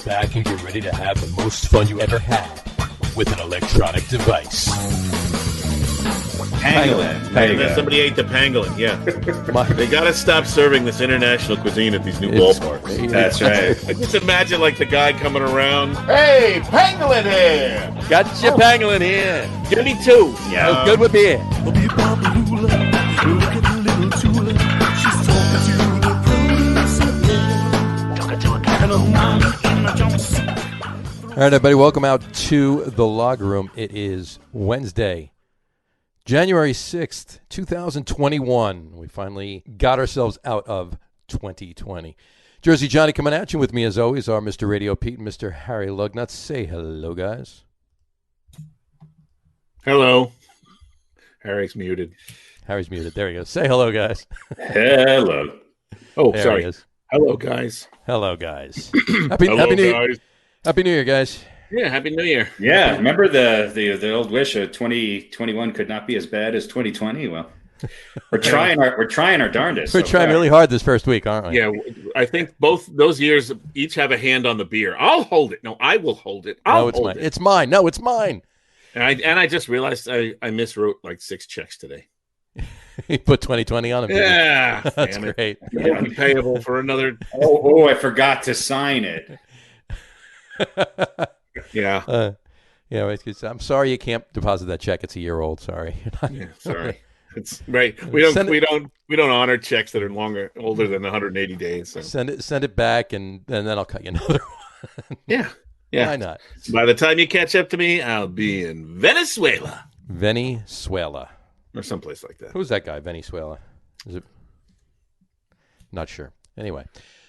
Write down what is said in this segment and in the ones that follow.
back and get ready to have the most fun you ever had with an electronic device. Pangolin. Somebody ate the pangolin, yeah. They got to stop serving this international cuisine at these new ballparks. That's right. I just imagine like the guy coming around. Hey, pangolin here! Got your pangolin here. Give me two. Yeah. No good with beer. All right, everybody, welcome out to the Log Room. It is Wednesday, January 6th, 2021. We finally got ourselves out of 2020. Jersey Johnny coming at you with me, as always, are Mr. RadioPete and Mr. Harry Lug Nutz. Say hello, guys. Hello. Harry's muted. Harry's muted. There he goes. Say hello, guys. Hello. Oh, there sorry. Hello, guys. Hello, guys. Happy New Year. Happy New Year, guys. Yeah, Happy New Year. Yeah, remember the old wish of 2021 could not be as bad as 2020? Well, we're trying our darndest. We're trying really hard this first week, aren't we? Yeah, I think both those years each have a hand on the beer. I'll hold it. No, I will hold it. It's mine. It's mine. No, it's mine. And I just realized I miswrote like 6 checks today. He put 2020 on him. Yeah, that's great. It won't be payable for another. Oh, I forgot to sign it. Yeah. I'm sorry you can't deposit that check. It's a year old. Sorry. Yeah, sorry. It's right. We don't honor checks that are older than 180 days. So. Send it back, and then I'll cut you another one. Yeah. Why not? By the time you catch up to me, I'll be in Venezuela. Or someplace like that. Who's that guy? Venezuela. Is it? Not sure. Anyway.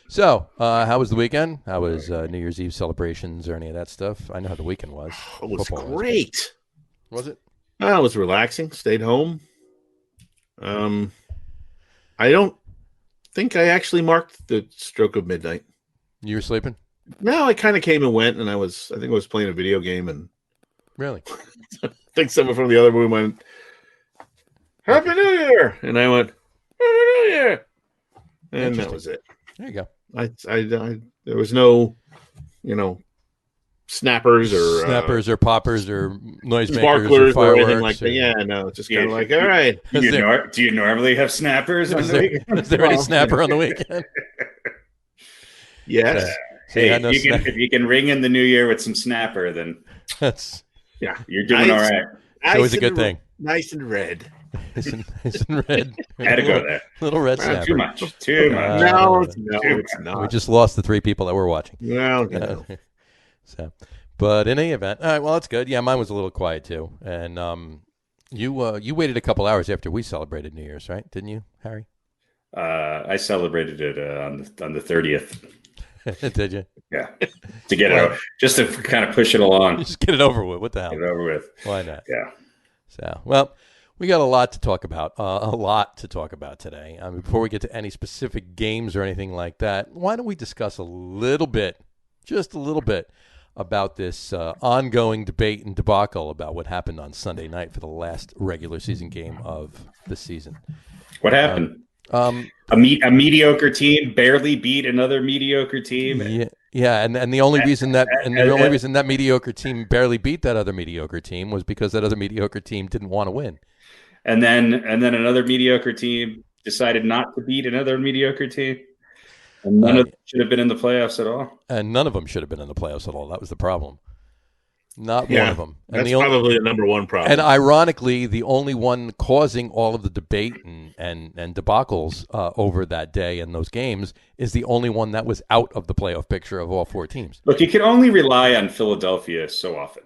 So, how was the weekend? How was New Year's Eve celebrations or any of that stuff? I know how the weekend was. It was great. Was it? I was relaxing. Stayed home. I don't think I actually marked the stroke of midnight. You were sleeping? No, I kind of came and went, and I think I was playing a video game, and really, I think someone from the other room went, "Happy New Year," and I went, "Happy New Year," and that was it. There you go. I there was no, snappers or poppers or noisemakers sparklers or fireworks or anything like that. Yeah, no, just kind of like, all right. Do you normally have snappers on the weekend? Is there any snapper on the weekend? Yes. If you can ring in the new year with some snapper, then you're doing all right. It's always a good thing. Nice and red. Nice and red. Had to go there. Little red snapper. Too much. No, it's not. We just lost the 3 people that were watching. No. So, but in any event, all right. Well, that's good. Yeah, mine was a little quiet too. And you waited a couple hours after we celebrated New Year's, right? Didn't you, Harry? I celebrated it on the 30th. Did you? Yeah, to get it over, just to kind of push it along. Just get it over with. What the hell? Get it over with. Why not? Yeah. So, well, we got a lot to talk about. Today. Before we get to any specific games or anything like that, why don't we discuss just a little bit, about this ongoing debate and debacle about what happened on Sunday night for the last regular season game of the season. What happened? A mediocre team barely beat another mediocre team. Yeah, and the only reason that mediocre team barely beat that other mediocre team was because that other mediocre team didn't want to win. And then another mediocre team decided not to beat another mediocre team. And none of them should have been in the playoffs at all. And none of them should have been in the playoffs at all. That was the problem. Not one of them. And that's probably the number one problem. And ironically, the only one causing all of the debate and debacles over that day and those games is the only one that was out of the playoff picture of all 4 teams. Look, you can only rely on Philadelphia so often.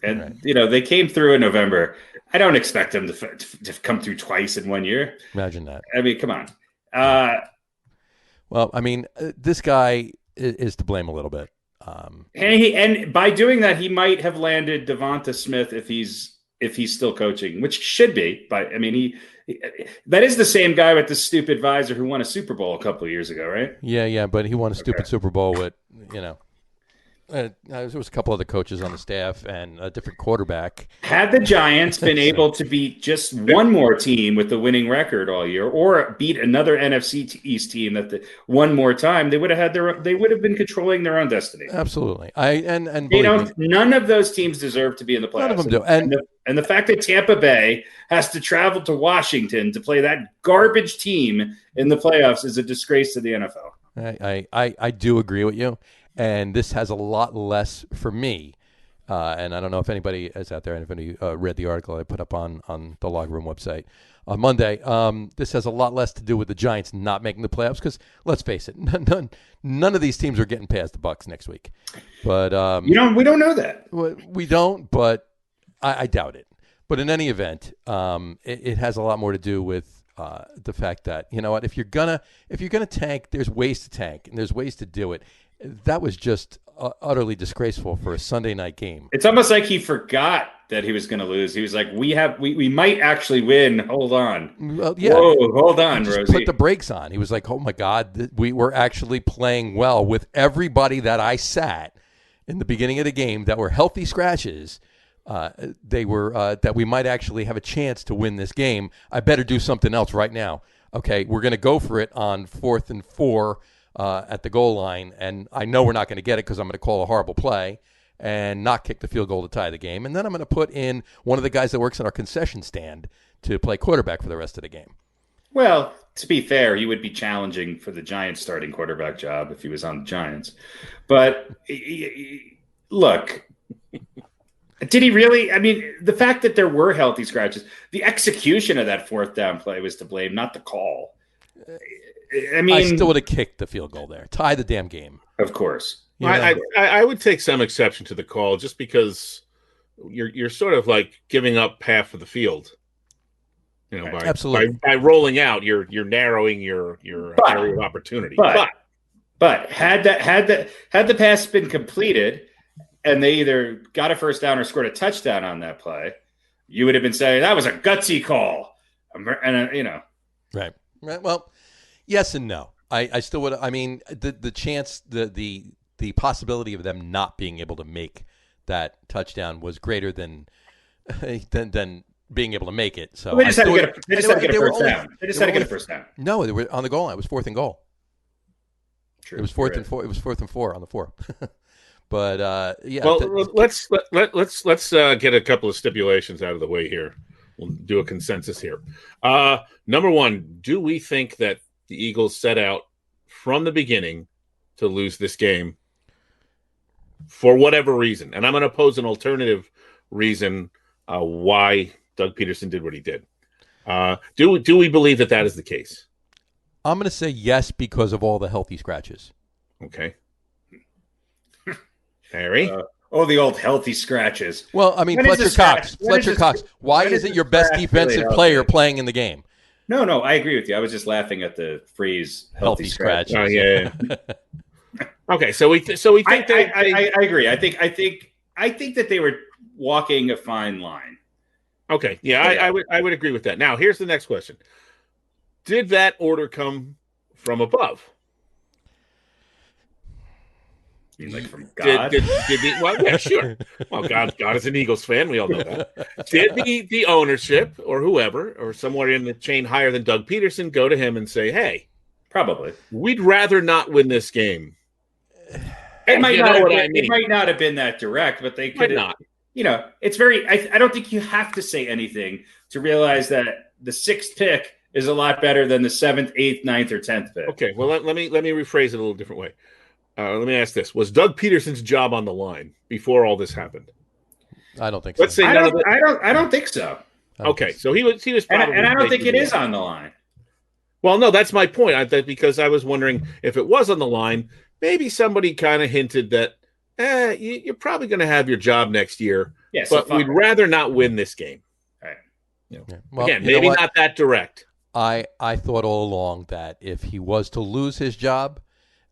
And, they came through in November. I don't expect them to come through twice in 1 year. Imagine that. I mean, come on. Well, I mean, this guy is to blame a little bit. And by doing that, he might have landed Devonta Smith if he's still coaching, which should be. But I mean, that is the same guy with the stupid visor who won a Super Bowl a couple of years ago, right? Yeah, but he won a stupid Super Bowl with There was a couple other coaches on the staff and a different quarterback. Had the Giants been able to beat just one more team with the winning record all year, or beat another NFC East team one more time, they would have been controlling their own destiny. Absolutely. None of those teams deserve to be in the playoffs. None of them do. And the fact that Tampa Bay has to travel to Washington to play that garbage team in the playoffs is a disgrace to the NFL. I do agree with you. And this has a lot less for me. And I don't know if anybody is out there and if anybody read the article I put up on the Log Room website on Monday. This has a lot less to do with the Giants not making the playoffs because, let's face it, none of these teams are getting past the Bucs next week. But we don't know that. We don't, but I doubt it. But in any event, it has a lot more to do with the fact that, you know what, if you're gonna tank, there's ways to tank and there's ways to do it. That was just utterly disgraceful for a Sunday night game. It's almost like he forgot that he was going to lose. He was like, we might actually win. Hold on. Well, yeah. Whoa, hold on, Rosie. Rosie. Put the brakes on. He was like, oh my God, we were actually playing well with everybody that I sat in the beginning of the game that were healthy scratches. They were that we might actually have a chance to win this game. I better do something else right now. Okay, we're going to go for it on 4th and 4 at the goal line, and I know we're not going to get it because I'm going to call a horrible play and not kick the field goal to tie the game. And then I'm going to put in one of the guys that works in our concession stand to play quarterback for the rest of the game. Well, to be fair, he would be challenging for the Giants starting quarterback job if he was on the Giants. But look, did he really? I mean, the fact that there were healthy scratches, the execution of that 4th down play was to blame, not the call. I mean, I still would have kicked the field goal there. Tie the damn game. Of course. I would take some exception to the call just because you're sort of like giving up half of the field. You know, by rolling out, you're narrowing your area of opportunity. But had the pass been completed and they either got a first down or scored a touchdown on that play, you would have been saying that was a gutsy call. And right. Well, yes and no. I still would. I mean, the chance, the possibility of them not being able to make that touchdown was greater than being able to make it. So they just had to get a first down. They just had to get a first down. No, they were on the goal line. It was 4th and goal. True. It was 4th and 4. It was 4th and 4 on the 4. But yeah. Well, let's get a couple of stipulations out of the way here. We'll do a consensus here. Number one, do we think that the Eagles set out from the beginning to lose this game for whatever reason? And I'm going to pose an alternative reason why Doug Peterson did what he did. Do we believe that is the case? I'm going to say yes because of all the healthy scratches. Okay. Harry? The old healthy scratches. Well, I mean, Fletcher Cox. Why isn't your best defensive player playing in the game? No, I agree with you. I was just laughing at the phrase healthy scratch. Oh, yeah. Okay, so we think that I agree. I think that they were walking a fine line. Okay, yeah, I would agree with that. Now, here's the next question: did that order come from above? You mean like from God? Well, yeah, sure. Well, God is an Eagles fan. We all know that. Did the ownership or whoever or somewhere in the chain higher than Doug Peterson go to him and say, "Hey, probably we'd rather not win this game"? It might not have been that direct, but they could not. It's very. I don't think you have to say anything to realize that the 6th pick is a lot better than the 7th, 8th, 9th, or 10th pick. Okay, well let me rephrase it a little different way. Let me ask this: was Doug Peterson's job on the line before all this happened? I don't think so. Let's say I don't think so. Okay, so he was probably, and I don't think it is on the line. Well, no, that's my point. Because I was wondering if it was on the line, maybe somebody kind of hinted that you're probably going to have your job next year, but we'd rather not win this game. Right. Yeah. Well, again, maybe not that direct. I thought all along that if he was to lose his job,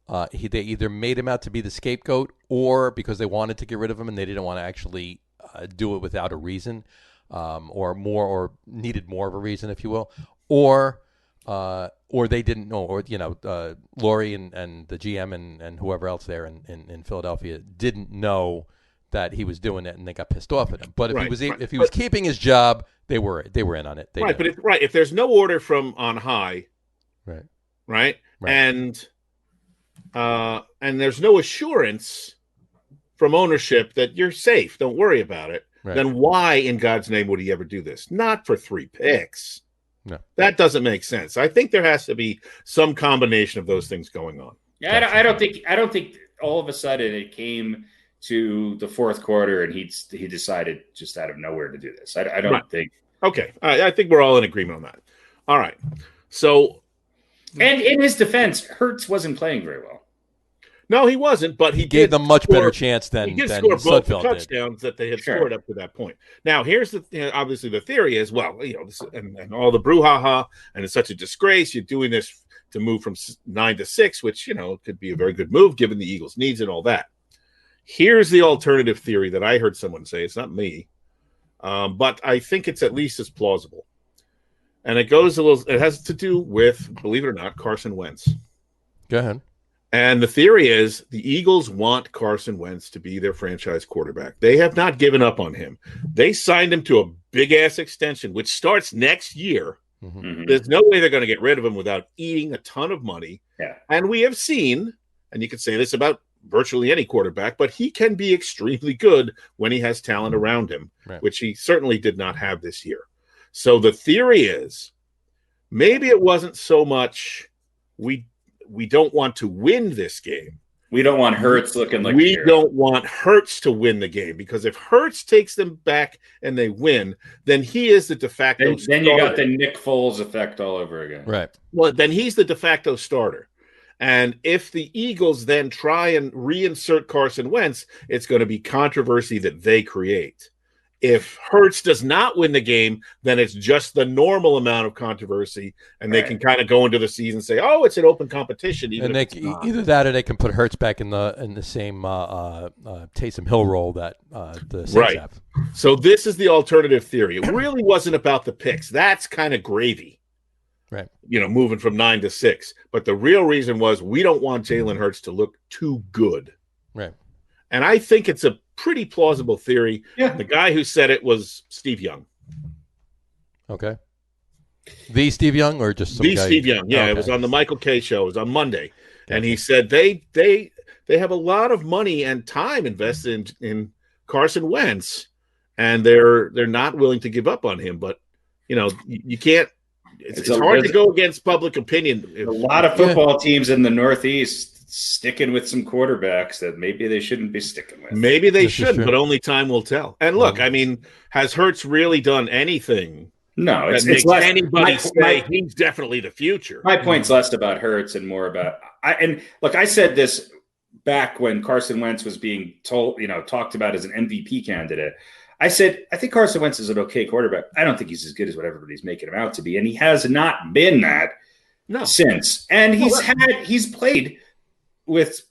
they either made him out to be the scapegoat or because they wanted to get rid of him and they didn't want to actually do it without a reason or needed more of a reason, if you will, or or they didn't know, or Laurie and the GM and whoever else there in Philadelphia didn't know that he was doing it, and they got pissed off at him. But if he was keeping his job, they were in on it. If there's no order from on high, right, and there's no assurance from ownership that you're safe, don't worry about it. Right. Then why in God's name would he ever do this? Not for 3 picks. No, that doesn't make sense. I think there has to be some combination of those things going on. Yeah, I don't think all of a sudden it came to the fourth quarter and he decided just out of nowhere to do this. I don't think. Okay, I think we're all in agreement on that. All right. So, and in his defense, Hurts wasn't playing very well. No, he wasn't, but he gave them much better chance than he did score both the touchdowns did. that they had scored up to that point. Now, here's obviously the theory is, well, and all the brouhaha, and it's such a disgrace. You're doing this to move from 9 to 6, which could be a very good move given the Eagles' needs and all that. Here's the alternative theory that I heard someone say. It's not me, but I think it's at least as plausible, and it has to do with, believe it or not, Carson Wentz. Go ahead. And the theory is the Eagles want Carson Wentz to be their franchise quarterback. They have not given up on him. They signed him to a big-ass extension, which starts next year. Mm-hmm. There's no way they're going to get rid of him without eating a ton of money. Yeah. And we have seen, and you can say this about virtually any quarterback, but he can be extremely good when he has talent around him, which he certainly did not have this year. So the theory is maybe it wasn't so much we don't want to win this game. We don't want Hurts looking like we don't want Hurts to win the game, because if Hurts takes them back and they win, then he is the de facto starter. Then you got the Nick Foles effect all over again. Right. Well, then he's the de facto starter. And if the Eagles then try and reinsert Carson Wentz, it's going to be controversy that they create. If Hurts does not win the game, then it's just the normal amount of controversy, and they can kind of go into the season and say, "Oh, it's an open competition." And either that, or they can put Hurts back in the same Taysom Hill role that the Saints have. So this is the alternative theory. It really wasn't about the picks. That's kind of gravy, right? Moving from 9 to 6. But the real reason was we don't want Jalen Hurts to look too good, right? And I think it's a pretty plausible theory. Yeah. The guy who said it was Steve Young. Okay. The Steve Young, or just some guy? Steve Young. Yeah, okay. It was on the Michael Kay show. It was on Monday. Okay. And he said they have a lot of money and time invested in Carson Wentz, and they're not willing to give up on him. But you can't. It's hard to go against public opinion. A lot of football teams in the Northeast sticking with some quarterbacks that maybe they shouldn't be sticking with. Maybe they should, but only time will tell. And look, I mean, has Hurts really done anything? No, it's less, anybody say he's definitely the future. My point's less about Hurts and more about I said this back when Carson Wentz was being talked about as an MVP candidate. I said, I think Carson Wentz is an okay quarterback. I don't think he's as good as what everybody's making him out to be. And he has not been that since. And he's played with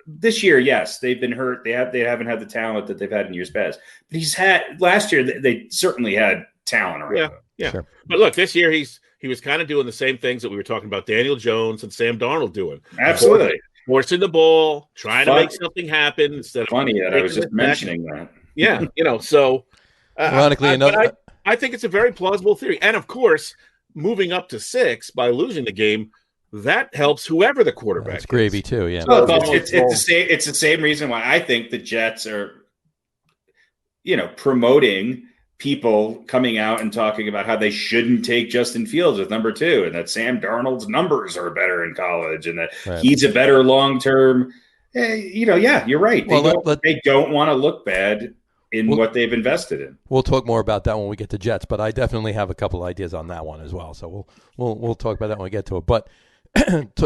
this year. Yes, they've been hurt. They haven't had the talent that they've had in years past. But he's had last year. They certainly had talent around him. Yeah. Sure. But look, this year he was kind of doing the same things that we were talking about Daniel Jones and Sam Darnold doing. Absolutely. Forcing the ball, trying to make something happen instead of funny that I was just mentioning that. Yeah, so ironically enough, I think it's a very plausible theory. And of course, moving up to 6 by losing the game, that helps whoever the quarterback is. It's gravy too, yeah. It's the same reason why I think the Jets are, promoting people coming out and talking about how they shouldn't take Justin Fields with number 2, and that Sam Darnold's numbers are better in college, and that he's a better long-term. You're right. They don't want to look bad in what they've invested in. We'll talk more about that when we get to Jets, but I definitely have a couple ideas on that one as well. So we'll talk about that when we get to it. But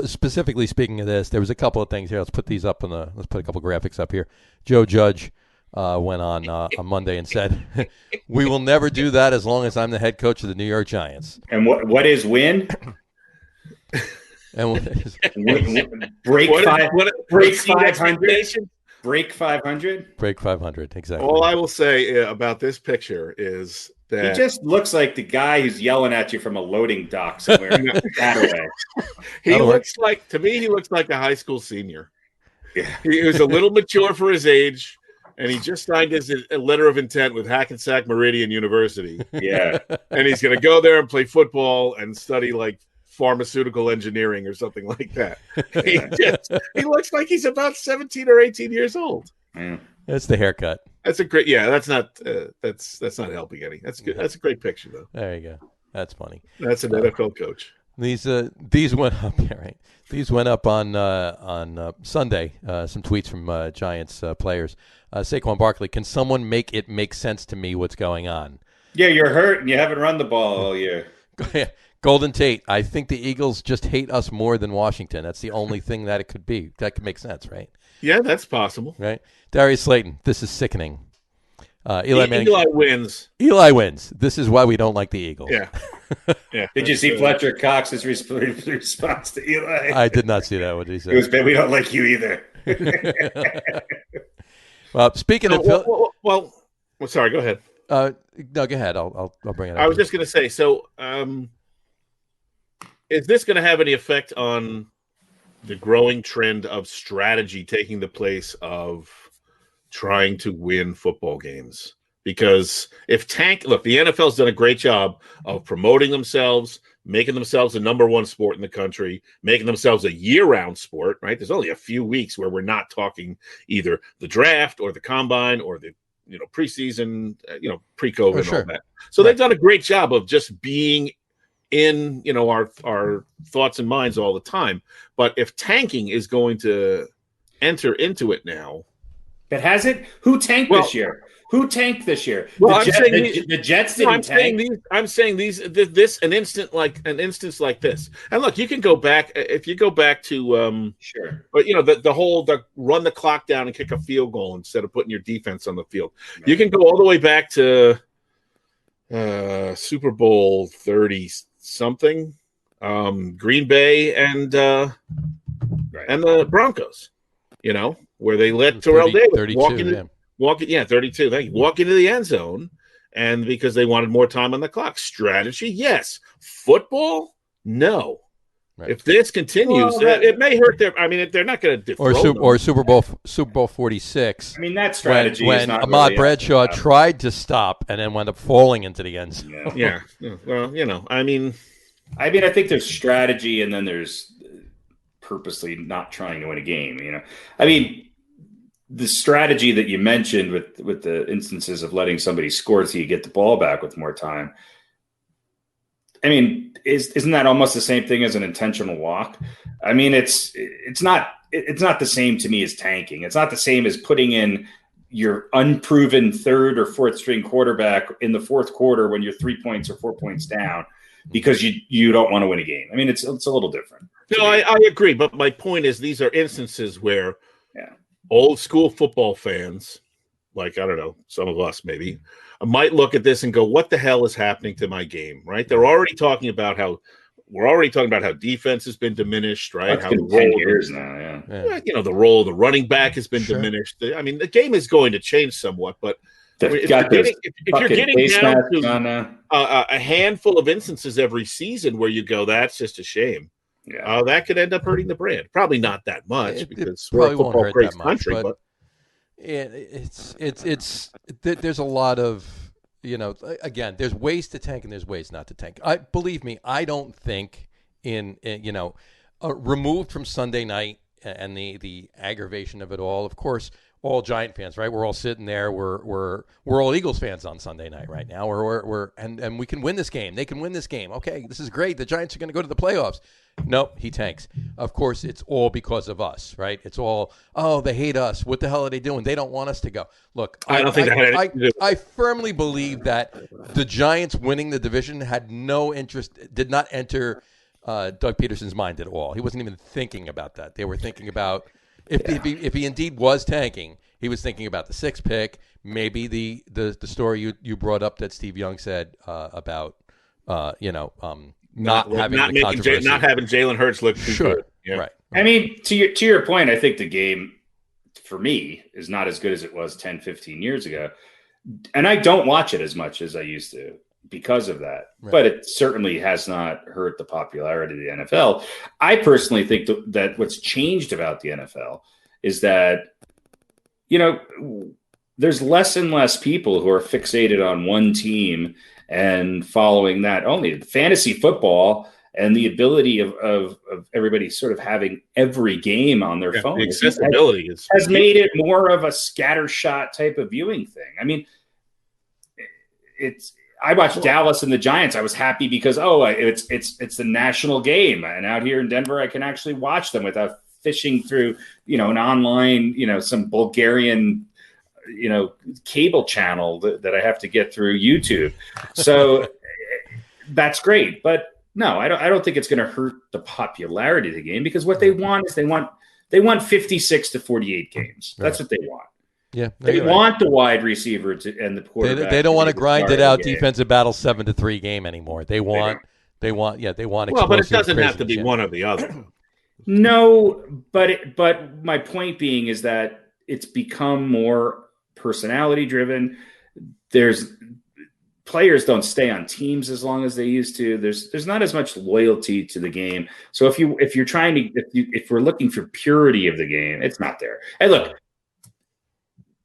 specifically speaking of this, there was a couple of things here. Let's put these up let's put a couple graphics up here. Joe Judge went on Monday and said, "We will never do that as long as I'm the head coach of the New York Giants." And what is win? And break 500. break 500. Break 500, exactly. All I will say about this picture is He that just looks like the guy who's yelling at you from a loading dock somewhere. That away. to me, he looks like a high school senior. Yeah. He was a little mature for his age, and he just signed his letter of intent with Hackensack Meridian University. Yeah. And he's going to go there and play football and study like pharmaceutical engineering or something like that. He looks like he's about 17 or 18 years old. Yeah. That's the haircut. That's a great. Yeah, that's not not helping any. That's good. That's a great picture though. There you go. That's funny. That's an NFL coach. These went up. Yeah, right. These went up on Sunday. Some tweets from Giants players. Saquon Barkley, can someone make it make sense to me what's going on? Yeah, you're hurt and you haven't run the ball all year. Golden Tate, I think the Eagles just hate us more than Washington. That's the only thing that it could be. That could make sense, right? Yeah, that's possible. Right. Darius Slayton, this is sickening. Eli Manning, Eli wins. Eli wins. This is why we don't like the Eagles. Yeah. Yeah. Did you see Fletcher Cox's response to Eli? I did not see that. What did he say? It was, we don't like you either. Well, speaking of well, sorry. Go ahead. no, go ahead. I'll bring it up. I was just going to say. So, is this going to have any effect on the growing trend of strategy taking the place of trying to win football games? Because the NFL's done a great job of promoting themselves, making themselves the number one sport in the country, making themselves a year-round sport, right? There's only a few weeks where we're not talking either the draft or the combine or the preseason, pre-COVID and all that. So they've done a great job of just being in our thoughts and minds all the time. But if tanking is going to enter into it now, but has it? Who tanked this year? Who tanked this year? Well, the Jets didn't tank. I'm saying an instance like this. And look, you can go back if you go back to sure, but the run the clock down and kick a field goal instead of putting your defense on the field. Right. You can go all the way back to Super Bowl 30 something, Green Bay and the Broncos. Where they let Terrell Davis walk into 32. Thank you. Walk into the end zone, and because they wanted more time on the clock. Strategy, yes. Football, no. Right. If this continues, it may hurt their. I mean, they're not going to dethrone or Super Bowl 46. I mean, that strategy when is not Ahmad really Bradshaw tried to stop and then wound up falling into the end zone. Yeah. Well, I mean, I think there's strategy, and then there's purposely not trying to win a game. I mean, the strategy that you mentioned with the instances of letting somebody score so you get the ball back with more time. I mean, isn't that almost the same thing as an intentional walk? I mean, it's not the same to me as tanking. It's not the same as putting in your unproven third or fourth string quarterback in the fourth quarter when you're 3 points or 4 points down because you don't want to win a game. I mean, it's a little different. No, I agree. But my point is these are instances where old school football fans, like, I don't know, some of us maybe, might look at this and go, what the hell is happening to my game, right? We're already talking about how defense has been diminished, right? How the role 10 years now, the role of the running back has been diminished. I mean, the game is going to change somewhat, but if you're getting down to a handful of instances every season where you go, that's just a shame. Yeah, that could end up hurting the brand. Probably not that much because we're a football crazy country, but it's there's a lot of again, there's ways to tank and there's ways not to tank. Believe me, I don't think removed from Sunday night and the aggravation of it all. Of course, all Giant fans, right? We're all sitting there. We're all Eagles fans on Sunday night right now. And we can win this game. They can win this game. Okay, this is great. The Giants are going to go to the playoffs. Nope, he tanks. Of course, it's all because of us, right? It's all, they hate us. What the hell are they doing? They don't want us to go. Look, I firmly believe that the Giants winning the division had no interest, did not enter Doug Peterson's mind at all. He wasn't even thinking about that. They were thinking about if he indeed was tanking, he was thinking about the sixth pick, maybe the story you brought up that Steve Young said about not having Jalen Hurts look too good. Yeah. Right. I mean, to your point, I think the game for me, is not as good as it was 10, 15 years ago. And I don't watch it as much as I used to because of that. Right. But it certainly has not hurt the popularity of the NFL. I personally think that what's changed about the NFL is that, there's less and less people who are fixated on one team and following that only. Fantasy football and the ability of everybody sort of having every game on their phone. The accessibility has made it more of a scattershot type of viewing thing. I mean, I watched Dallas and the Giants. I was happy because, it's the national game. And out here in Denver, I can actually watch them without fishing through, an online, some Bulgarian, cable channel that I have to get through YouTube. So that's great. But no, I don't think it's going to hurt the popularity of the game, because what they want is they want 56 to 48 games. That's what they want. Yeah, they want the wide receiver and the quarterback. They don't want to grind it out defensive battle 7-3 game anymore. They want. Well, but it doesn't have to be one or the other. No, but my point being is that it's become more personality driven. Players don't stay on teams as long as they used to. There's not as much loyalty to the game. So if we're looking for purity of the game, it's not there. Hey, look,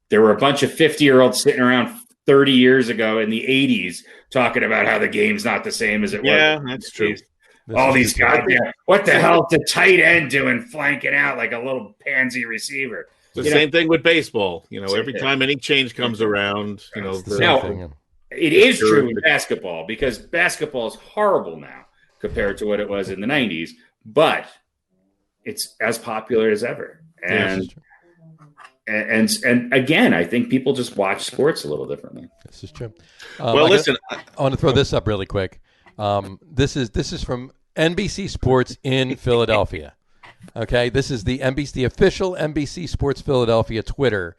there were a bunch of 50-year-olds sitting around 30 years ago in the 80s talking about how the game's not the same as it was. Yeah, that's true. All these guys, what the hell is the tight end doing flanking out like a little pansy receiver? The same thing with baseball. Every time any change comes around, it is true in basketball, because basketball is horrible now compared to what it was in the 90s, but it's as popular as ever. And again, I think people just watch sports a little differently. This is true. Listen, I want to throw this up really quick. This is from NBC Sports in Philadelphia. Okay, this is the official NBC Sports Philadelphia Twitter.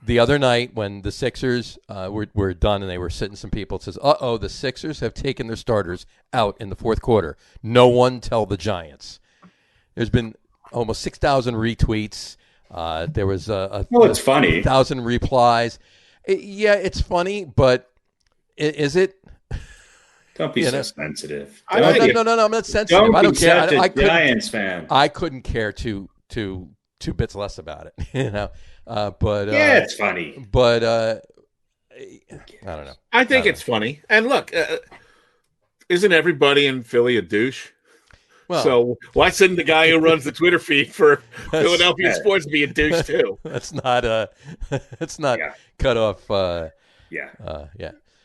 The other night when the Sixers were done and they were sitting some people, it says, the Sixers have taken their starters out in the fourth quarter. No one tell the Giants. There's been almost 6,000 retweets. There was it's funny. 1,000 replies. It's funny, but is it? Don't be so sensitive. No, I'm not sensitive. I don't care. I Giants fan. I couldn't care two bits less about it. But it's funny. But I don't know. I think it's funny. And look, isn't everybody in Philly a douche? Well, so why shouldn't the guy who runs the Twitter feed for Philadelphia sports be a douche too? That's not cut off.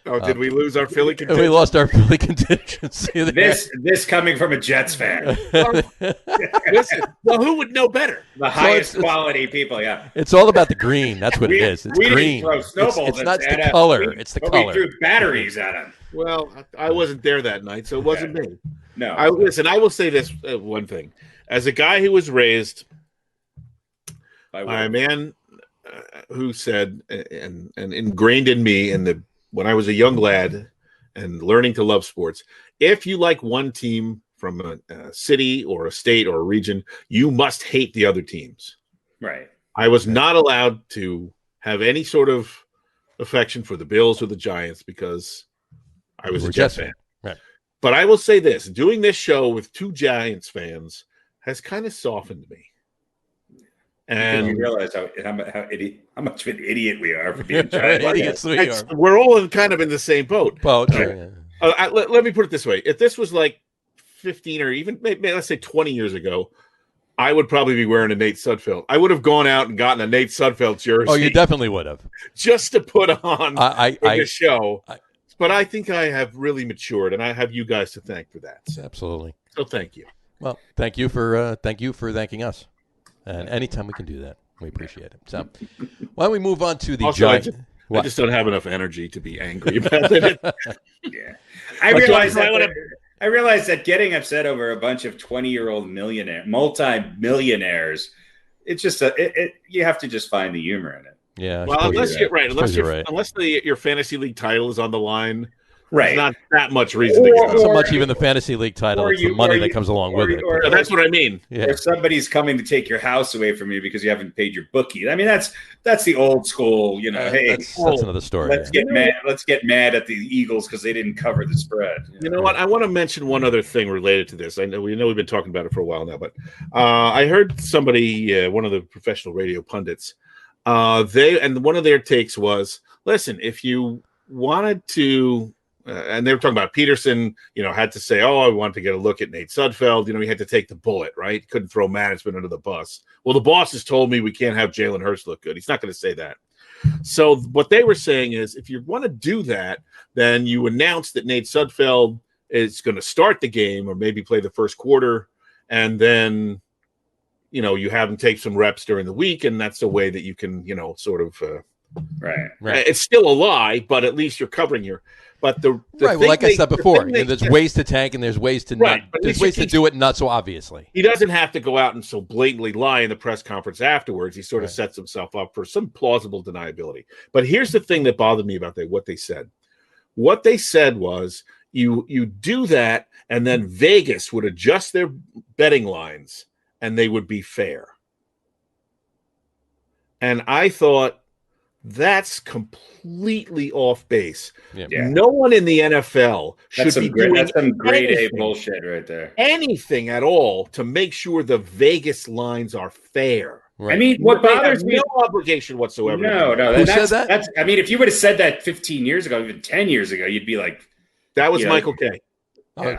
Oh, did we lose our Philly contingent? We lost our Philly contingency there. This coming from a Jets fan. Listen, who would know better? The highest quality people, yeah. It's all about the green. That's what it is. It's green. Didn't throw snowballs it's not the color. It's the color. We threw batteries at him. Well, I wasn't there that night, so it wasn't me. No. I will say this one thing. As a guy who was raised by a man who said and ingrained in me when I was a young lad and learning to love sports, if you like one team from a city or a state or a region, you must hate the other teams. Right. I was not allowed to have any sort of affection for the Bills or the Giants because I was a Jets fan. Right. But I will say this, doing this show with two Giants fans has kind of softened me. And you realize how much of an idiot we are for being Giants. We're all in the same boat. Let me put it this way. If this was like 15 or even maybe let's say 20 years ago, I would probably be wearing a Nate Sudfeld. I would have gone out and gotten a Nate Sudfeld jersey. Oh, you definitely would have. Just to put on the show. But I think I have really matured, and I have you guys to thank for that. Absolutely. So thank you. Well, thank you for thanking us. And anytime we can do that, we appreciate it. So why don't we move on to the Giants? I just don't have enough energy to be angry about it. Yeah. I realize that getting upset over a bunch of 20-year-old multi-millionaires, it's just you have to just find the humor in it. Yeah. Well, unless your fantasy league title is on the line, Right. There's not that much reason to get Not so much even the fantasy league title. It's the money that comes along with it. So that's what I mean. Yeah. Or somebody's coming to take your house away from you because you haven't paid your bookie. I mean, that's the old school. Hey, that's another story. Let's get mad. Let's get mad at the Eagles because they didn't cover the spread. You know what? I want to mention one other thing related to this. I know we've been talking about it for a while now, but I heard somebody, one of the professional radio pundits, one of their takes was, listen, if you wanted to. And they were talking about Peterson, had to say, I wanted to get a look at Nate Sudfeld. He had to take the bullet, right? Couldn't throw management under the bus. Well, the bosses told me we can't have Jalen Hurts look good. He's not going to say that. So what they were saying is if you want to do that, then you announce that Nate Sudfeld is going to start the game or maybe play the first quarter. And then, you have him take some reps during the week. And that's a way that you can, sort of right. It's still a lie, but at least you're covering your. But the right. Well, like I said before, there's ways to tank and there's ways to right, not. There's ways to do it not so obviously. He doesn't have to go out and so blatantly lie in the press conference afterwards. He sort of sets himself up for some plausible deniability. But here's the thing that bothered me about what they said. What they said was you do that, and then Vegas would adjust their betting lines, and they would be fair. And I thought, that's completely off base. Yeah. No one in the NFL should be doing that's some grade A bullshit right there. Anything at all to make sure the Vegas lines are fair. Right. I mean, what bothers me? No obligation whatsoever. No. Who said that? I mean, if you would have said that 15 years ago, even 10 years ago, you'd be like, that was Michael Kay.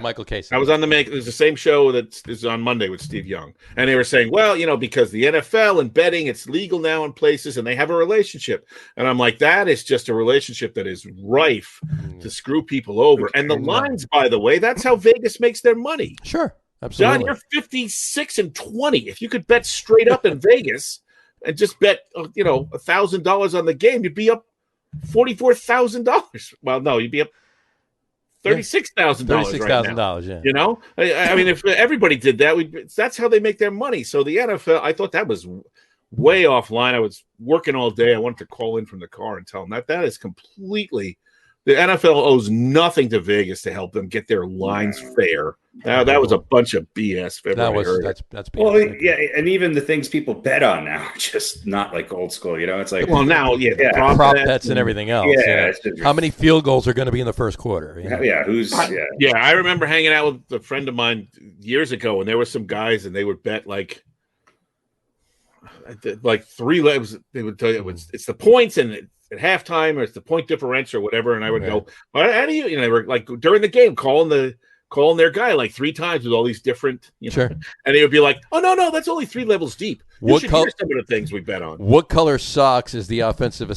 Michael Casey. I was on there's the same show that is on Monday with Steve Young. And they were saying, well, because the NFL and betting, it's legal now in places and they have a relationship. And I'm like, that is just a relationship that is rife to screw people over. And the lines, by the way, that's how Vegas makes their money. Sure. Absolutely. John, you're 56-20. If you could bet straight up in Vegas and just bet, $1,000 on the game, you'd be up $44,000. Well, no, you'd be up $36,000. $36,000, yeah. I mean, if everybody did that, that's how they make their money. So the NFL, I thought that was way offline. I was working all day. I wanted to call in from the car and tell them that is completely. The NFL owes nothing to Vegas to help them get their lines fair. Now that was a bunch of BS. That's BS. Well, yeah, and even the things people bet on now are just not like old school. It's like now, prop bets and everything else. Yeah. How many field goals are going to be in the first quarter? Yeah, I remember hanging out with a friend of mine years ago, and there were some guys, and they would bet like 3 levels. They would tell you it's the points and at halftime, or it's the point differential or whatever. And I would go, well, how do you? They were like during the game calling their guy like 3 times with all these different, Sure. And they would be like, oh no, that's only 3 levels deep. You should hear some of the things we bet on. What color socks is the offensive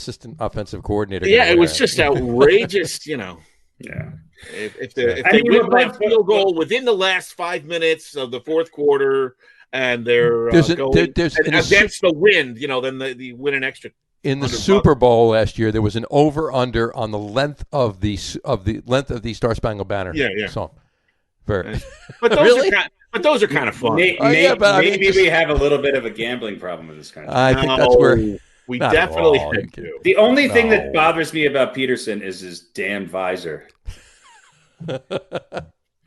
coordinator? Yeah, it was just outrageous, Yeah. If they win by a field goal within the last 5 minutes of the fourth quarter, and they're against the wind, then they win an extra. In the Super Bowl last year, there was an over/under on the length of the Star Spangled Banner song. But those are kind of fun. Maybe we have a little bit of a gambling problem in this country. I think that's where we definitely do. The only thing that bothers me about Peterson is his damn visor.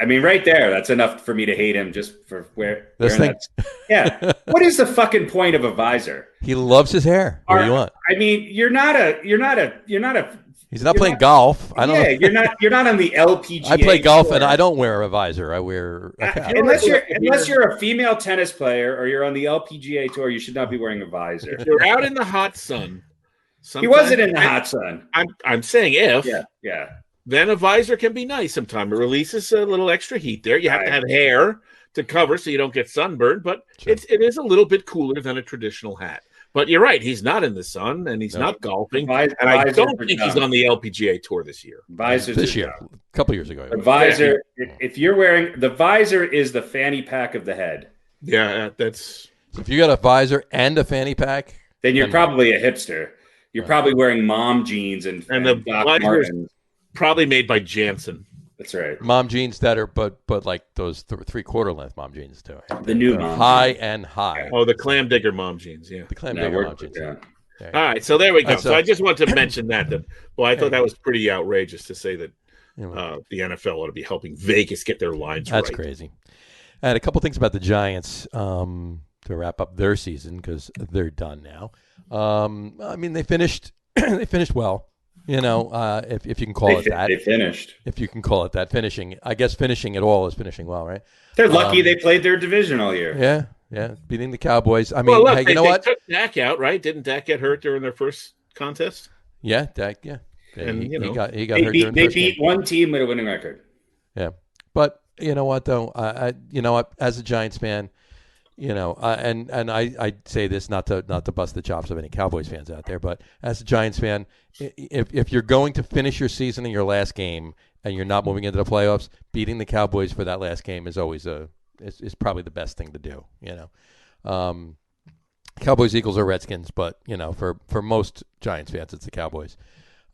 I mean, right there, that's enough for me to hate him just for wearing that. Yeah. What is the fucking point of a visor? He loves his hair. What do you want? I mean, you're not a. He's not playing golf. I don't know. You're not on the LPGA. I play golf and I don't wear a visor. I wear a cap. Unless you're a female tennis player or you're on the LPGA tour, you should not be wearing a visor. If you're out in the hot sun. He wasn't in the hot sun. I'm saying if. Yeah. Then a visor can be nice sometimes. It releases a little extra heat there. You have to have hair to cover so you don't get sunburned, but it is a little bit cooler than a traditional hat. But you're right. He's not in the sun, and he's not golfing. And I don't think he's on the LPGA tour this year. This year. A couple years ago. The visor, if you're wearing – the visor is the fanny pack of the head. Yeah, that's – If you got a visor and a fanny pack – then you're probably a hipster. You're probably wearing mom jeans and the Doc Martens. Probably made by Jansen. That's right. Mom jeans that are, but like those 3/4 length mom jeans too. The new mom high and high. Oh, the clam digger mom jeans. Yeah, the clam digger mom jeans. Yeah. All right, so there we go. So I just want to mention that. I thought that was pretty outrageous to say that the NFL ought to be helping Vegas get their lines That's right. crazy. And a couple things about the Giants to wrap up their season because they're done now. I mean, they finished they finished well. If you can call it that. They finished. If you can call it that, finishing. I guess finishing at all is finishing well, right? They're lucky they played their division all year. Yeah, beating the Cowboys. I mean, Well, look, hey, they you know what? took Dak out, right? Didn't Dak get hurt during their first contest? Yeah, Dak. Yeah, And, he you know, got hurt. They beat one team with a winning record. Yeah, but you know what though? You know what? As a Giants fan, and I say this not to bust the chops of any Cowboys fans out there, but as a Giants fan, if you're going to finish your season in your last game and you're not moving into the playoffs, beating the Cowboys for that last game is always is probably the best thing to do. Cowboys, Eagles, or Redskins, but for most Giants fans, it's the Cowboys.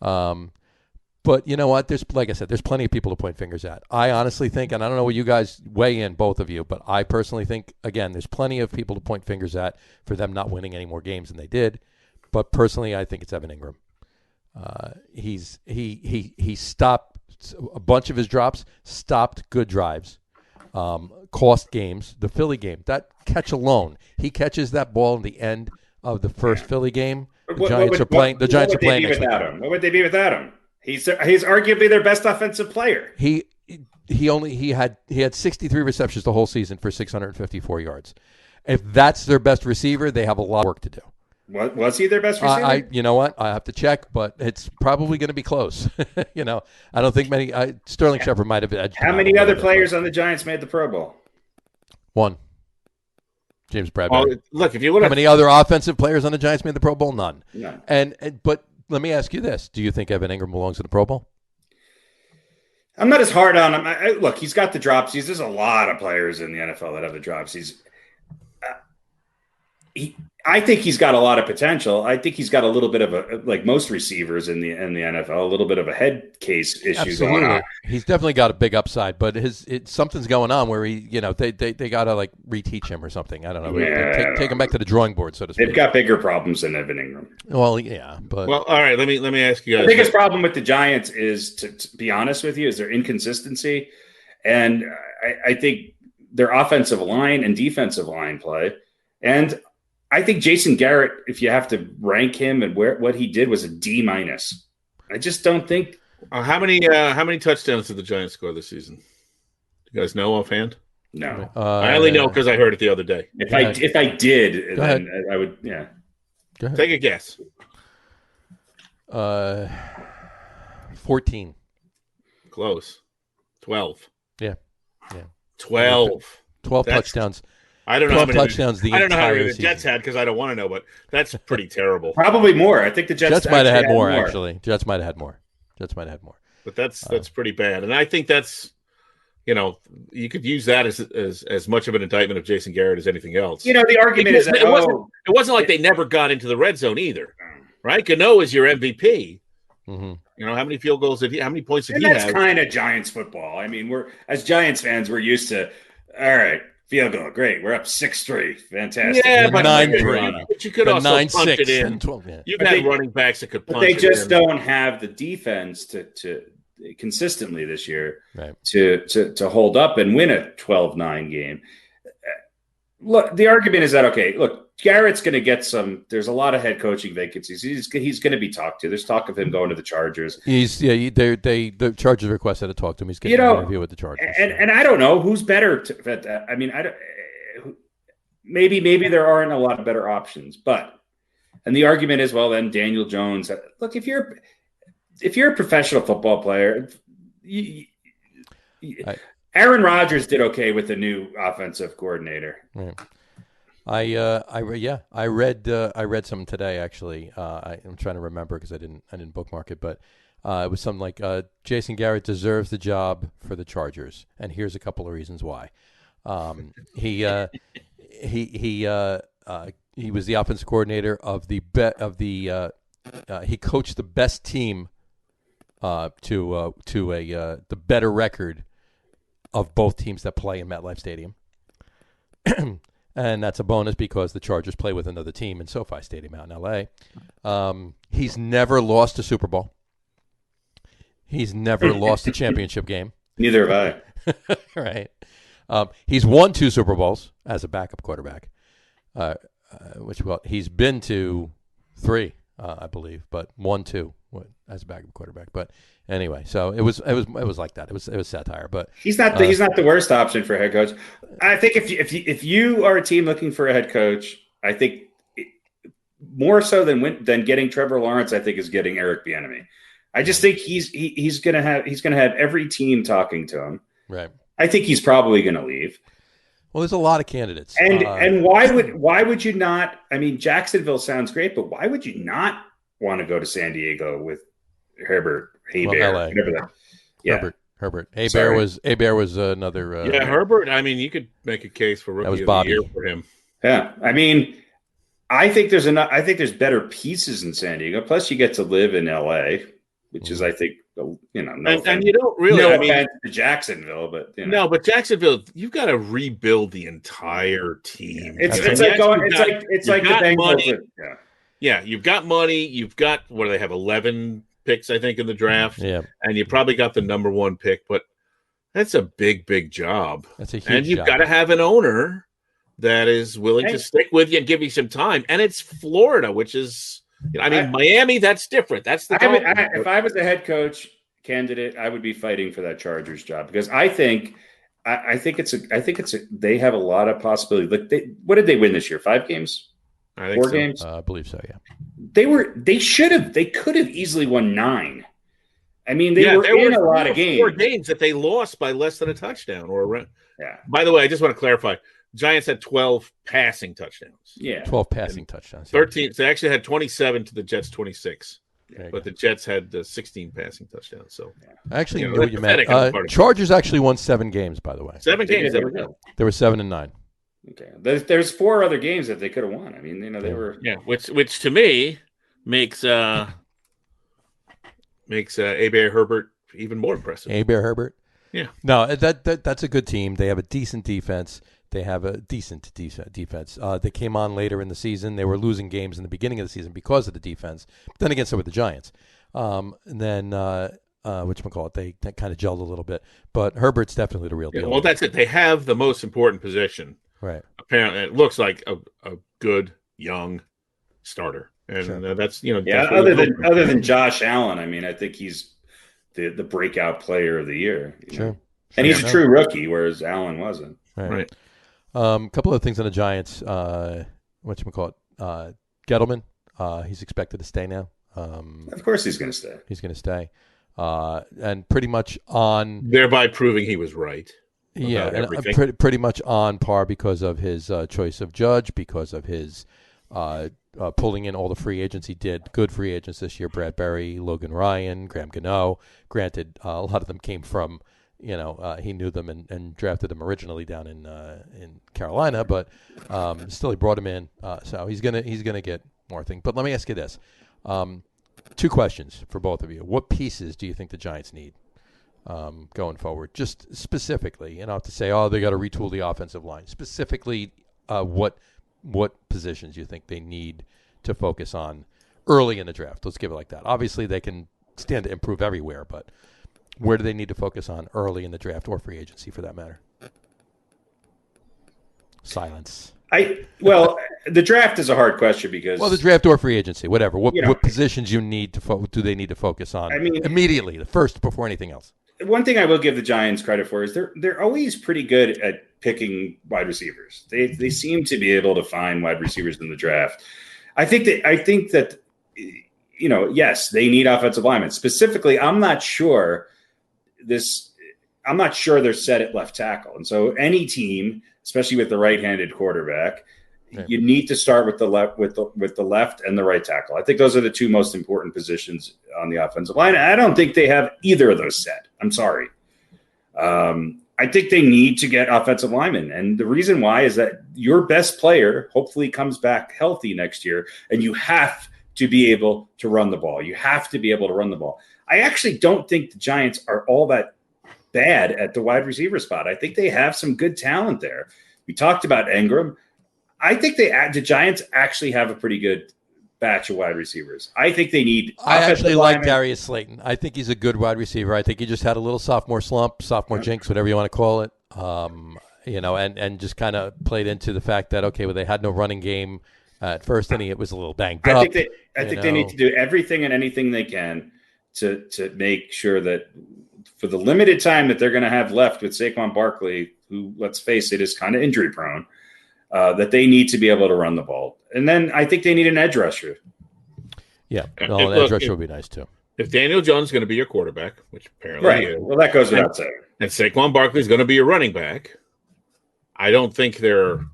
But you know what? Like I said, there's plenty of people to point fingers at. I honestly think, and I don't know what you guys weigh in, both of you, but I personally think, again, there's plenty of people to point fingers at for them not winning any more games than they did. But personally, I think it's Evan Ingram. He stopped a bunch of his drops, stopped good drives, cost games. The Philly game, that catch alone, he catches that ball in the end of the first Philly game. The Giants are playing. The Giants are playing next week. What would they be without him? He's arguably their best offensive player. He had 63 receptions the whole season for 654 yards. If that's their best receiver, they have a lot of work to do. Was he their best receiver? You know what? I have to check, but it's probably going to be close. I don't think many. Sterling Shepard might have edged. How many other players on the Giants made the Pro Bowl? One. James Bradbury. Look, if you look how many other offensive players on the Giants made the Pro Bowl? None. None. But let me ask you this: do you think Evan Ingram belongs in the Pro Bowl? I'm not as hard on him. Look, he's got the dropsies. There's a lot of players in the NFL that have the dropsies. I think he's got a lot of potential. I think he's got a little bit of like most receivers in the NFL, a little bit of a head case issue going on. He's definitely got a big upside, but something's going on where they got to like reteach him or something. I don't know. Yeah, take him back to the drawing board, so to speak. They've got bigger problems than Evan Ingram. Well, yeah, but all right. Let me ask you guys. The biggest problem with the Giants is, to be honest with you, is their inconsistency, and I think their offensive line and defensive line play, and I think Jason Garrett, if you have to rank him and what he did, was a D-. I just don't think. How many touchdowns did the Giants score this season? You guys know offhand? No. I only know because I heard it the other day. If I did, then I would. Yeah. Go ahead. Take a guess. 14. Close. 12. Yeah. 12. 12 touchdowns. I don't know 12 how many touchdowns I don't know how many the season. Jets had because I don't want to know, but that's pretty terrible. Probably more. I think the Jets might have had more, actually. Jets might have had more. But that's pretty bad. And I think that's, you could use that as much of an indictment of Jason Garrett as anything else. The argument is that it wasn't like they never got into the red zone either, right? Gano is your MVP. Mm-hmm. How many field goals how many points did he have? That's kind of Giants football. I mean, as Giants fans, we're used to, all right, field goal, great. We're up 6-3. Fantastic. Yeah, but 9-3. But you could also 9-6 punch it in. and 12. Yeah. You've had running backs that could punch it in. But they just in. don't have the defense to consistently this year right. to hold up and win a 12-9 game. Look, the argument is that, okay, look, Garrett's going to get there's a lot of head coaching vacancies. He's going to be talked to. There's talk of him going to the Chargers. The Chargers requested to talk to him. He's getting an interview with the Chargers. And I don't know who's better at that. I mean, maybe there aren't a lot of better options, and the argument is, well, then Daniel Jones. Look, if you're a professional football player, Aaron Rodgers did okay with the new offensive coordinator. Right. I read some today actually. I'm trying to remember because I didn't bookmark it, but it was something like Jason Garrett deserves the job for the Chargers, and here's a couple of reasons why. He was the offensive coordinator of the he coached the best team to the better record of both teams that play in MetLife Stadium. And that's a bonus because the Chargers play with another team in SoFi Stadium out in L.A. He's never lost a Super Bowl. He's never lost a championship game. Neither have I. Right. He's won 2 Super Bowls as a backup quarterback. He's been to 3, I believe, but won 2 as a backup quarterback. But anyway, so it was like that. It was satire, but he's not the worst option for a head coach. I think if you are a team looking for a head coach, I think more so than getting Trevor Lawrence, I think is getting Eric Bieniemy. I just think he's gonna have every team talking to him. Right. I think he's probably gonna leave. Well, there's a lot of candidates. And why would you not? I mean, Jacksonville sounds great, but why would you not want to go to San Diego with Herbert? LA. Yeah. Herbert. Bear was another. Herbert. I mean, you could make a case for rookie of the year for him. Yeah, I mean, I think there's better pieces in San Diego. Plus, you get to live in LA, which is, I think, and you don't really. No offense to Jacksonville, but no, but Jacksonville, you've got to rebuild the entire team. It's like the Bengals. Yeah, you've got money. You've got what do they have? 11 picks, I think, in the draft. Yeah, and you probably got the number 1 pick, but that's a big job. That's a huge and you've job. got to have an owner that is willing to stick with you and give you some time. And it's Florida, which is, Miami. That's different. That's the. If I was a head coach candidate, I would be fighting for that Chargers job because I think they have a lot of possibility. Like what did they win this year? 5 games? I think 4 so. games? I believe so. Yeah. They could have easily won 9. I mean, they were in a lot of games. 4 games that they lost by less than a touchdown Yeah. By the way, I just want to clarify. Giants had 12 passing touchdowns. Yeah. 12 passing touchdowns. 13. So they actually had 27 to the Jets 26. But the Jets had 16 passing touchdowns. So I actually knew what you meant. Chargers actually won 7 games, by the way. 7 games. They were 7-9. Okay. There's 4 other games that they could have won. I mean, they were. Yeah, which to me makes Bear Herbert even more impressive. Bear Herbert. Yeah. No, that's a good team. They have a decent defense. They have a decent defense. They came on later in the season. They were losing games in the beginning of the season because of the defense. But then again, so were the Giants. And then whatchamacallit, they kind of gelled a little bit. But Herbert's definitely the real deal. Well, that's it. They have the most important position. Right. Apparently, it looks like a good young starter. And that's, other than Josh Allen, I mean, I think he's the breakout player of the year. Sure. And he's a true rookie, whereas Allen wasn't. Right. Couple of things on the Giants. Gettleman, he's expected to stay now. Of course he's going to stay. He's going to stay. And pretty much on... Thereby proving he was right. Yeah, and pretty much on par because of his choice of judge, because of his pulling in all the free agents he did. Good free agents this year: Bradbury, Logan Ryan, Graham Gano. Granted, a lot of them came from, he knew them and drafted them originally down in Carolina, but still he brought him in. So he's gonna get more things. But let me ask you this: 2 questions for both of you. What pieces do you think the Giants need going forward? Just specifically, to say, they got to retool the offensive line. Specifically, what positions you think they need to focus on early in the draft? Let's give it like that. Obviously, they can stand to improve everywhere, but where do they need to focus on early in the draft or free agency for that matter? Silence. The draft is a hard question because the draft or free agency, whatever. What positions do they need to focus on? I mean, immediately, the first before anything else. One thing I will give the Giants credit for is they're always pretty good at picking wide receivers. They seem to be able to find wide receivers in the draft. I think that yes, they need offensive linemen. Specifically, I'm not sure they're set at left tackle. And so any team, especially with the right-handed quarterback, you need to start with the left and the right tackle. I think those are the 2 most important positions on the offensive line. I don't think they have either of those set. I'm sorry. I think they need to get offensive linemen. And the reason why is that your best player hopefully comes back healthy next year, and you have to be able to run the ball. You have to be able to run the ball. I actually don't think the Giants are all that bad at the wide receiver spot. I think they have some good talent there. We talked about Ingram. I think the Giants actually have a pretty good batch of wide receivers. I think they need. I actually like linemen. Darius Slayton. I think he's a good wide receiver. I think he just had a little sophomore slump, sophomore jinx, whatever you want to call it. And just kind of played into the fact that, okay, well, they had no running game at first inning. It was a little banged up. I think they need to do everything and anything they can to make sure that for the limited time that they're going to have left with Saquon Barkley, who, let's face it, is kind of injury prone, that they need to be able to run the ball. And then I think they need an edge rusher. Yeah, an edge rusher would be nice too. If Daniel Jones is going to be your quarterback, which apparently right, he is, well, that goes without saying, and Saquon Barkley is going to be your running back, I don't think they're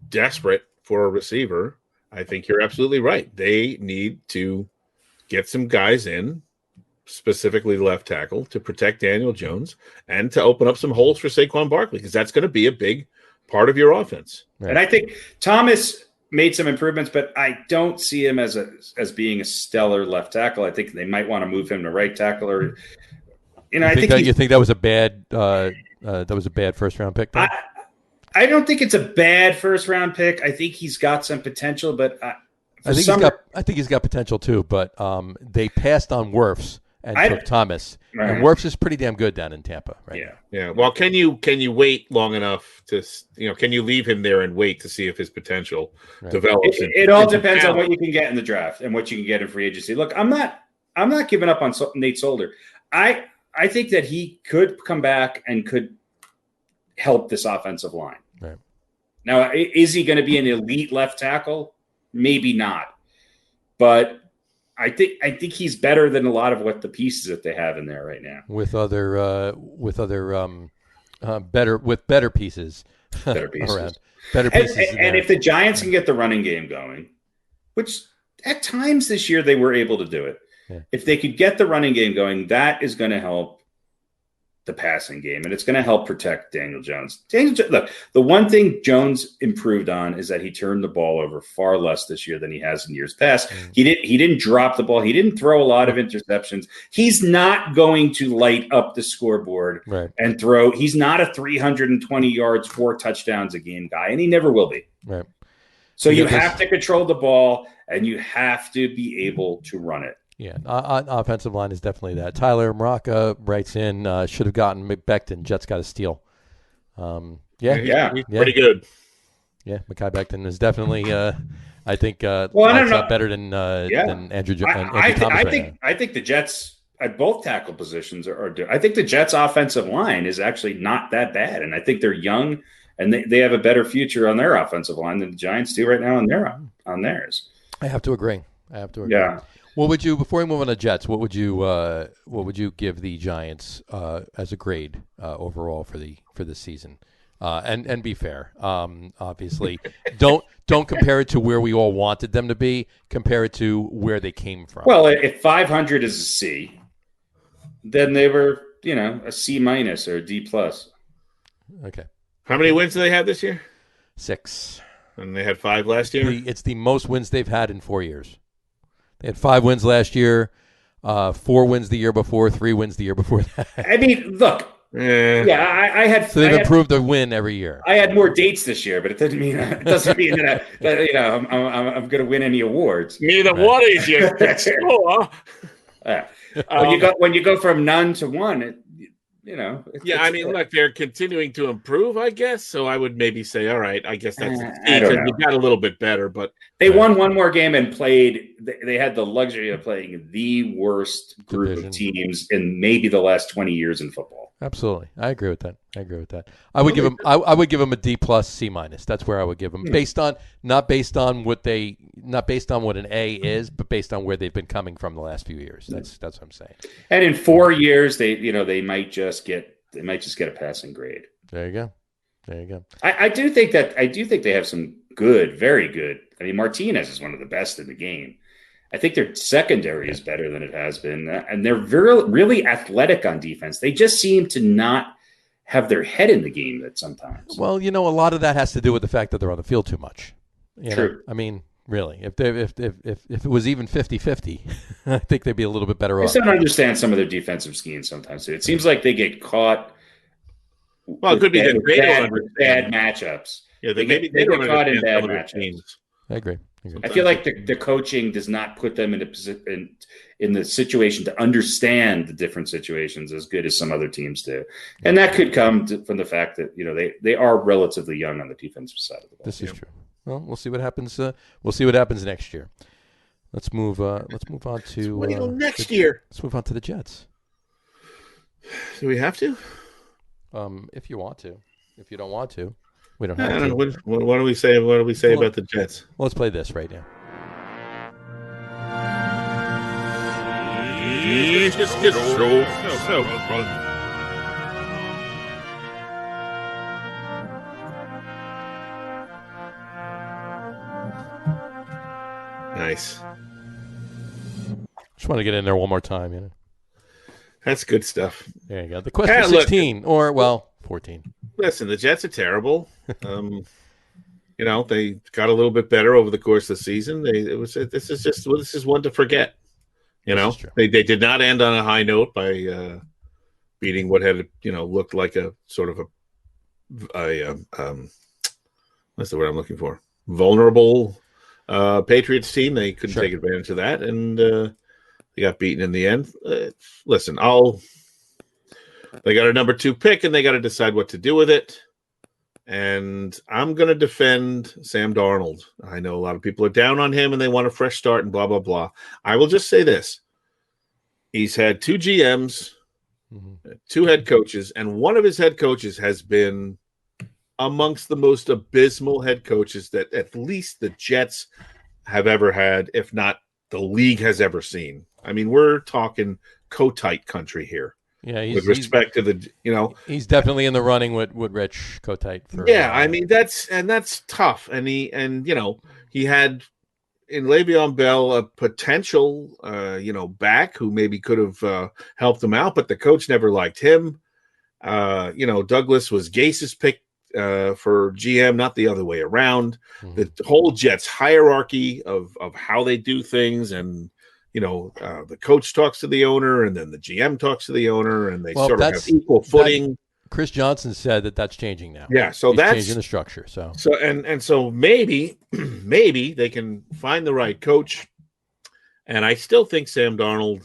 desperate for a receiver. I think you're absolutely right. They need to get some guys in, specifically left tackle, to protect Daniel Jones and to open up some holes for Saquon Barkley, because that's going to be a big part of your offense. Right. And I think Thomas made some improvements, but I don't see him as being a stellar left tackle. I think they might want to move him to right tackle, or you think that was a bad first round pick? I don't think it's a bad first round pick. I think he's got some potential, but I think he's got potential too. But they passed on Wirfs and took Thomas. Right. And Wirfs is pretty damn good down in Tampa, right? Yeah. Well, can you wait long enough to, can you leave him there and wait to see if his potential develops? It all depends on what you can get in the draft and what you can get in free agency. Look, I'm not giving up on Nate Solder. I think that he could come back and could help this offensive line. Right. Now, is he going to be an elite left tackle? Maybe not. But I think he's better than a lot of what the pieces that they have in there right now. With better pieces. Better pieces. Around. Better pieces. And if the Giants can get the running game going, which at times this year they were able to do it. Yeah. If they could get the running game going, that is going to help the passing game, and it's going to help protect Daniel Jones. Look, the one thing Jones improved on is that he turned the ball over far less this year than he has in years past. Mm-hmm. He didn't drop the ball. He didn't throw a lot of interceptions. He's not going to light up the scoreboard and throw. He's not a 320 yards, 4 touchdowns a game guy, and he never will be. Right. So you have to control the ball, and you have to be able to run it. Yeah, offensive line is definitely that. Tyler Maraca writes in, should have gotten Becton. Jets got a steal. He's pretty good. Yeah, Mekhi Becton is definitely, I think, better than Andrew Thomas. I think the Jets at both tackle positions are. I think the Jets' offensive line is actually not that bad, and I think they're young and they have a better future on their offensive line than the Giants do right now on theirs. I have to agree. Yeah. What would you, before we move on to Jets, what would you give the Giants as a grade overall for this season? And be fair. Obviously, don't compare it to where we all wanted them to be. Compare it to where they came from. Well, if 500 is a C, then they were a C- or a D+. Okay. How many wins do they have this year? 6. And they had 5 last year. It's the most wins they've had in 4 years. They had 5 wins last year, 4 wins the year before, 3 wins the year bgoing that. I mean, look. I had. So they've improved their win every year. I had more dates this year, but it doesn't mean that I'm going to win any awards. Neither one is you. When you go from none to one, I mean, look, they're continuing to improve, I guess. So I would maybe say, all right, I guess that's because we got a little bit better, but they won one more game and played. They had the luxury of playing the worst group of teams in maybe the last 20 years in football. Absolutely, I agree with that. I would give them. I would give them a D+, C-. That's where I would give them, not based on what an A is, but based on where they've been coming from the last few years. That's what I'm saying. And in 4 years, they might just get a passing grade. There you go. I do think they have some good, very good. I mean, Martinez is one of the best in the game. I think their secondary is better than it has been, and they're really athletic on defense. They just seem to not have their head in the game that sometimes. Well, a lot of that has to do with the fact that they're on the field too much. True. I mean, really, if it was even 50-50, I think they'd be a little bit better off. I just don't understand some of their defensive schemes sometimes. It seems like they get caught. Well, it could be that bad matchups. Yeah, they get caught in bad matchups. I agree. I feel like the coaching does not put them in the situation to understand the different situations as good as some other teams do. And that could come from the fact that, they are relatively young on the defensive side of the ball. This is true. Well, we'll see what happens. We'll see what happens next year. Let's move on to next year. Let's move on to the Jets. Do we have to? If you want to. If you don't want to, we don't I have don't to. know. What do we say? What do we say about the Jets? Well, let's play this right now. Nice. Just want to get in there one more time. That's good stuff. There you go. The question 16, or 14. Listen, the Jets are terrible. They got a little bit better over the course of the season. This is one to forget. They did not end on a high note by beating what had looked like a sort of a what's the word I'm looking for? Vulnerable Patriots team. They couldn't take advantage of that, and they got beaten in the end. Listen, they got a number 2 pick, and they got to decide what to do with it. And I'm going to defend Sam Darnold. I know a lot of people are down on him, and they want a fresh start and blah, blah, blah. I will just say this. He's had 2 GMs, 2 head coaches, and one of his head coaches has been amongst the most abysmal head coaches that at least the Jets have ever had, if not the league has ever seen. I mean, we're talking Kotite country here. Yeah, with respect to the, he's definitely in the running with Rich Kotite. I mean that's tough, and he had in Le'Veon Bell a potential back who maybe could have helped him out, but the coach never liked him. Douglas was Gase's pick for GM, not the other way around. The whole Jets hierarchy of how they do things, and the coach talks to the owner, and then the GM talks to the owner, and they sort of have equal footing. Chris Johnson said that's changing now. Yeah, so he's that's changing the structure. So maybe they can find the right coach, and I still think Sam Darnold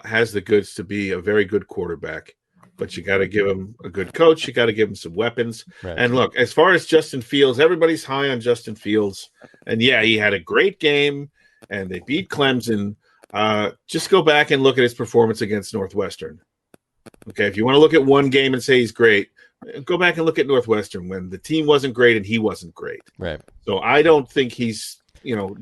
has the goods to be a very good quarterback. But you got to give him a good coach. You got to give him some weapons. Right. And look, as far as Justin Fields, everybody's high on Justin Fields, and yeah, he had a great game. And they beat Clemson. Just go back and look at his performance against Northwestern. Okay, if you want to look at one game and say he's great, go back and look at Northwestern when the team wasn't great and he wasn't great. Right. So I don't think he's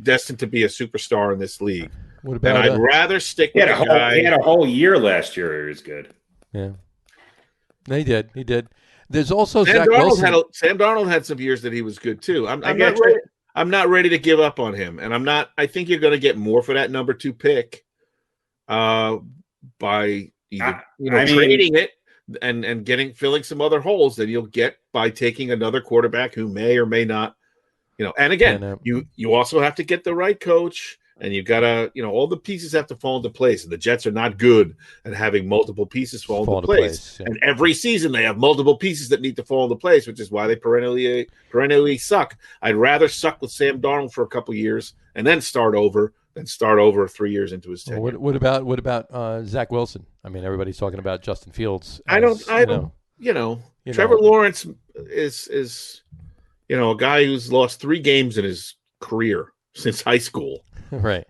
destined to be a superstar in this league. What about? And I'd rather stick with a guy. He had a whole year last year. He was good. Yeah. He did. There's also Sam Darnold had some years that he was good too. I'm not ready to give up on him, and I think you're going to get more for that number 2 pick by either trading it and filling some other holes than you'll get by taking another quarterback who may or may not, And again, you also have to get the right coach, and you've got to, all the pieces have to fall into place. And the Jets are not good at having multiple pieces fall into place. Yeah. And every season they have multiple pieces that need to fall into place, which is why they perennially suck. I'd rather suck with Sam Darnold for a couple years and then start over than start over 3 years into his tenure. What about Zach Wilson? I mean, everybody's talking about Justin Fields. Trevor Lawrence is a guy who's lost 3 games in his career since high school. Right.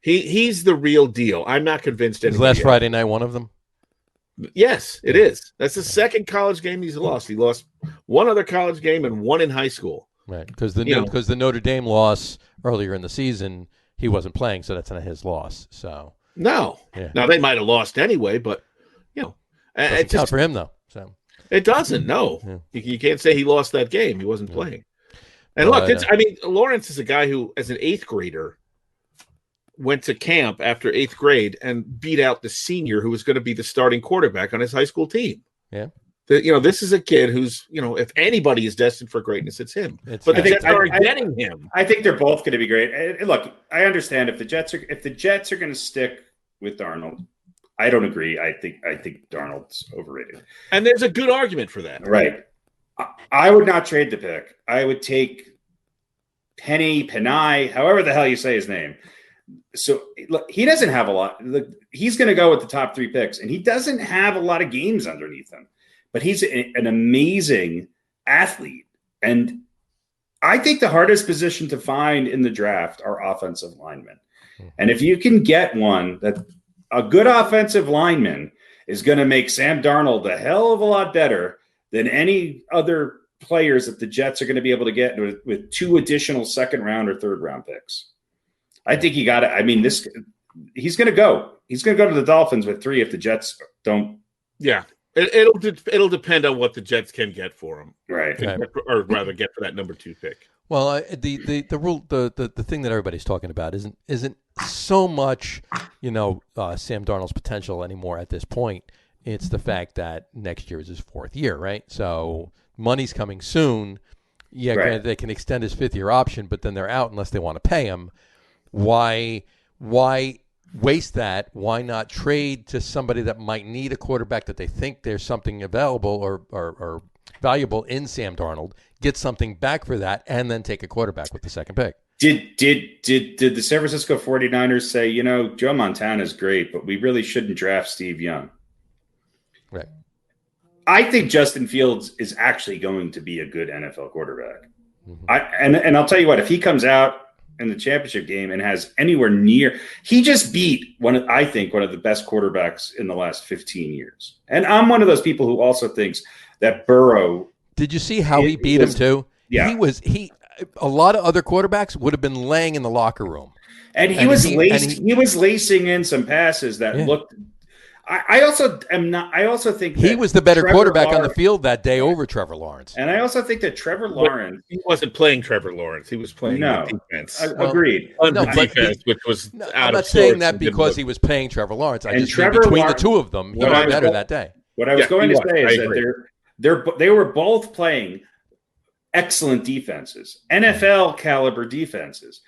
He's the real deal. I'm not convinced. Is last Friday night one of them? Yes, it is. That's the second college game he's lost. He lost one other college game and one in high school. Right. Because the Notre Dame loss earlier in the season, he wasn't playing, so that's not his loss. So no. Yeah. Now they might have lost anyway, but it count for him though. So it doesn't. No, you can't say he lost that game. He wasn't playing. And look, Lawrence is a guy who, as an 8th grader, went to camp after 8th grade and beat out the senior who was going to be the starting quarterback on his high school team. Yeah. This is a kid who's, if anybody is destined for greatness, it's him. But the Jets are getting him. I think they're both going to be great. And look, I understand if the Jets are going to stick with Darnold. I don't agree. I think Darnold's overrated. And there's a good argument for that. Right. I would not trade the pick. I would take Penai, however the hell you say his name. So look, he doesn't have a lot. Look, he's going to go with the top 3 picks, and he doesn't have a lot of games underneath him. But he's an amazing athlete. And I think the hardest position to find in the draft are offensive linemen. And if you can get one that a good offensive lineman is going to make Sam Darnold a hell of a lot better than any other players that the Jets are going to be able to get with 2 additional second round or third round picks. I think you got to, I mean, he's going to go. He's going to go to the Dolphins with 3 if the Jets don't. Yeah. It'll depend on what the Jets can get for him. Right. Or rather get for that number 2 pick. Well, the rule, the thing that everybody's talking about isn't so much, Sam Darnold's potential anymore at this point. It's the fact that next year is his 4th year, right? So money's coming soon. Yeah, right. Granted, they can extend his 5th-year option, but then they're out unless they want to pay him. Why waste that? Why not trade to somebody that might need a quarterback that they think there's something available or valuable in Sam Darnold, get something back for that, and then take a quarterback with the second pick? Did the San Francisco 49ers say, Joe Montana is great, but we really shouldn't draft Steve Young? Right. I think Justin Fields is actually going to be a good NFL quarterback. Mm-hmm. And I'll tell you what, if he comes out in the championship game and has anywhere near, he just beat one of the best quarterbacks in the last 15 years. And I'm one of those people who also thinks that Burrow. Did you see how he beat him too? Yeah. A lot of other quartequarterbacks would have been laying in the locker room. And he was lacing in some passes that looked. I also think he was the better quarterback on the field that day over Trevor Lawrence. And I also think that Trevor Lawrence, he wasn't playing Trevor Lawrence. He was playing defense. Agreed. Defense, which was out of sorts. I'm not saying that because he was paying Trevor Lawrence. I just mean between the two of them, he was better that day. What I was going to say is that they were both playing excellent defenses, NFL caliber defenses.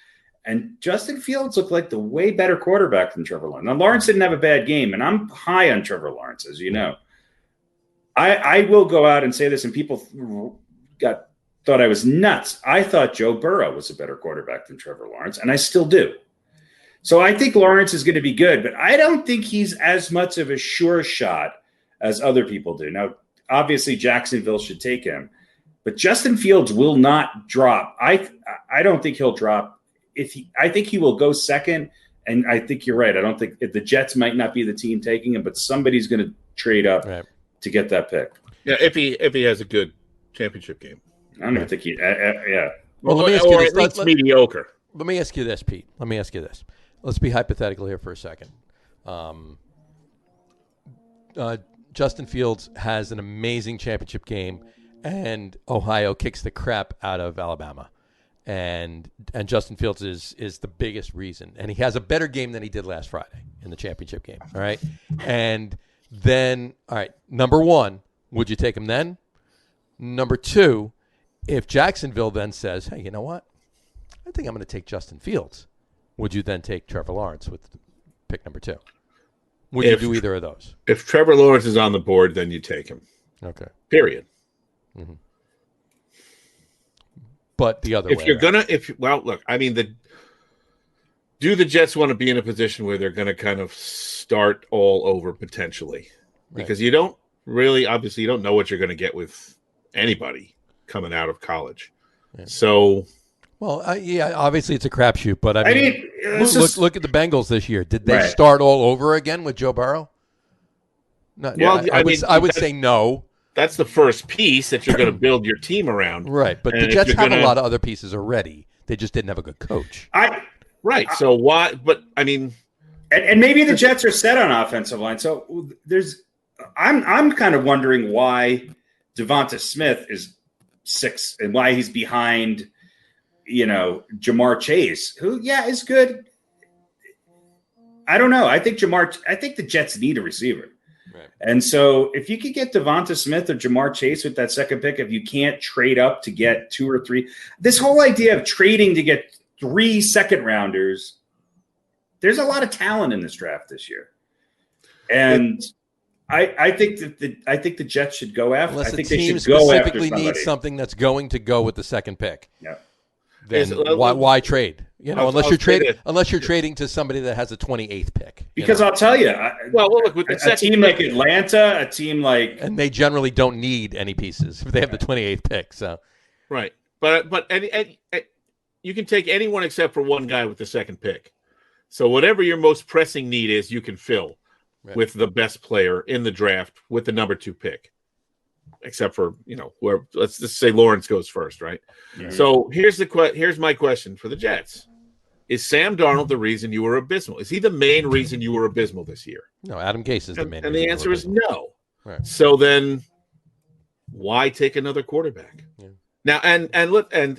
And Justin Fields looked like the way better quarterback than Trevor Lawrence. Now, Lawrence didn't have a bad game, and I'm high on Trevor Lawrence, as you know. I will go out and say this, and people thought I was nuts. I thought Joe Burrow was a better quarterback than Trevor Lawrence, and I still do. So I think Lawrence is going to be good, but I don't think he's as much of a sure shot as other people do. Now, obviously, Jacksonville should take him, but Justin Fields will not drop. I don't think he'll drop. I think he will go second, and I think you're right. I don't think the Jets might not be the team taking him, but somebody's going to trade up to get that pick. Yeah, if he has a good championship game. I don't think he. Yeah. Well, let me ask you this. At least mediocre. Let me ask you this, Pete. Let me ask you this. Let's be hypothetical here for a second. Justin Fields has an amazing championship game, and Ohio kicks the crap out of Alabama. And Justin Fields is the biggest reason. And he has a better game than he did last Friday in the championship game. All right. And then, all right, number 1, would you take him then? Number 2, if Jacksonville then says, hey, you know what? I think I'm going to take Justin Fields. Would you then take Trevor Lawrence with pick number 2? Would you do either of those? If Trevor Lawrence is on the board, then you take him. Okay. Period. Mm-hmm. But the other way. Look, I mean, do the Jets want to be in a position where they're going to kind of start all over potentially? Because you don't really, obviously, you don't know what you're going to get with anybody coming out of college. Yeah. So, well, obviously it's a crapshoot, but I mean look at the Bengals this year. Did they start all over again with Joe Burrow? No, well, I would say no. That's the first piece that you're going to build your team around. Right, but the Jets have a lot of other pieces already. They just didn't have a good coach. So why? But I mean, and maybe the Jets are set on offensive line. So I'm kind of wondering why Devonta Smith is 6 and why he's behind, Jamar Chase, who is good. I don't know. I think the Jets need a receiver. And so if you could get Devonta Smith or Jamar Chase with that second pick, if you can't trade up to get 2 or 3, this whole idea of trading to get 3 second rounders, there's a lot of talent in this draft this year. And I think the Jets should go after. Unless I think the team they should go after specifically needs something that's going to go with the second pick. Yeah. then why trade? Unless you're trading to somebody that has a 28th pick. Because I'll tell you, look, with a team like Atlanta, a team like, and they generally don't need any pieces if they have the 28th pick. So, right, but any you can take anyone except for one guy with the second pick. So whatever your most pressing need is, you can fill with the best player in the draft with the number 2 pick. Except for, where let's just say Lawrence goes first, right? Mm-hmm. So here's my question for the Jets. Is Sam Darnold the reason you were abysmal? Is he the main reason you were abysmal this year? No, Adam Gase is the main reason. And the answer is no. Right. So then why take another quarterback? Yeah. Now and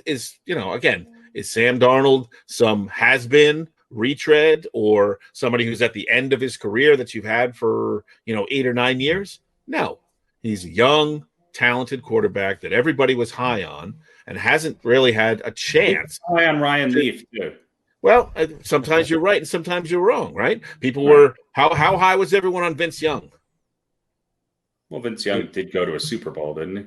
is, again, is Sam Darnold some has-been retread or somebody who's at the end of his career that you've had for, 8 or 9 years? No. He's a young, talented quarterback that everybody was high on and hasn't really had a chance. High on Ryan Leaf, too. Well, sometimes you're right and sometimes you're wrong, right? People were – how high was everyone on Vince Young? Well, Vince Young did go to a Super Bowl, didn't he?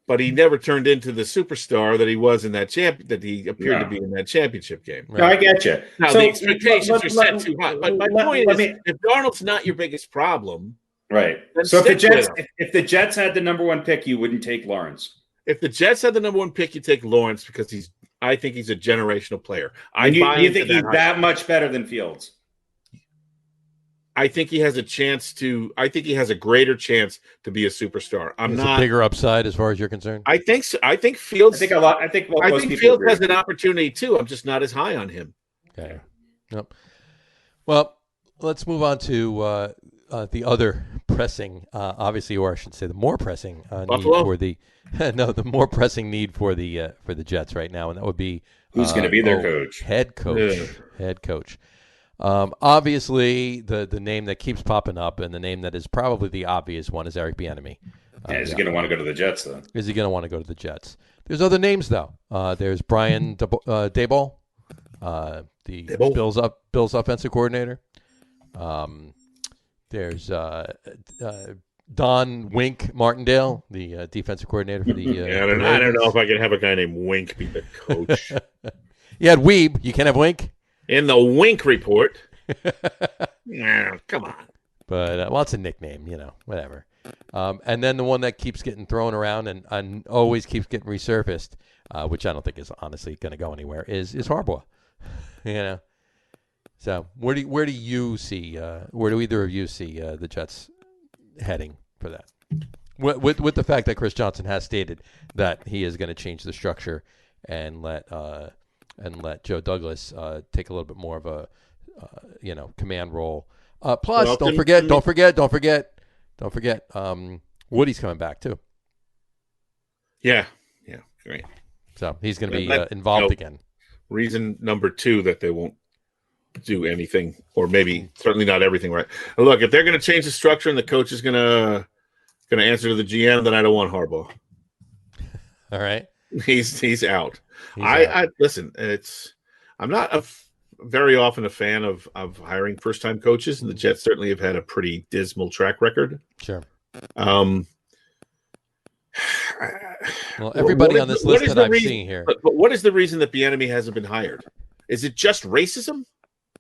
But he never turned into the superstar that he was in that that he appeared to be in that championship game. Right? No, I get you. Now, the expectations are set too high. But my point is, if Darnold's not your biggest problem – right. So if the Jets had the number 1 pick, you wouldn't take Lawrence. If the Jets had the number 1 pick, you take Lawrence because I think he's a generational player. You think he's that much better than Fields? I think he has a chance to. I think he has a greater chance to be a superstar. A bigger upside as far as you're concerned. I think so. I think Fields. I think Fields has an opportunity too. I'm just not as high on him. Okay. Yep. Well, let's move on to the other pressing, obviously, or I should say, the more pressing need for the the more pressing need for the Jets right now, and that would be who's going to be their coach, head coach. Obviously, the name that keeps popping up, and the name that is probably the obvious one, is Eric Bieniemy. Is he going to want to go to the Jets, though? Is he going to want to go to the Jets? There's other names, though. There's Brian Daboll, the Bills offensive coordinator. There's Don Wink Martindale, the defensive coordinator for the. I don't know if I can have a guy named Wink be the coach. You had Weeb. You can't have Wink in the Wink report. Come on. But it's a nickname, whatever. And then the one that keeps getting thrown around and always keeps getting resurfaced, which I don't think is honestly going to go anywhere, is Harbaugh. So where do you see? Where do either of you see the Jets heading for that? With the fact that Chris Johnson has stated that he is going to change the structure and let Joe Douglas take a little bit more of a command role. Plus, don't forget. Woody's coming back too. Yeah, great. So he's going to be involved again. Reason number 2 that they won't do anything, or maybe certainly not everything right. Look, if they're going to change the structure and the coach is going to answer to the GM, then I don't want Harbaugh. All right, he's out. I listen. I'm not very often a fan of hiring first time coaches, and the Jets certainly have had a pretty dismal track record. Sure. Well, everybody on this list that I'm seeing here. But what is the reason that Bieniemy hasn't been hired? Is it just racism?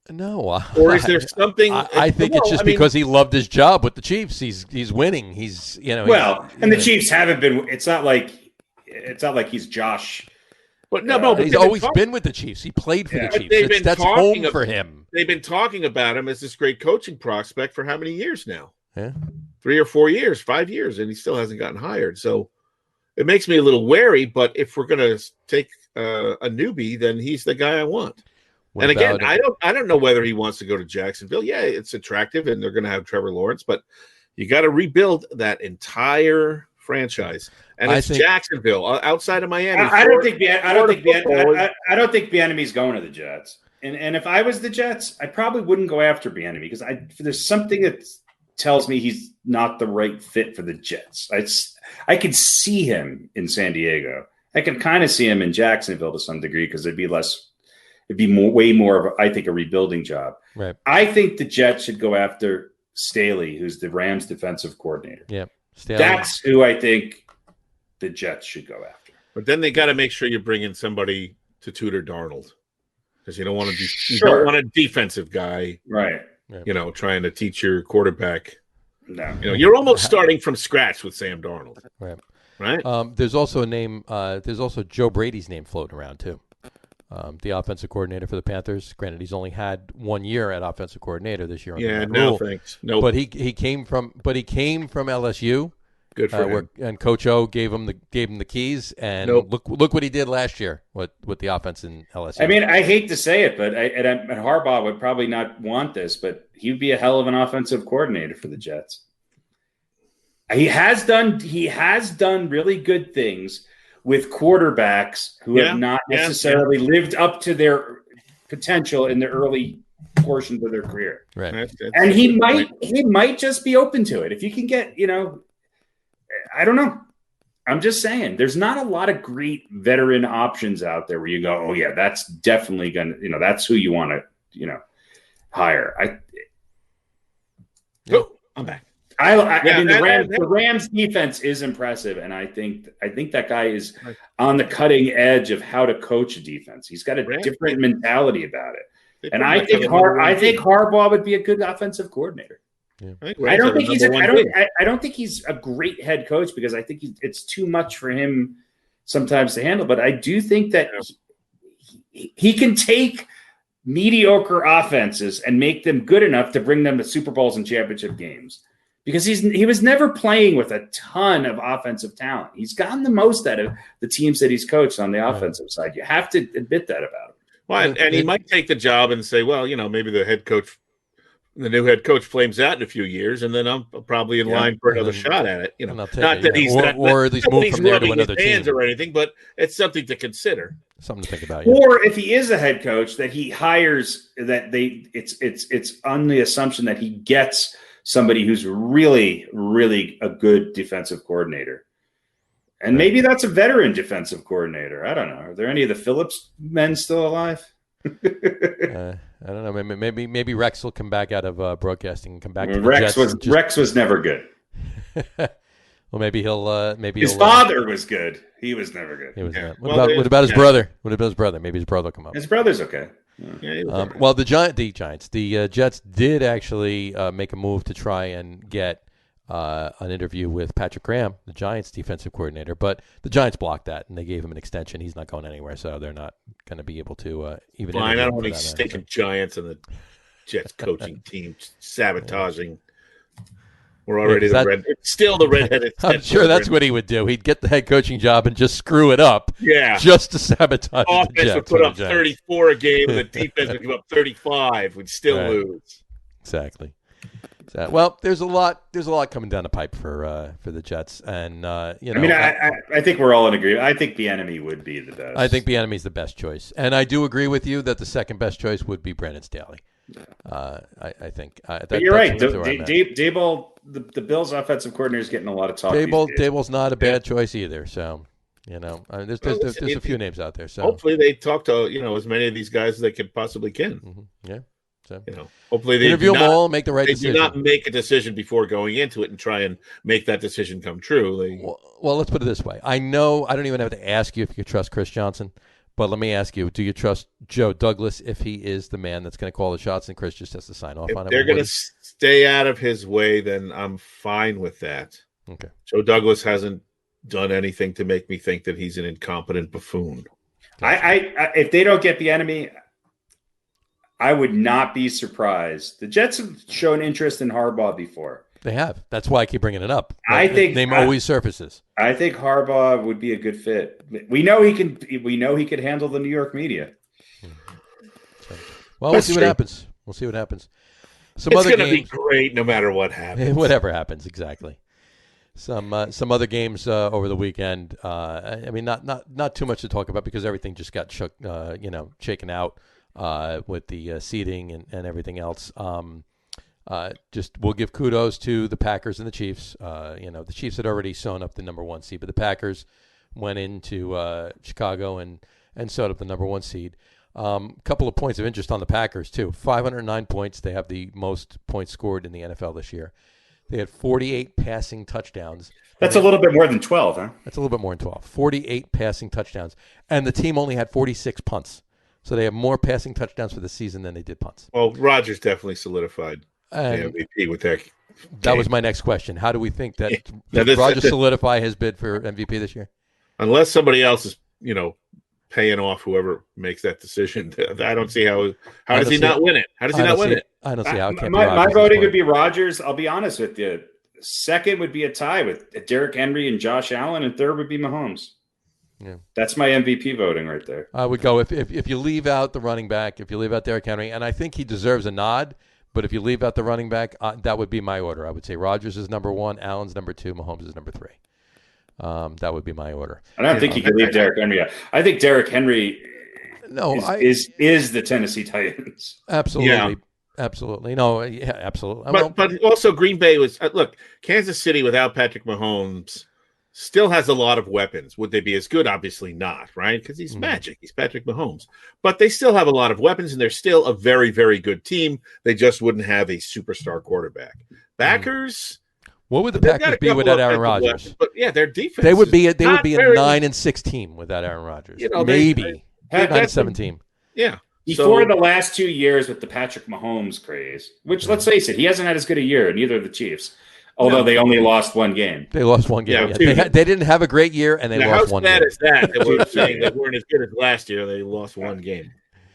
No, or is there something? I think it's just because he loved his job with the Chiefs. He's winning. He's the Chiefs haven't been. It's not like he's Josh. But but he's always been with the Chiefs. He played for the Chiefs. That's home for him. They've been talking about him as this great coaching prospect for how many years now? Yeah, 3 or 4 years, 5 years, and he still hasn't gotten hired. So it makes me a little wary. But if we're going to take a newbie, then he's the guy I want. And again, I don't know whether he wants to go to Jacksonville. Yeah, it's attractive, and they're going to have Trevor Lawrence, but you got to rebuild that entire franchise. And it's Jacksonville, outside of Miami. I don't think Bieniemy's going to the Jets. And if I was the Jets, I probably wouldn't go after Bieniemy because there's something that tells me he's not the right fit for the Jets. I could see him in San Diego. I can kind of see him in Jacksonville to some degree because it'd be way more of, I think, a rebuilding job. Right. I think the Jets should go after Staley, who's the Rams defensive coordinator. Yeah. That's who I think the Jets should go after. But then they got to make sure you bring in somebody to tutor Darnold, because you don't want to be you Sure. don't want a defensive guy, Right. Trying to teach your quarterback. No. You're almost starting from scratch with Sam Darnold. Right. Right. There's also a name. There's also Joe Brady's name floating around too. The offensive coordinator for the Panthers. Granted, he's only had 1 year at offensive coordinator this year. Thanks. No, But he came from LSU. Good for him. And Coach O gave him the keys, and look what he did last year with the offense in LSU. I mean, I hate to say it, but and Harbaugh would probably not want this, but he'd be a hell of an offensive coordinator for the Jets. He has done really good things with quarterbacks who have not necessarily lived up to their potential in the early portions of their career. Right. And he might just be open to it. If you can get, I don't know. I'm just saying there's not a lot of great veteran options out there where you go, oh yeah, that's definitely going to, that's who you want to, hire. I'm back. I mean, the Rams defense is impressive, and I think that guy is on the cutting edge of how to coach a defense. He's got a different mentality about it, and I think Harbaugh would be a good offensive coordinator. Yeah. I don't think he's a great head coach, because I think it's too much for him sometimes to handle. But I do think that he can take mediocre offenses and make them good enough to bring them to Super Bowls and championship games. Because he was never playing with a ton of offensive talent. He's gotten the most out of the teams that he's coached on the offensive side. You have to admit that about him. Well, and he might take the job and say, well, maybe the new head coach flames out in a few years, and then I'm probably in line for another shot at it. Not that he's or at least move from there to another team or anything, but it's something to consider. Something to think about. Yeah. Or if he is a head coach, that he hires it's on the assumption that he gets somebody who's really, really a good defensive coordinator. And maybe that's a veteran defensive coordinator. I don't know. Are there any of the Phillips men still alive? I don't know. Maybe Rex will come back out of broadcasting and come back to the Rex Jets. Rex was never good. Well, maybe he'll. His father was good. He was never good. He was not. What about his brother? What about his brother? Maybe his brother will come up. His brother's okay. Well, the Jets did actually make a move to try and get an interview with Patrick Graham, the Giants defensive coordinator, but the Giants blocked that and they gave him an extension. He's not going anywhere, so they're not going to be able to even. Fine, I don't want any stinking Giants and the Jets coaching team sabotaging. We're already still the redheaded. I'm sure that's what he would do. He'd get the head coaching job and just screw it up. Yeah, just to sabotage. Offense the Jets would put up 34 a game, and the defense would give up 35. We'd still lose. Exactly. Well, there's a lot coming down the pipe for the Jets, and I think we're all in agreement. I think Bieniemy would be the best. I think Bieniemy's the best choice, and I do agree with you that the second best choice would be Brandon Staley. I think. But you're right. Daboll, the Bills' offensive coordinator, is getting a lot of talk. Daboll's not a bad choice either. So, there's a few names out there. So hopefully they talk to as many of these guys as they can possibly can. Mm-hmm. Yeah. So hopefully they interview them all, make the right decision. They do not make a decision before going into it and try and make that decision come true. Well, let's put it this way. I don't even have to ask you if you trust Chris Johnson. But let me ask you, do you trust Joe Douglas if he is the man that's going to call the shots and Chris just has to sign off on it? If they're going to stay out of his way, then I'm fine with that. Okay. Joe Douglas hasn't done anything to make me think that he's an incompetent buffoon. If they don't get Bieniemy, I would not be surprised. The Jets have shown interest in Harbaugh before. They have. That's why I keep bringing it up. I think name always surfaces. I think Harbaugh would be a good fit. We know he can. We know he could handle the New York media. Well, we'll see what happens. We'll see what happens. It's going to be great no matter what happens. Whatever happens, exactly. Some other games over the weekend. I mean, not too much to talk about because everything just got shaken out with the seeding and everything else. We'll give kudos to the Packers and the Chiefs. The Chiefs had already sewn up the number 1 seed, but the Packers went into Chicago and sewed up the number 1 seed. Couple of points of interest on the Packers too. 509 points. They have the most points scored in the NFL this year. They had 48 passing touchdowns. That's a little bit more than 12, huh? That's a little bit more than 12. 48 passing touchdowns. And the team only had 46 punts. So they have more passing touchdowns for the season than they did punts. Well, Rodgers definitely solidified the MVP with that. That was my next question. How do we think that Now Rodgers solidify his bid for MVP this year? Unless somebody else is, paying off whoever makes that decision, I don't see how does he not win it? How does he not win it? I don't see how it can't be my Rodgers voting would be Rodgers. I'll be honest with you. Second would be a tie with Derrick Henry and Josh Allen, and third would be Mahomes. Yeah. That's my MVP voting right there. I would go if you leave out the running back, if you leave out Derrick Henry, and I think he deserves a nod, but if you leave out the running back, that would be my order. I would say Rodgers is number 1, Allen's number 2, Mahomes is number 3. That would be my order. I don't think you can leave Derrick Henry out. I think Derrick Henry is the Tennessee Titans. Absolutely. Yeah. Absolutely. No, yeah, absolutely. But also Green Bay was look, Kansas City without Patrick Mahomes still has a lot of weapons. Would they be as good? Obviously not, right? Because he's magic. He's Patrick Mahomes. But they still have a lot of weapons, and they're still a very, very good team. They just wouldn't have a superstar quarterback. Packers. What would the Packers be without Aaron Rodgers? Weapons, but yeah, their defense. They would be a 9-6 team without Aaron Rodgers. Maybe 9-7 team. Yeah. Before the last 2 years with the Patrick Mahomes craze, which let's face it, he hasn't had as good a year, neither of the Chiefs. Although they only lost one game. They lost one game. Yeah. They didn't have a great year, and they lost one game. How sad is that? They were saying they weren't as good as last year. They lost one game.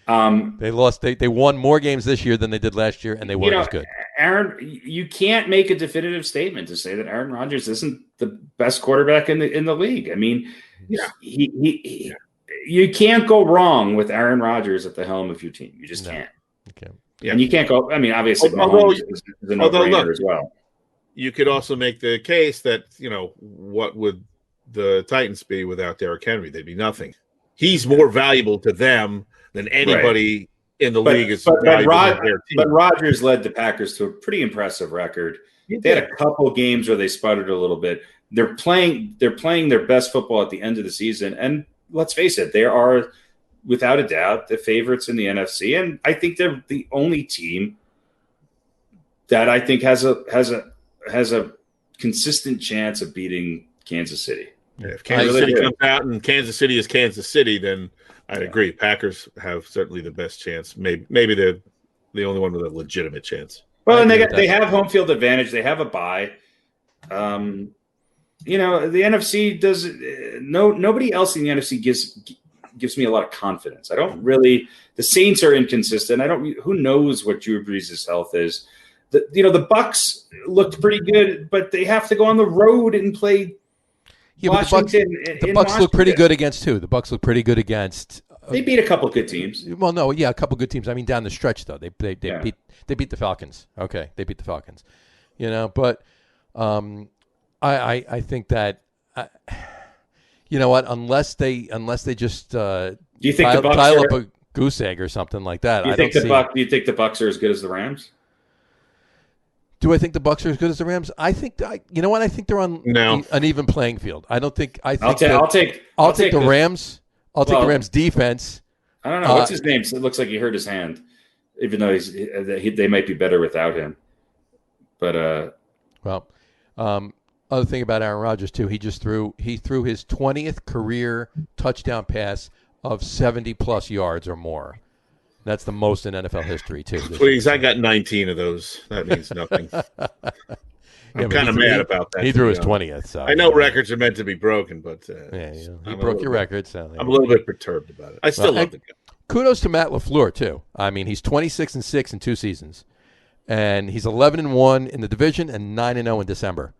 They won more games this year than they did last year, and they weren't as good. Aaron, you can't make a definitive statement to say that Aaron Rodgers isn't the best quarterback in the league. I mean, you can't go wrong with Aaron Rodgers at the helm of your team. You just can't. Okay. Yeah. And you can't go. I mean, obviously, Mahomes is a no-brainer as well. You could also make the case that what would the Titans be without Derrick Henry? They'd be nothing. He's more valuable to them than anybody in the league is. But Rodgers led the Packers to a pretty impressive record. They had a couple games where they sputtered a little bit. They're playing their best football at the end of the season, and let's face it, they are without a doubt the favorites in the NFC, and I think they're the only team that I think has a consistent chance of beating Kansas City. Yeah, if Kansas City comes out and Kansas City is Kansas City, then I'd agree. Packers have certainly the best chance. Maybe they're the only one with a legitimate chance. Well, and they have home field advantage. They have a bye. The NFC does nobody else in the NFC gives me a lot of confidence. I don't really. The Saints are inconsistent. Who knows what Drew Brees' health is. The Bucks looked pretty good, but they have to go on the road and play. Yeah, Washington. The Bucks look pretty good against who? The Bucks look pretty good against. They beat a couple good teams. Well, no, yeah, a couple good teams. I mean, down the stretch though, they beat the Falcons. Okay, they beat the Falcons. But I think that you know what? Unless they just do you think the Bucks dial up a goose egg or something like that? Do you think the Bucks are as good as the Rams? Do I think the Bucks are as good as the Rams? I think you know what? I think they're on an even playing field. I don't think. I'll take the Rams. I'll take the Rams defense. I don't know what's his name. It looks like he hurt his hand, even though they might be better without him. But other thing about Aaron Rodgers too, he threw his 20th career touchdown pass of 70+ yards or more. That's the most in NFL history too. Please, I got 19 of those. That means nothing. I'm kind of mad about that. He threw his 20th. So I know records are meant to be broken, but he broke your record. So I'm a little bit perturbed about it. I still love the guy. Kudos to Matt LaFleur too. I mean, he's 26-6 in 2 seasons, and he's 11-1 in the division and 9-0 in December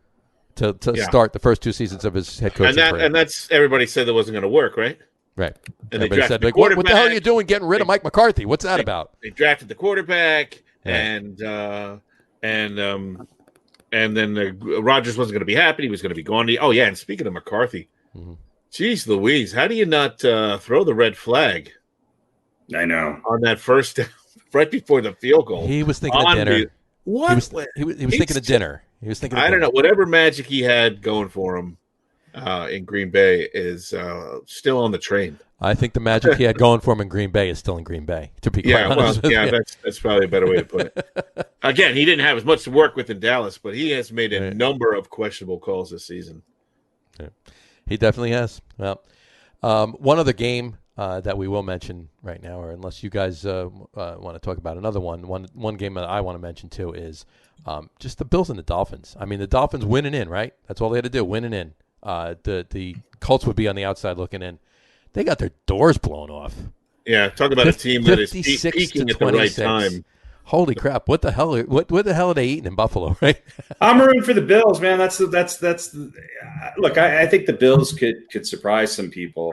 to start the first 2 seasons of his head coaching career. And that's everybody said that wasn't going to work, right? Right. And everybody said, like, what the hell are you doing getting rid of Mike McCarthy? What's that about? They drafted the quarterback, and then Rodgers wasn't going to be happy. He was going to be gone. Oh, yeah, and speaking of McCarthy, geez Louise, how do you not throw the red flag? I know. On that first down, right before the field goal. He was thinking of dinner. What? He was thinking of dinner. He was thinking of dinner. I don't know. Whatever magic he had going for him in Green Bay is still on the train. I think the magic he had going for him in Green Bay is still in Green Bay, to be quite honest. That's probably a better way to put it. Again, he didn't have as much to work with in Dallas, but he has made a number of questionable calls this season. He definitely has. Well, one other game that we will mention right now, or unless you guys want to talk about another one game that I want to mention too is just the Bills and the Dolphins. I mean, the Dolphins winning in, right? That's all they had to do, winning in. The Colts would be on the outside looking in. They got their doors blown off. Yeah, talk about a team that is peaking at the right time. Holy crap! What the hell? What the hell are they eating in Buffalo? Right? I'm rooting for the Bills, man. Look. I think the Bills could surprise some people.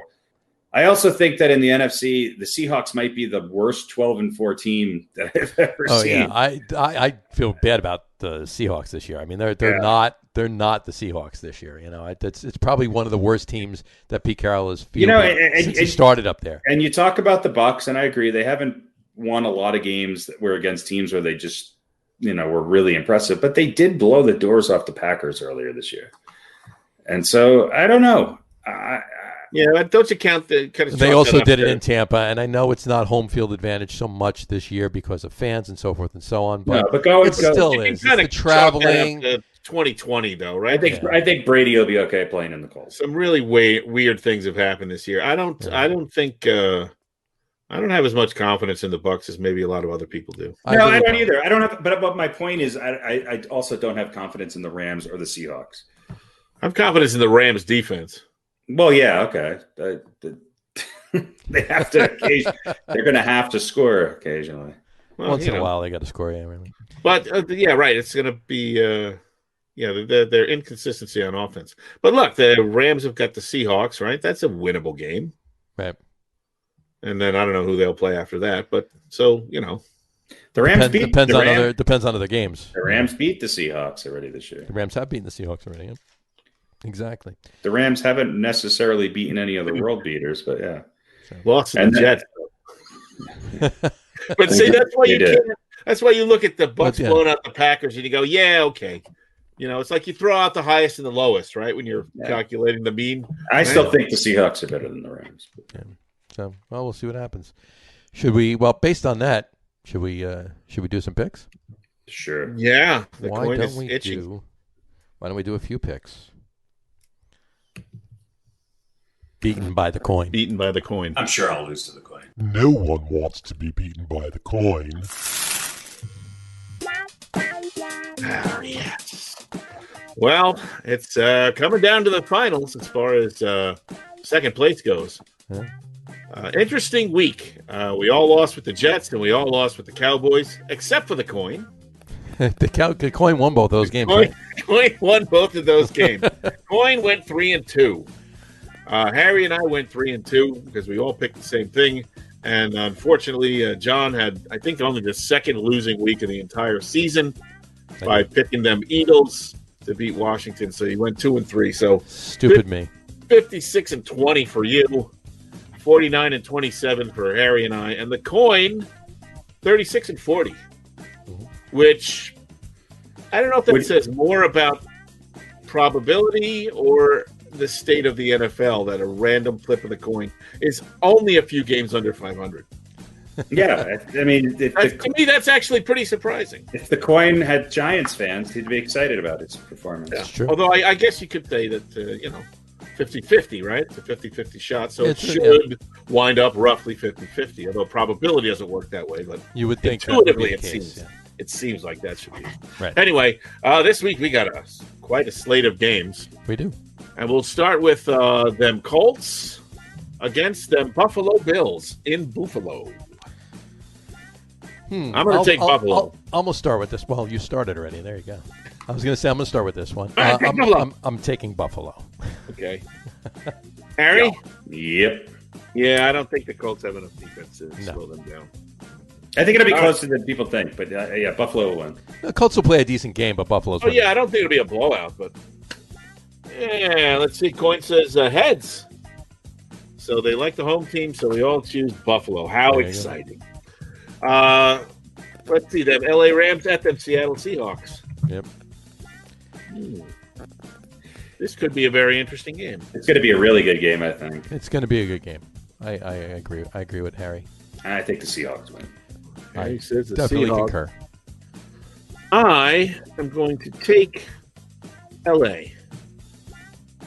I also think that in the NFC, the Seahawks might be the worst 12-4 team that I've ever seen. Yeah, I feel bad about the Seahawks this year. I mean, they're not the Seahawks this year. You know, it's probably one of the worst teams that Pete Carroll has fielded since he started up there. And you talk about the Bucs, and I agree, they haven't won a lot of games that were against teams where they just, were really impressive. But they did blow the doors off the Packers earlier this year, and so I don't know. Yeah, don't you count the kind of? They also did it in Tampa, and I know it's not home field advantage so much this year because of fans and so forth and so on. But, it still is. It's the traveling. 2020 though, right? I think Brady will be okay playing in the Colts. Some really weird things have happened this year. I don't think. I don't have as much confidence in the Bucs as maybe a lot of other people do. No, I don't either. I don't have. But my point is, I also don't have confidence in the Rams or the Seahawks. I have confidence in the Rams defense. Well, yeah, okay. They have to. They're going to have to score occasionally. Well, once in a while, they got to score. Yeah, really. But yeah, right. It's going to be. Their inconsistency on offense. But look, the Rams have got the Seahawks, right? That's a winnable game, right? And then I don't know who they'll play after that. But so the Rams depends on other games. The Rams beat the Seahawks already this year. The Rams have beaten the Seahawks already. Yeah. Exactly. The Rams haven't necessarily beaten any of the world beaters, but yeah, lost to the Jets. But see, that's why you can't. That's why you look at the Bucs blowing out the Packers and you go, yeah, okay. It's like you throw out the highest and the lowest, right? When you're calculating the mean. I still think the Seahawks are better than the Rams. Yeah. So, we'll see what happens. Should we? Well, based on that, should we do some picks? Sure. Yeah. Why don't we do a few picks? Beaten by the coin. Beaten by the coin. I'm sure I'll lose to the coin. No one wants to be beaten by the coin. Oh, yes. Well, it's coming down to the finals as far as second place goes. Yeah. Interesting week. We all lost with the Jets and we all lost with the Cowboys, except for the coin. The coin won both those games. Coin won both of those games. Coin went 3-2. Harry and I went 3-2 because we all picked the same thing. And unfortunately, John had, I think, only the second losing week of the entire season by picking them Eagles to beat Washington. So he went 2-3. So stupid me. 56-20 for you, 49-27 for Harry and I, and the coin 36-40, which I don't know if that says more about probability or the state of the NFL that a random flip of the coin is only a few games under 500. Yeah, I mean, to me, that's actually pretty surprising. If the coin had Giants fans, he'd be excited about its performance. Yeah. True. Although I guess you could say that, 50-50, right? It's a 50-50 shot, so it should wind up roughly 50-50, although probability doesn't work that way. But you would think intuitively it seems like that should be. Right. Anyway, this week we got quite a slate of games. We do. And we'll start with them Colts against them Buffalo Bills in Buffalo. I'm going to take Buffalo. I'm going to start with this. Well, you started already. There you go. I was going to say I'm going to start with this one. I'm taking Buffalo. Okay. Harry? Yep. Yeah, I don't think the Colts have enough defense to slow them down. I think it'll be closer than people think, but yeah, Buffalo will win. The Colts will play a decent game, but Buffalo's winning. Yeah, I don't think it'll be a blowout, but yeah, let's see. Coin says heads. So they like the home team, so we all choose Buffalo. How exciting. Let's see them. LA Rams at them Seattle Seahawks. Yep. This could be a very interesting game. It's going to be a really good game, I think. It's going to be a good game. I agree. I agree with Harry. I think the Seahawks win. Harry says the definitely Seahawks. Concur. I am going to take LA.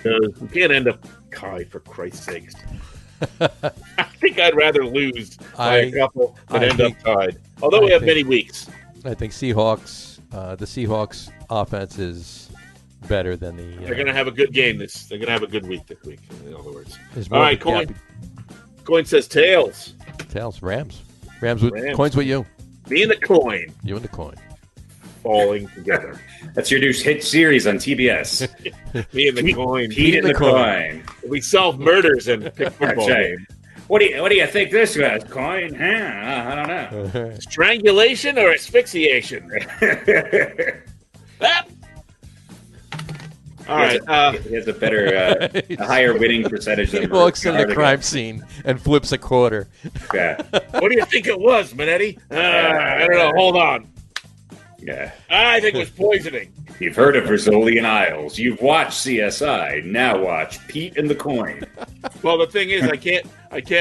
We can't end up tied, for Christ's sakes. I think I'd rather lose by a couple than end up tied. Although we have many weeks. I think Seahawks. The Seahawks offense is better than the. They're going to have a good game. They're going to have a good week this week. In other words. All right, Coin says tails. Tails. Rams. Rams. Coins with you. Me and the coin. You and the coin. Falling together. That's your new hit series on TBS. Me and the coin. Pete and the coin. We solve murders and pick football games. What do you think this was? Coin? Huh? I don't know. Strangulation or asphyxiation? All right. He has a better, a higher winning percentage than he walks in the crime scene and flips a quarter. Yeah. What do you think it was, Minetti? I don't know. Hold on. Yeah. I think it was poisoning. You've heard of Rizzoli and Isles. You've watched CSI. Now watch Pete and the Coin. Well, the thing is, I can't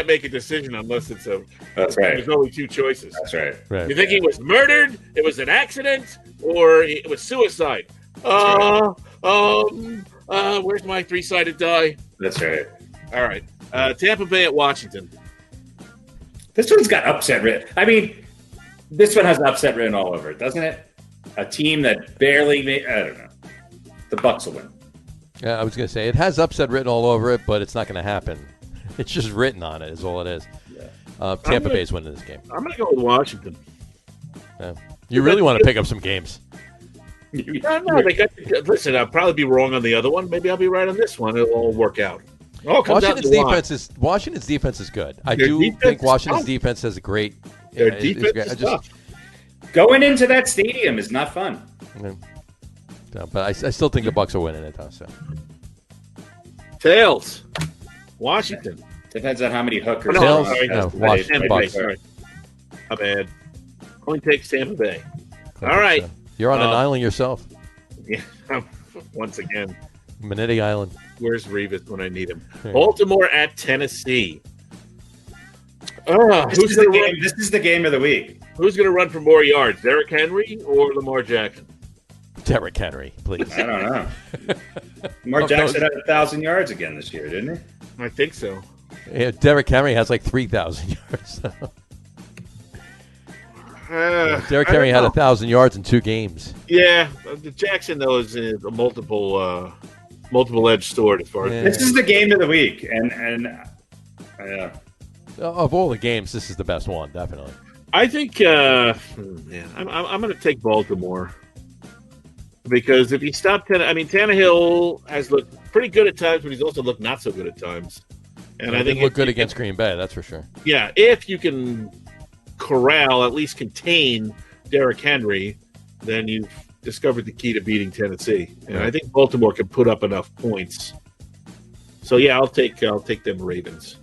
make a decision unless it's a. That's right. There's only two choices. That's right. You think he was murdered? It was an accident, or it was suicide? Where's my three-sided die? That's right. All right. Tampa Bay at Washington. This one's got upset written. I mean, this one has upset written all over it, doesn't it? A team that barely made. I don't know. The Bucs will win. Yeah, I was going to say it has upset written all over it, but it's not going to happen. It's just written on it, is all it is. Yeah. Tampa Bay's winning this game. I'm going to go with Washington. Yeah. You really want to pick up some games. No, listen, I'll probably be wrong on the other one. Maybe I'll be right on this one. It'll all work out. Washington's defense is good. I do think Washington's defense has a great. Their defense is tough. Going into that stadium is not fun. Yeah. No, but I still think the Bucs are winning it, though. So. Tails, Washington. Depends on how many hookers. Tails, Washington. Bucs. My bad. Coin takes Tampa Bay. All right. You're on an island yourself. Yeah. Once again. Manetti Island. Where's Revis when I need him? Baltimore at Tennessee. This is the game of the week. Who's going to run for more yards, Derrick Henry or Lamar Jackson? Derrick Henry, please. I don't know. Lamar Jackson had 1,000 yards again this year, didn't he? I think so. Yeah, Derrick Henry has like 3,000 yards. Derrick Henry had 1,000 yards in 2 games. Yeah, Jackson though is a multiple edged sword as far as this is the game of the week, and of all the games, this is the best one, definitely. I think I'm going to take Baltimore because if you stop Tannehill has looked pretty good at times, but he's also looked not so good at times. And I think he looked good against Green Bay, that's for sure. Yeah, if you can corral, at least contain Derrick Henry, then you've discovered the key to beating Tennessee. And I think Baltimore can put up enough points. So yeah, I'll take them Ravens.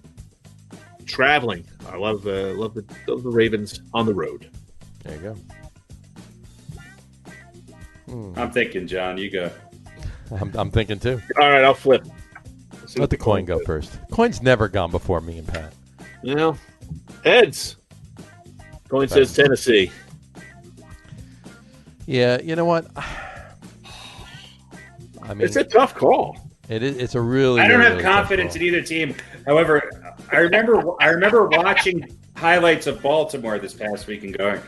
Traveling, I love the Ravens on the road. There you go. I'm thinking, John, you go. I'm thinking too. All right, I'll flip. Let the coin go first. Coin's never gone before me and Pat. Well, heads. Coin says Tennessee. Yeah, you know what? I mean, it's a tough call. It is. It's a really. I don't really, have really confidence in either team. However, I remember watching highlights of Baltimore this past week and going,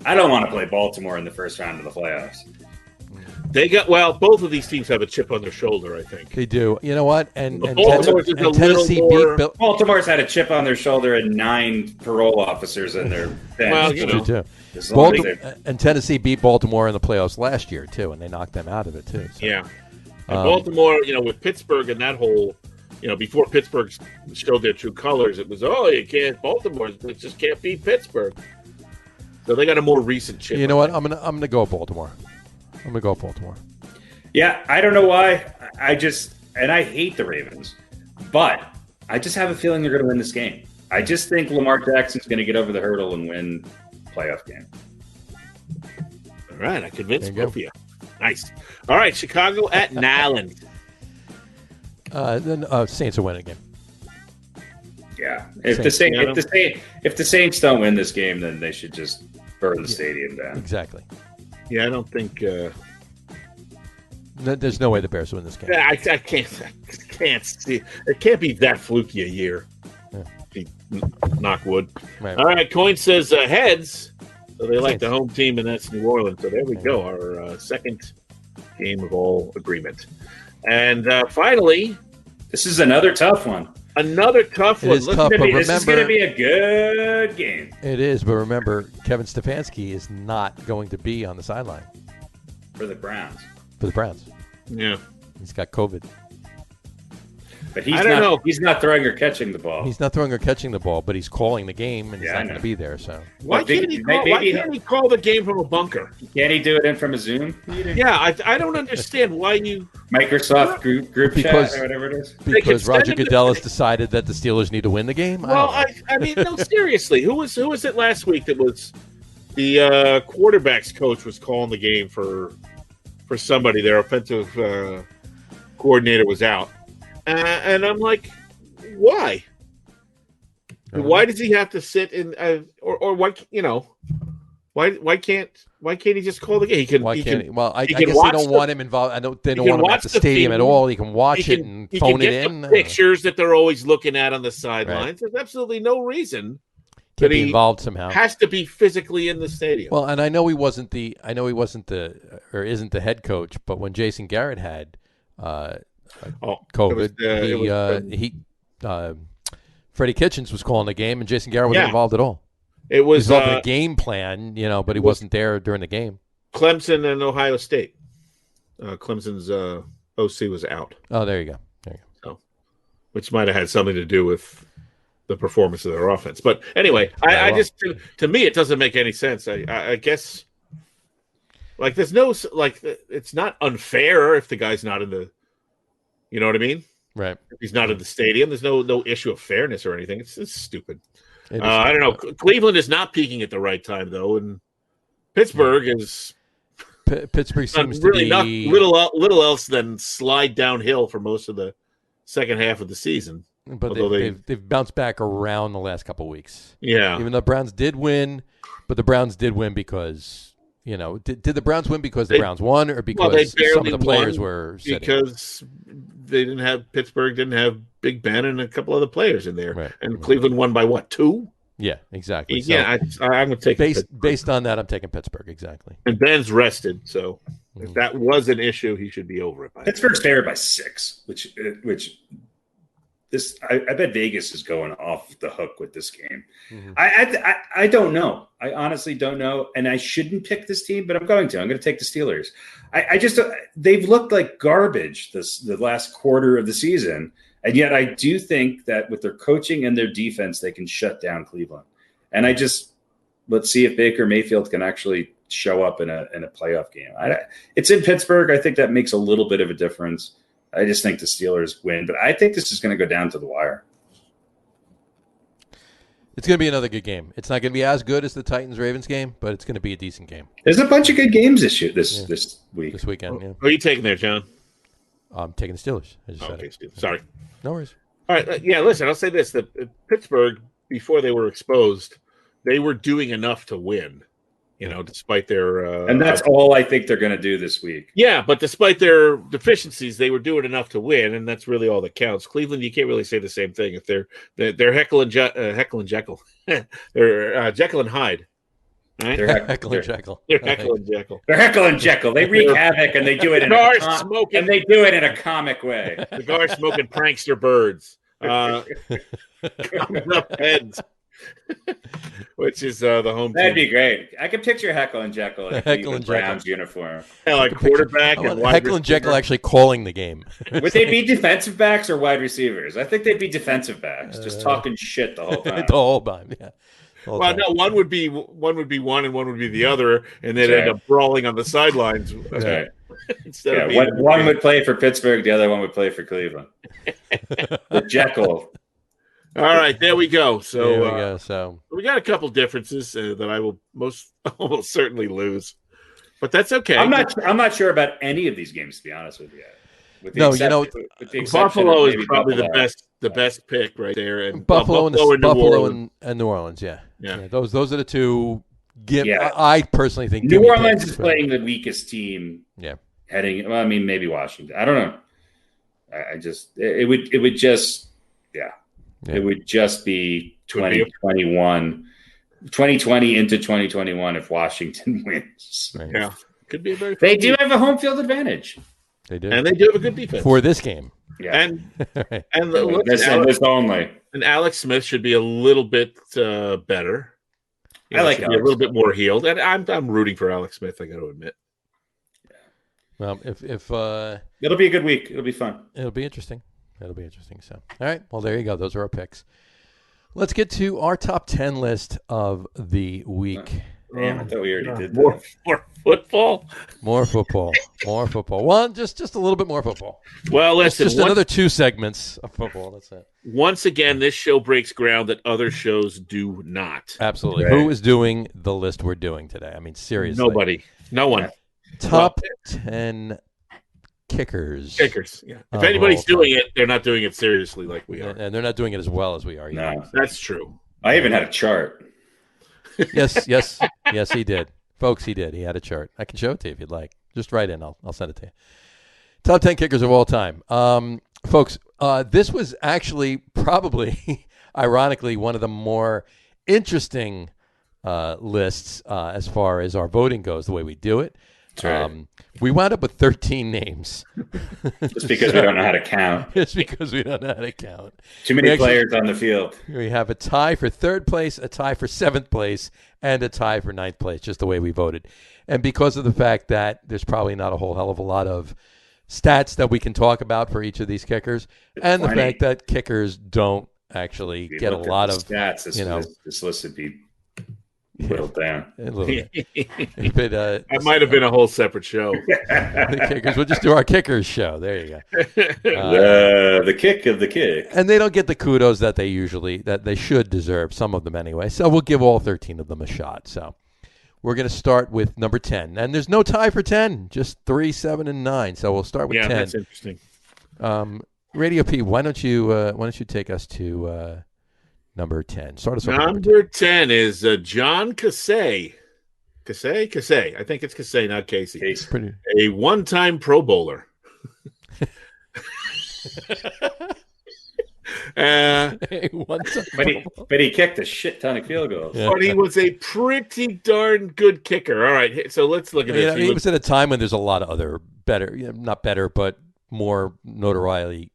I don't want to play Baltimore in the first round of the playoffs. Both of these teams have a chip on their shoulder, I think. They do. You know what? And Tennessee beat Baltimore's had a chip on their shoulder and 9 parole officers in their bench. And Tennessee beat Baltimore in the playoffs last year, too, and they knocked them out of it, too. So. Yeah. And Baltimore, with Pittsburgh and that whole, before Pittsburgh showed their true colors, it was, Baltimore just can't beat Pittsburgh. So they got a more recent chip. You know what? I'm gonna go Baltimore. I'm going to go Baltimore. Yeah, I don't know why. I hate the Ravens, but I just have a feeling they're going to win this game. I just think Lamar Jackson's going to get over the hurdle and win playoff game. All right, I convinced both of you. Nice. All right, Chicago at Nyland. Then Saints will win again. Yeah, if the Saints don't win this game, then they should just burn the stadium down. Exactly. Yeah, I don't think There's no way the Bears win this game. I can't see. It can't be that fluky a year. Yeah. Knock wood. Right. All right, Coin says heads. So they like the home team, and that's New Orleans. So there we go. Our second game of all agreement. And finally, this is another tough one. Another tough one. This is going to be a good game. It is, but remember, Kevin Stefanski is not going to be on the sideline for the Browns. Yeah, he's got COVID. But he's not throwing or catching the ball. He's not throwing or catching the ball, but he's calling the game, and he's not going to be there. So why can't he call the game from a bunker? Can't he do it in from a Zoom meeting? Yeah, I don't understand why you Microsoft group chat or whatever it is. Because Roger Goodell has decided that the Steelers need to win the game. Well, I mean, no, seriously, who was it last week that was the quarterbacks coach was calling the game for somebody? Their offensive coordinator was out. And I'm like, why? Why does he have to sit in, or why? Why can't he just call the game? He can. Why can't he? Well, I guess they don't want him involved. They don't want him at the stadium at all. He can watch it and phone it in. Pictures that they're always looking at on the sidelines. Right. There's absolutely no reason that he involved somehow. Has to be physically in the stadium. Well, and I know he isn't the head coach, but when Jason Garrett had COVID, Freddie Kitchens was calling the game, and Jason Garrett wasn't involved at all. It was a game plan, but he wasn't there during the game. Clemson and Ohio State. Clemson's OC was out. Oh, there you go. So, which might have had something to do with the performance of their offense. But anyway, I just to me it doesn't make any sense. I guess there's no it's not unfair if the guy's not in the, you know what I mean? Right. If he's not in the stadium, there's no issue of fairness or anything. It's stupid. I don't know. Cleveland is not peaking at the right time though, and Pittsburgh is. Pittsburgh seems really to be little else than slide downhill for most of the second half of the season. But they've bounced back around the last couple of weeks. Yeah. Even though the Browns did win, but the Browns did win because, did the Browns win because the Browns won or because some of the players were sitting? Because Pittsburgh didn't have Big Ben and a couple other players in there. Right. And Cleveland won by what, 2? Yeah, exactly. Yeah, so I'm going to take based on that, I'm taking Pittsburgh, exactly. And Ben's rested, so if that was an issue, he should be over it. Pittsburgh's favored by 6, which I bet Vegas is going off the hook with this game. Mm-hmm. I don't know. I honestly don't know, and I shouldn't pick this team, but I'm going to. I'm going to take the Steelers. I just they've looked like garbage the last quarter of the season, and yet I do think that with their coaching and their defense, they can shut down Cleveland. And let's see if Baker Mayfield can actually show up in a playoff game. It's in Pittsburgh. I think that makes a little bit of a difference. I just think the Steelers win, but I think this is going to go down to the wire. It's going to be another good game. It's not going to be as good as the Titans-Ravens game, but it's going to be a decent game. There's a bunch of good games this week. This weekend, yeah. Who are you taking there, John? I'm taking the Steelers. Sorry. No worries. All right. Yeah, listen, I'll say this. Pittsburgh, before they were exposed, they were doing enough to win. Despite their and that's all I think they're going to do this week. Yeah, but despite their deficiencies, they were doing enough to win, and that's really all that counts. Cleveland, you can't really say the same thing if they're Jekyll and Jekyll, they're Jekyll and Hyde. Right? They're Heckle and Jekyll. They're Heckle and Jekyll. They're Heckle and Jekyll. They wreak havoc, and they do it in a comic way. Cigar smoking prankster birds. Comes up heads. Which is the home That'd team. Be great. I can picture Heckle and Jekyll in a Browns uniform. Yeah, like quarterback and wide Heckle and Jekyll actually calling the game. Would they be defensive backs or wide receivers? I think they'd be defensive backs, just talking shit the whole time. The whole time, yeah. Well, no, one would be one and one would be the other, and they'd end up brawling on the sidelines. Right. One would play for Pittsburgh, the other one would play for Cleveland. The Jekyll. All right, there we go. So, So we got a couple differences that I will almost certainly lose, but that's okay. I'm not sure about any of these games, to be honest with you. Buffalo is probably the best pick right there, and Buffalo and New Orleans. Yeah. Those are the two. I personally think New Orleans is playing the weakest team. Yeah. heading. Well, I mean, maybe Washington. I don't know. It would just be 2021, 2020 into 2021 if Washington wins. Right. Yeah, could be a very. They do have a home field advantage. They do, and they do have a good defense for this game. Yeah, and this only. And Alex Smith should be a little bit better. I like Alex a little bit more healed, and I'm rooting for Alex Smith. I got to admit. Well, if it'll be a good week, it'll be fun. It'll be interesting. So, all right. Well, there you go. Those are our picks. Let's get to our top 10 list of the week. Damn, I thought we already did more football. More football. Well, just a little bit more football. Well, listen, just another 2 segments of football. That's it. Once again, this show breaks ground that other shows do not. Absolutely. Right. Who is doing the list we're doing today? I mean, seriously. Nobody. No one. Top 10 kickers. Yeah. If anybody's doing it, they're not doing it seriously like we are. And they're not doing it as well as we are. No, that's true. I even had a chart. Yes, he did. Folks, he did. He had a chart. I can show it to you if you'd like. Just write in. I'll send it to you. Top 10 kickers of all time. Folks, this was actually probably, ironically, one of the more interesting lists as far as our voting goes, the way we do it. Right. We wound up with 13 names. Just because we don't know how to count. It's because we don't know how to count. Too many players on the field. We have a tie for 3rd place, a tie for 7th place, and a tie for 9th place, just the way we voted. And because of the fact that there's probably not a whole hell of a lot of stats that we can talk about for each of these kickers, and the fact that kickers don't actually get a lot of stats. This list would be whittled down a little bit. That might have been a whole separate show. The kickers. We'll just do our kickers show. There you go. The kick of the kick. And they don't get the kudos that they should deserve. Some of them anyway. So we'll give all 13 of them a shot. So we're going to start with number 10, and there's no tie for 10. Just 3, 7, and 9. So we'll start with 10. Yeah, that's interesting. RadioPete, why don't you take us to number 10? Start us off. Number 10 is John Casey. Casey. I think it's Casey, not Casey. A one-time Pro Bowler. But he kicked a shit ton of field goals. Yeah. But he was a pretty darn good kicker. All right, so let's look at this. He was at a time when there's a lot of other better, not better, but more notoriety.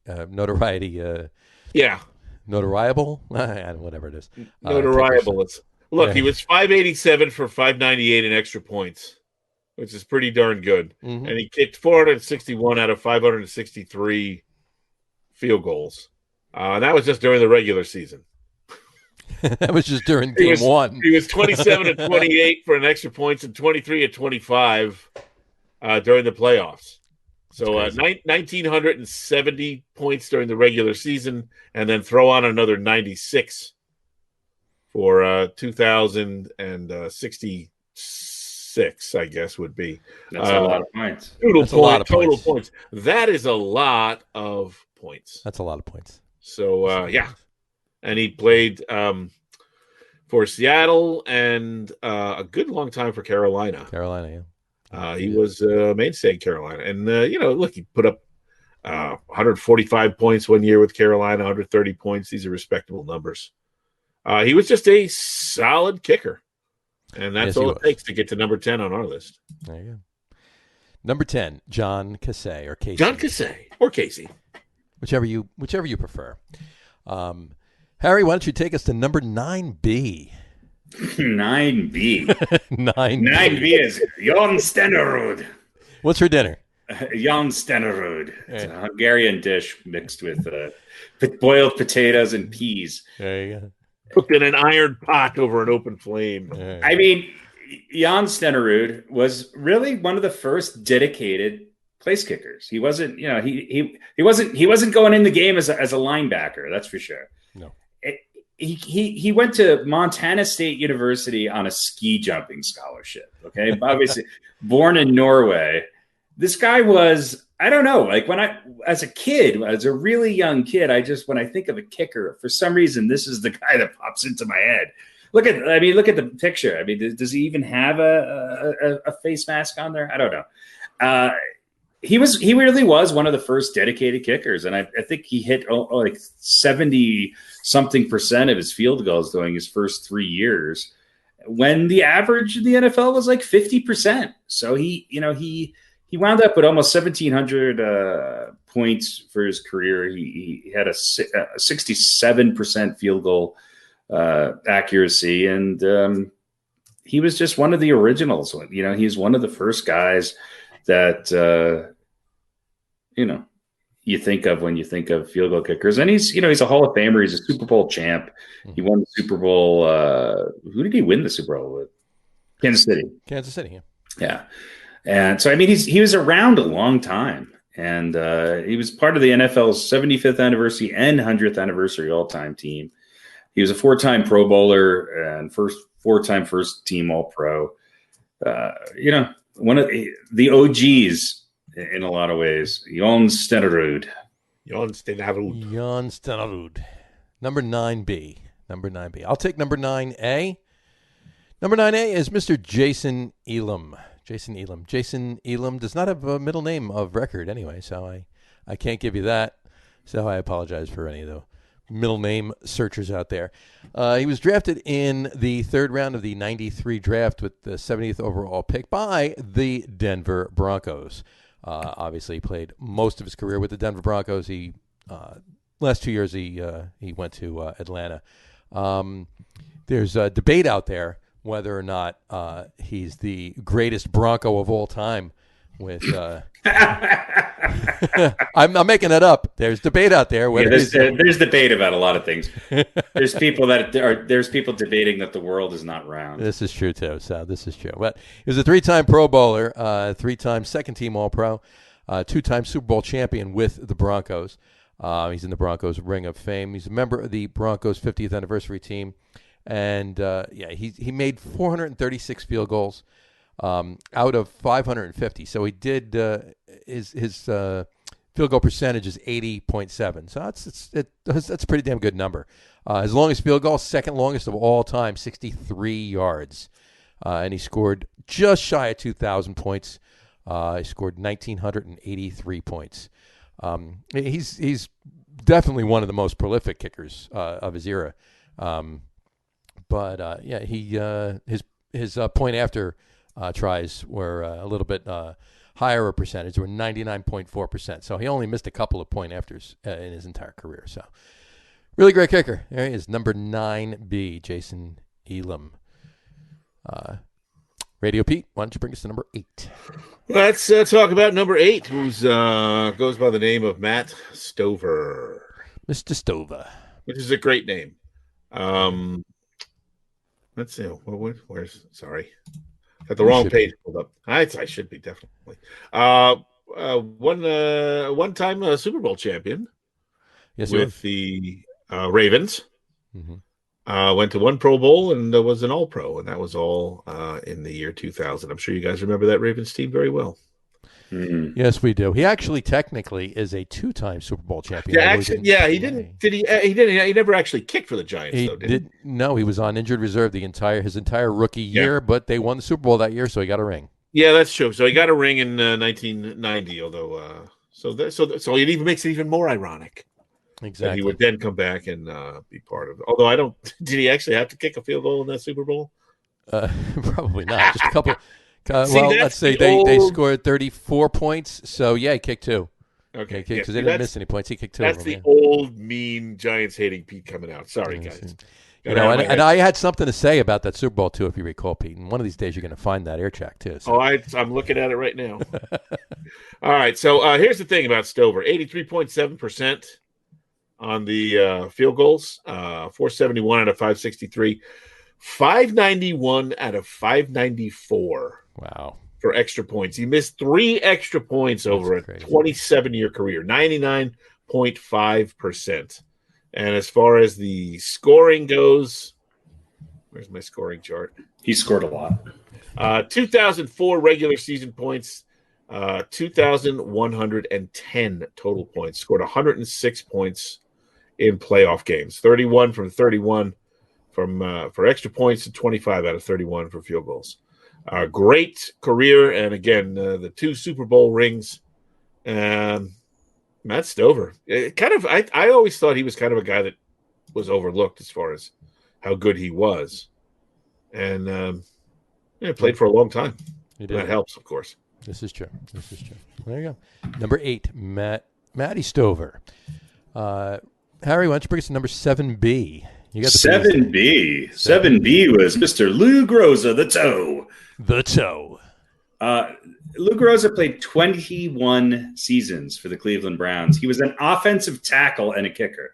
Notariable? Whatever it is. Notariable. Look, he was 587 for 598 in extra points, which is pretty darn good. Mm-hmm. And he kicked 461 out of 563 field goals. That was just during the regular season. That was just during game 1. He was 27 and 28 for an extra points and 23 and 25 during the playoffs. So 1,970 points during the regular season, and then throw on another 96 for 2,066, I guess would be. That's a lot of points. Total points. That is a lot of points. That's a lot of points. So, and he played for Seattle and a good long time for Carolina. He was a mainstay in Carolina. And, look, he put up 145 points one year with Carolina, 130 points. These are respectable numbers. He was just a solid kicker. And that's all it takes to get to number 10 on our list. There you go. Number 10, John Casey or Casey. John Casey or Casey. Whichever you prefer. Harry, why don't you take us to number 9B? 9B. 9B is Jon Stenerud. What's for dinner? Jon Stenerud. It's a Hungarian dish mixed with boiled potatoes and peas. There you go. Cooked in an iron pot over an open flame. I mean, Jon Stenerud was really one of the first dedicated place kickers. He wasn't, he wasn't going in the game as a linebacker. That's for sure. No. He went to Montana State University on a ski jumping scholarship. Okay, obviously born in Norway. This guy was, I don't know, like as a really young kid, when I think of a kicker, for some reason, this is the guy that pops into my head. Look at the picture. I mean, does he even have a face mask on there? I don't know. he really was one of the first dedicated kickers, and I think he hit like 70-something% of his field goals during his first 3 years, when the average in the NFL was like 50%. So he wound up with almost 1,700 points for his career. He had a 67% field goal accuracy, and he was just one of the originals. He's one of the first guys that you think of when you think of field goal kickers. And he's a Hall of Famer. He's a Super Bowl champ. He won the Super Bowl. Who did he win the Super Bowl with? Kansas City. Yeah. And so, I mean, he was around a long time, and he was part of the NFL's 75th anniversary and 100th anniversary all-time team. He was a 4-time Pro Bowler and 4-time first-team All-Pro. One of the OGs in a lot of ways. Jon Stenerud. Number 9B. I'll take number 9A. Number 9A is Mr. Jason Elam. Jason Elam does not have a middle name of record anyway, so I can't give you that. So I apologize for any of the middle name searchers out there. He was drafted in the third round of the 93 draft with the 70th overall pick by the Denver Broncos. Obviously, he played most of his career with the Denver Broncos. He last 2 years he went to Atlanta. There's a debate out there whether or not he's the greatest Bronco of all time. With I'm making that up. There's debate out there. There's debate about a lot of things. There's people debating that the world is not round. This is true too. So this is true. But he was a 3-time Pro Bowler, 3-time second-team All-Pro, 2-time Super Bowl champion with the Broncos. He's in the Broncos Ring of Fame. He's a member of the Broncos 50th anniversary team, and he made 436 field goals. Out of 550. So he did his field goal percentage is 80.7. So that's a pretty damn good number. His longest field goal, second longest of all time, 63 yards. And he scored just shy of 2,000 points. He scored 1,983 points. He's definitely one of the most prolific kickers of his era. His point after tries were a little bit higher a percentage. They were 99.4%. So he only missed a couple of point afters in his entire career. So really great kicker. There he is, number 9B, Jason Elam. Radio Pete, why don't you bring us to number 8? Let's talk about number 8, who's goes by the name of Matt Stover. Mr. Stover. Which is a great name. Let's see. Where's sorry. Got the wrong page pulled up. I should be definitely. One-time Super Bowl champion. Yes, with the Ravens. Mm-hmm. Went to one Pro Bowl and was an All-Pro, and that was all in the year 2000. I'm sure you guys remember that Ravens team very well. Mm-hmm. Yes, we do. He actually technically is a 2-time Super Bowl champion. He didn't. Did he? He didn't. He never actually kicked for the Giants. No, he was on injured reserve his entire rookie year, but they won the Super Bowl that year, so he got a ring. Yeah, that's true. So he got a ring in 1990. Although, so it even makes it even more ironic. Exactly. That he would then come back and be part of it. Although I don't. Did he actually have to kick a field goal in that Super Bowl? Probably not. Just a couple. Let's say they scored 34 points. So, yeah, he kicked 2. Okay. Because they didn't miss any points. He kicked 2. That's the old, mean, Giants-hating Pete coming out. Sorry, guys. And I had something to say about that Super Bowl, too, if you recall, Pete. And one of these days you're going to find that air check, too. So. I'm looking at it right now. All right, so here's the thing about Stover. 83.7% on the field goals, 471 out of 563, 591 out of 594. Wow. For extra points. He missed 3 extra points over a 27-year career, 99.5%. And as far as the scoring goes, where's my scoring chart? He scored a lot. 2004 regular season points, 2,110 total points. Scored 106 points in playoff games, 31 from 31 for extra points, and 25 out of 31 for field goals. Great career, and again, the 2 Super Bowl rings Matt Stover. I always thought he was kind of a guy that was overlooked as far as how good he was. And played for a long time. That helps, of course. This is true. There you go. Number 8, Matty Stover. Harry, why don't you bring us to number 7B? You got the 7B. 7B was Mr. Lou Groza, the toe. The toe. Lou Groza played 21 seasons for the Cleveland Browns. He was an offensive tackle and a kicker.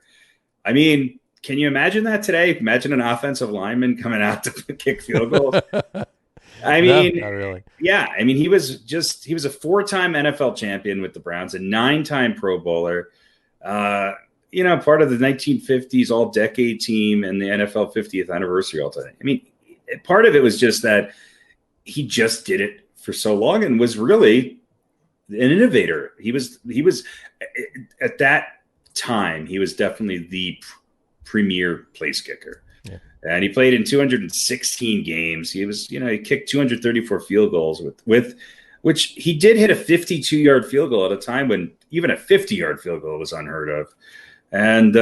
I mean, can you imagine that today? Imagine an offensive lineman coming out to kick field goals. I mean, no, not really. Yeah. I mean, he was a 4-time NFL champion with the Browns, a 9-time Pro Bowler, part of the 1950s all-decade team and the NFL 50th anniversary all-time. I mean, part of it was just that he just did it for so long and was really an innovator. He was at that time, he was definitely the premier place kicker. Yeah. And he played in 216 games. He was, he kicked 234 field goals with which he did hit a 52-yard field goal at a time when even a 50-yard field goal was unheard of. And,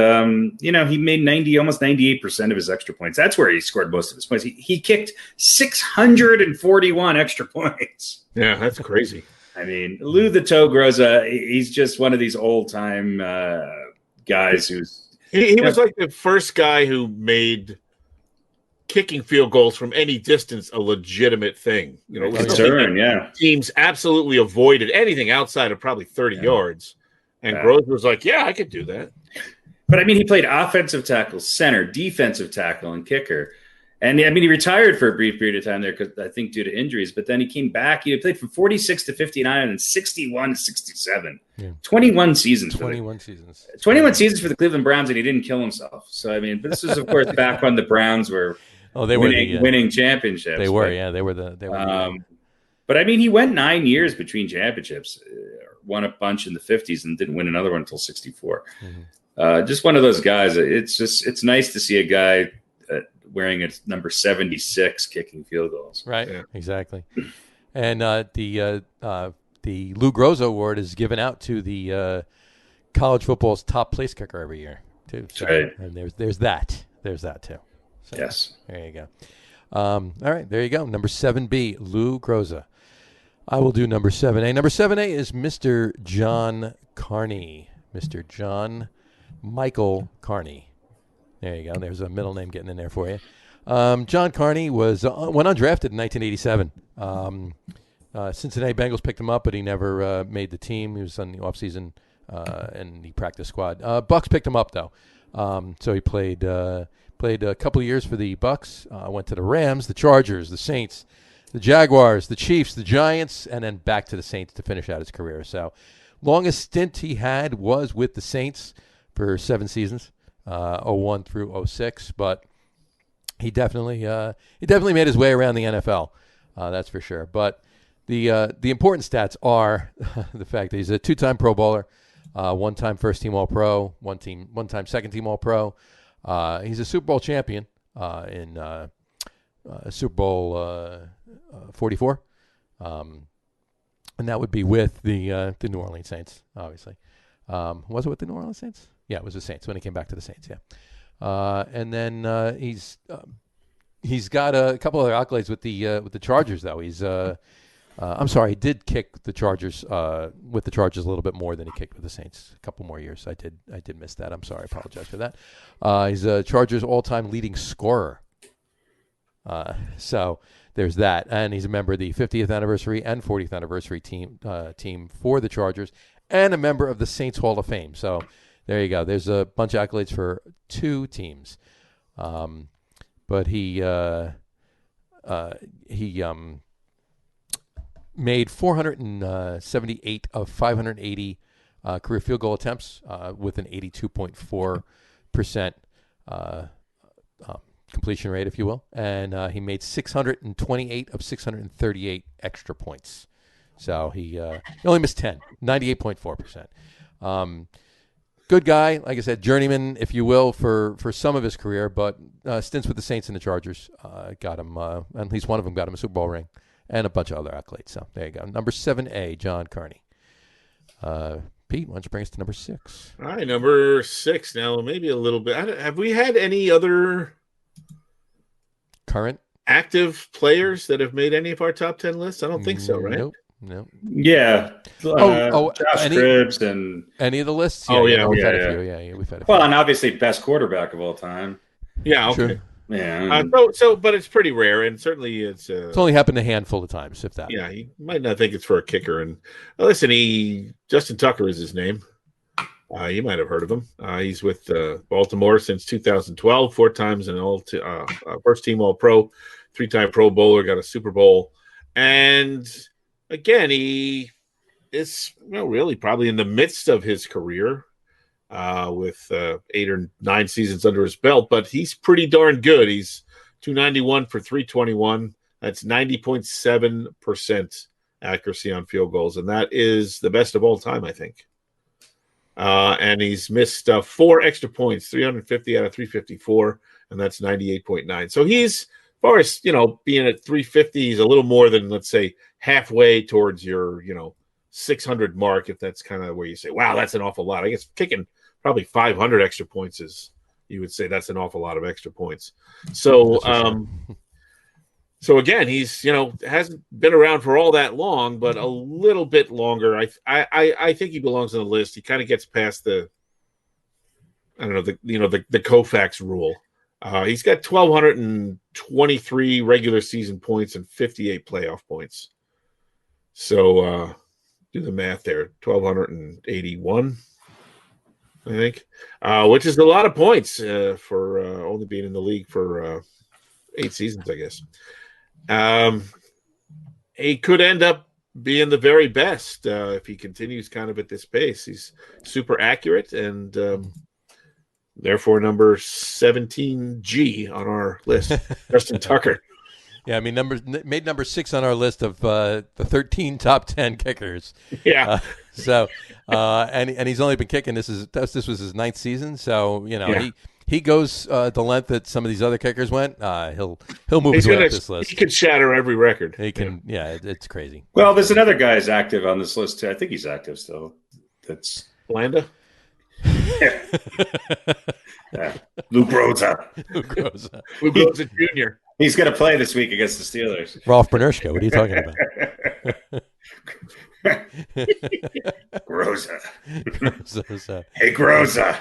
he made almost 98% of his extra points. That's where he scored most of his points. He kicked 641 extra points. Yeah, that's crazy. I mean, Lou the Toe Groza, he's just one of these old-time guys who's... He was like the first guy who made kicking field goals from any distance a legitimate thing. Teams absolutely avoided anything outside of probably 30 yards. And Groza was like, yeah, I could do that. But, I mean, he played offensive tackle, center, defensive tackle, and kicker. And, I mean, he retired for a brief period of time there, because I think due to injuries. But then he came back. He played from 46 to 59 and 61 to 67. Yeah. 21 seasons. 21 seasons. 21 seasons for the Cleveland Browns, and he didn't kill himself. So, I mean, but this was, of course, back when the Browns were winning championships. They were, yeah. They were the But, I mean, he went 9 years between championships. Won a bunch in the 50s and didn't win another one until 64. Mm-hmm. Just one of those guys. It's nice to see a guy wearing a number 76 kicking field goals. Right. Yeah. Exactly. And the Lou Groza Award is given out to the college football's top place kicker every year too. So, right. And there's that too. So, yes. There you go. All right. There you go. Number 7B, Lou Groza. I will do number 7A. Number 7A is Mr. John Carney. Mr. John Michael Carney. There you go. There's a middle name getting in there for you. John Carney went undrafted in 1987. Cincinnati Bengals picked him up, but he never made the team. He was on the offseason and he practice squad. Bucks picked him up, though. So he played a couple of years for the Bucks, went to the Rams, the Chargers, the Saints, the Jaguars, the Chiefs, the Giants, and then back to the Saints to finish out his career. So longest stint he had was with the Saints for 7 seasons, 01 through 06. But he definitely made his way around the NFL, that's for sure. But the important stats are the fact that he's a 2-time Pro Bowler, 1-time first-team All-Pro, 1-time second-team All-Pro. He's a Super Bowl champion in Super Bowl 44, and that would be with the New Orleans Saints, obviously. Was it with the New Orleans Saints? Yeah, it was the Saints when he came back to the Saints. Yeah, and then he's got a couple other accolades with the Chargers, though. I'm sorry, he did kick the Chargers with the Chargers a little bit more than he kicked with the Saints. A couple more years. I did miss that. I'm sorry. I apologize for that. He's a Chargers all-time leading scorer. So there's that, and he's a member of the 50th anniversary and 40th anniversary team for the Chargers, and a member of the Saints Hall of Fame. So there you go. There's a bunch of accolades for 2 teams, but he made 478 of 580 career field goal attempts with an 82.4% completion rate, if you will, and he made 628 of 638 extra points. So he only missed 10, 98.4%. Good guy, like I said, journeyman, if you will, for some of his career, but stints with the Saints and the Chargers got him, at least one of them got him a Super Bowl ring and a bunch of other accolades. So there you go. Number 7A, John Carney. Pete, why don't you bring us to number 6? All right, number 6. Now, maybe a little bit. Have we had any other Current? active players that have made any of our top 10 lists? I don't think so, right? Nope. Yeah. Josh Cribbs and any of the lists? We've had a few. Yeah, we've had a few. Well, and obviously best quarterback of all time. Yeah, okay. Sure. Yeah. But it's pretty rare, and certainly it's only happened a handful of times, if that. Yeah, you might not think it's for a kicker. And listen, Justin Tucker is his name. You might have heard of him. He's with Baltimore since 2012, 4 times an first team All-Pro, 3-time Pro Bowler, got a Super Bowl. And again, he is really probably in the midst of his career with 8 or 9 seasons under his belt, but he's pretty darn good. He's 291 for 321. That's 90.7% accuracy on field goals, and that is the best of all time, I think. And he's missed 4 extra points, 350 out of 354, and that's 98.9. So he's, as far as, being at 350, he's a little more than, let's say, halfway towards your, 600 mark, if that's kind of where you say, wow, that's an awful lot. I guess kicking probably 500 extra points is, you would say that's an awful lot of extra points. So, so again, he's, hasn't been around for all that long, but a little bit longer. I think he belongs on the list. He kind of gets past the Koufax rule. He's got 1,223 regular season points and 58 playoff points. So do the math there, 1,281, I think, which is a lot of points for only being in the league for 8 seasons, I guess. He could end up being the very best if he continues kind of at this pace. He's super accurate and therefore number 17G on our list, Justin Tucker. Yeah, I mean, made number 6 on our list of the 13 top 10 kickers. Yeah. And he's only been kicking. This was his 9th season, so he goes the length that some of these other kickers went. He'll move his way up this list. He could shatter every record. He can. Yeah, it's crazy. Well, there's another guy who's active on this list too. I think he's active still. That's Blanda. Luke Rosa. Luke Rosa Jr. He's going to play this week against the Steelers. Ralph Bernershko. What are you talking about? Groza. Hey, Groza.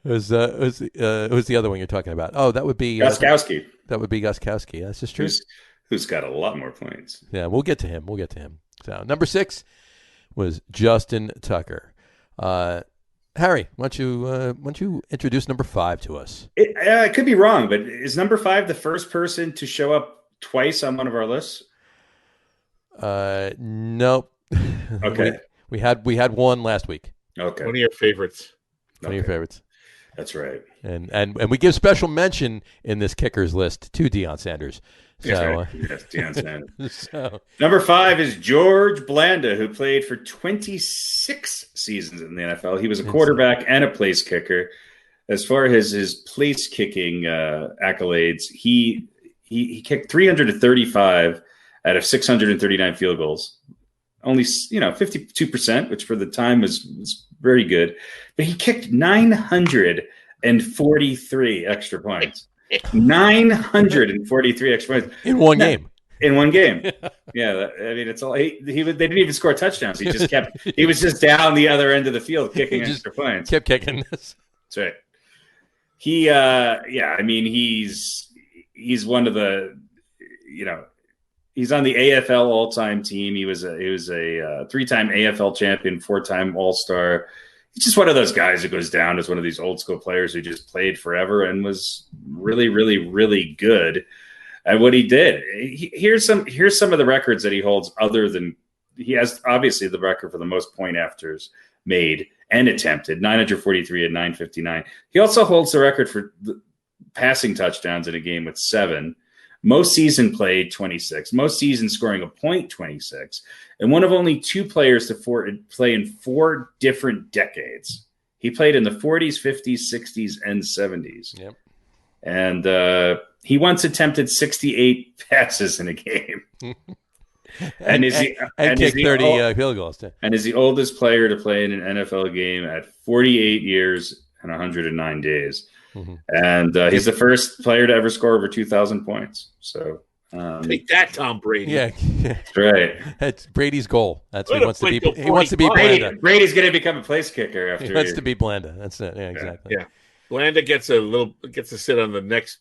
Who's the other one you're talking about? Oh, that would be Gostkowski. That would be Gostkowski. That's just true. Who's got a lot more points. Yeah, we'll get to him. So number 6 was Justin Tucker. Harry, why don't you introduce number 5 to us? I could be wrong, but is number 5 the first person to show up twice on one of our lists? Nope. Okay. we had one last week. Okay. One of your favorites. One of your favorites. That's right. And we give special mention in this kickers list to Deion Sanders. So, right. Yes, Deion Sanders. Number 5 is George Blanda, who played for 26 seasons in the NFL. He was a quarterback and a place kicker. As far as his place kicking accolades, he kicked 335 out of 639 field goals. Only 52%, which for the time was very good. But he kicked 943 extra points. 943 extra points in one game. In one game, yeah. I mean, it's all. They didn't even score touchdowns. He just kept. He was just down the other end of the field kicking extra points. Kept kicking this. That's right. He, I mean, he's one of the, he's on the AFL all-time team. He was a 3-time AFL champion, 4-time All-Star. He's just one of those guys who goes down as one of these old school players who just played forever and was really, really, really good at what he did. Here's some of the records that he holds. Other than he has obviously the record for the most point afters made and attempted, 943 and 959. He also holds the record for the passing touchdowns in a game with 7. Most season played 26. Most season scoring a point 26. And one of only 2 players to play in 4 different decades. He played in the 40s, 50s, 60s, and 70s. Yep. And he once attempted 68 passes in a game. And is he and is kicked he 30 field goals too. and is the oldest player to play in an NFL game at 48 years and 109 days. Mm-hmm. And he's the first player to ever score over 2,000 points. So take that, Tom Brady. Yeah, that's right. That's Brady's goal. That's what Let he wants to him be. play till He wants to be 45. Blanda. Brady's going to become a place kicker after He wants to be Blanda. That's it. Yeah, exactly. Yeah. Blanda gets to sit on the next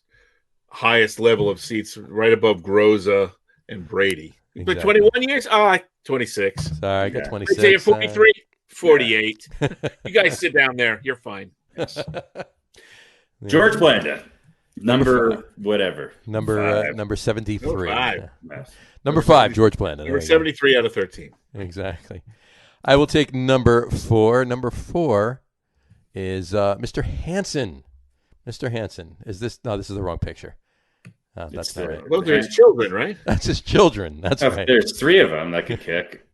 highest level of seats, right above Groza and Brady. Exactly. But 21 years? 26. Sorry, I got Yeah. 26. I'd say you're 43, 48. You guys sit down there. You're fine. Yes. George Blanda, number whatever. Number 73. Number 5. Yeah. Number 5, George Blanda. Number 73 out of 13. Exactly. I will take number 4. Number 4 is Mr. Hansen. Mr. Hansen. Is this? No, this is the wrong picture. That's not it. Well, there's children, right? That's his children. That's right. There's 3 of them that could kick.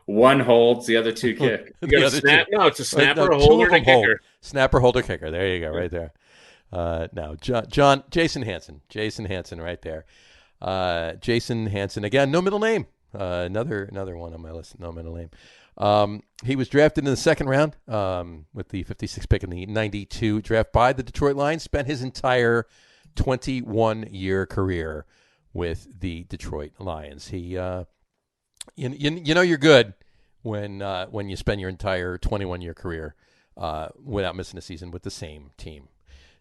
One holds, the other 2 kick. You got a snap? No, it's a snapper, a holder, and a kicker. Snapper, holder, kicker. There you go, right there. Now, Jason Hansen. Jason Hansen right there. Jason Hansen, again, no middle name. Another one on my list, no middle name. He was drafted in the second round with the 56th pick in the 92 draft by the Detroit Lions, spent his entire 21-year career with the Detroit Lions. He, you know you're good when you spend your entire 21-year career without missing a season with the same team.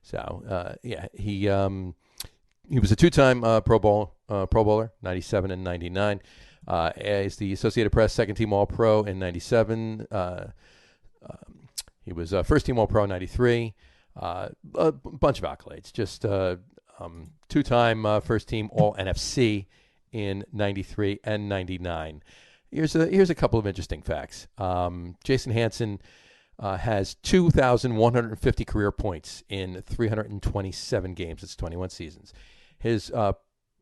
So he was a 2-time Pro Bowler, 97 and 99. He's the Associated Press second-team All-Pro in 97. He was first-team All-Pro in 93. A bunch of accolades. Just 2-time first-team All-NFC in 93 and 99. Here's a couple of interesting facts. Jason Hansen has 2,150 career points in 327 games. It's 21 seasons. His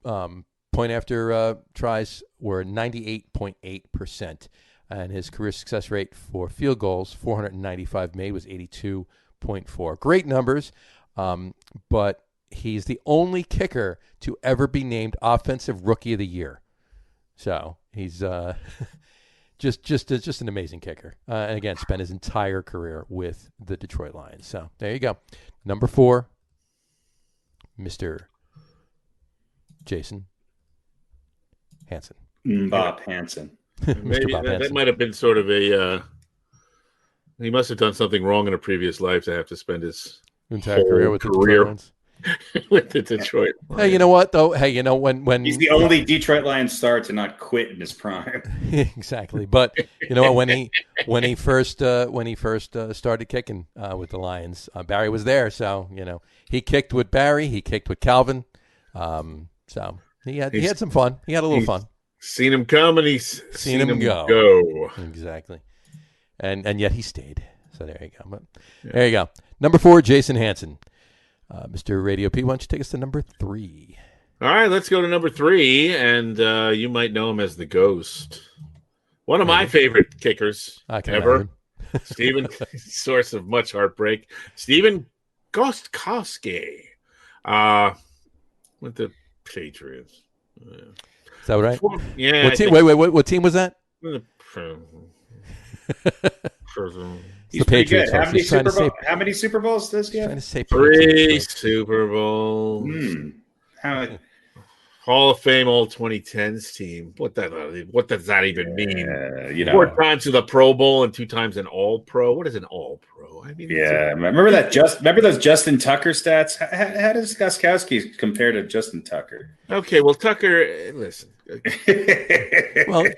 point after tries were 98.8%, and his career success rate for field goals, 495 made, was 82.4. Great numbers, but he's the only kicker to ever be named Offensive Rookie of the Year. So he's just an amazing kicker. And again, spent his entire career with the Detroit Lions. So there you go. Number 4, Mr. Jason Hansen. Bob Hansen. Maybe Bob that Hansen. might have been sort of a. He must have done something wrong in a previous life to have to spend his Entire career with the career. Detroit Lions. with the Detroit. Hey, you know what though? Hey, you know when He's the only Detroit Lions star to not quit in his prime. exactly. But you know what? When he first started kicking with the Lions, Barry was there. So you know he kicked with Barry. He kicked with Calvin. So he had some fun. He had a little fun. Seen him come and he's Seen him go. Exactly. And yet he stayed. So there you go. But there you go. Number 4, Jason Hansen. Mr. RadioPete, why don't you take us to number 3? All right, let's go to number 3, and you might know him as the Ghost. One of my favorite kickers ever. Stephen, source of much heartbreak. Stephen Gostkowski with the Patriots. Is that right? Yeah. What team? Wait. What team was that? He's the pretty Patriots. good. How many Super Bowls does he have? Trying to say 3 Super Bowls. Hall of Fame All 2010s team. What does that even mean? 4 times to the Pro Bowl and 2 times an All Pro. What is an All Pro? I mean, remember those Justin Tucker stats? How does Gostkowski compare to Justin Tucker? Okay, well, Tucker, listen. Well,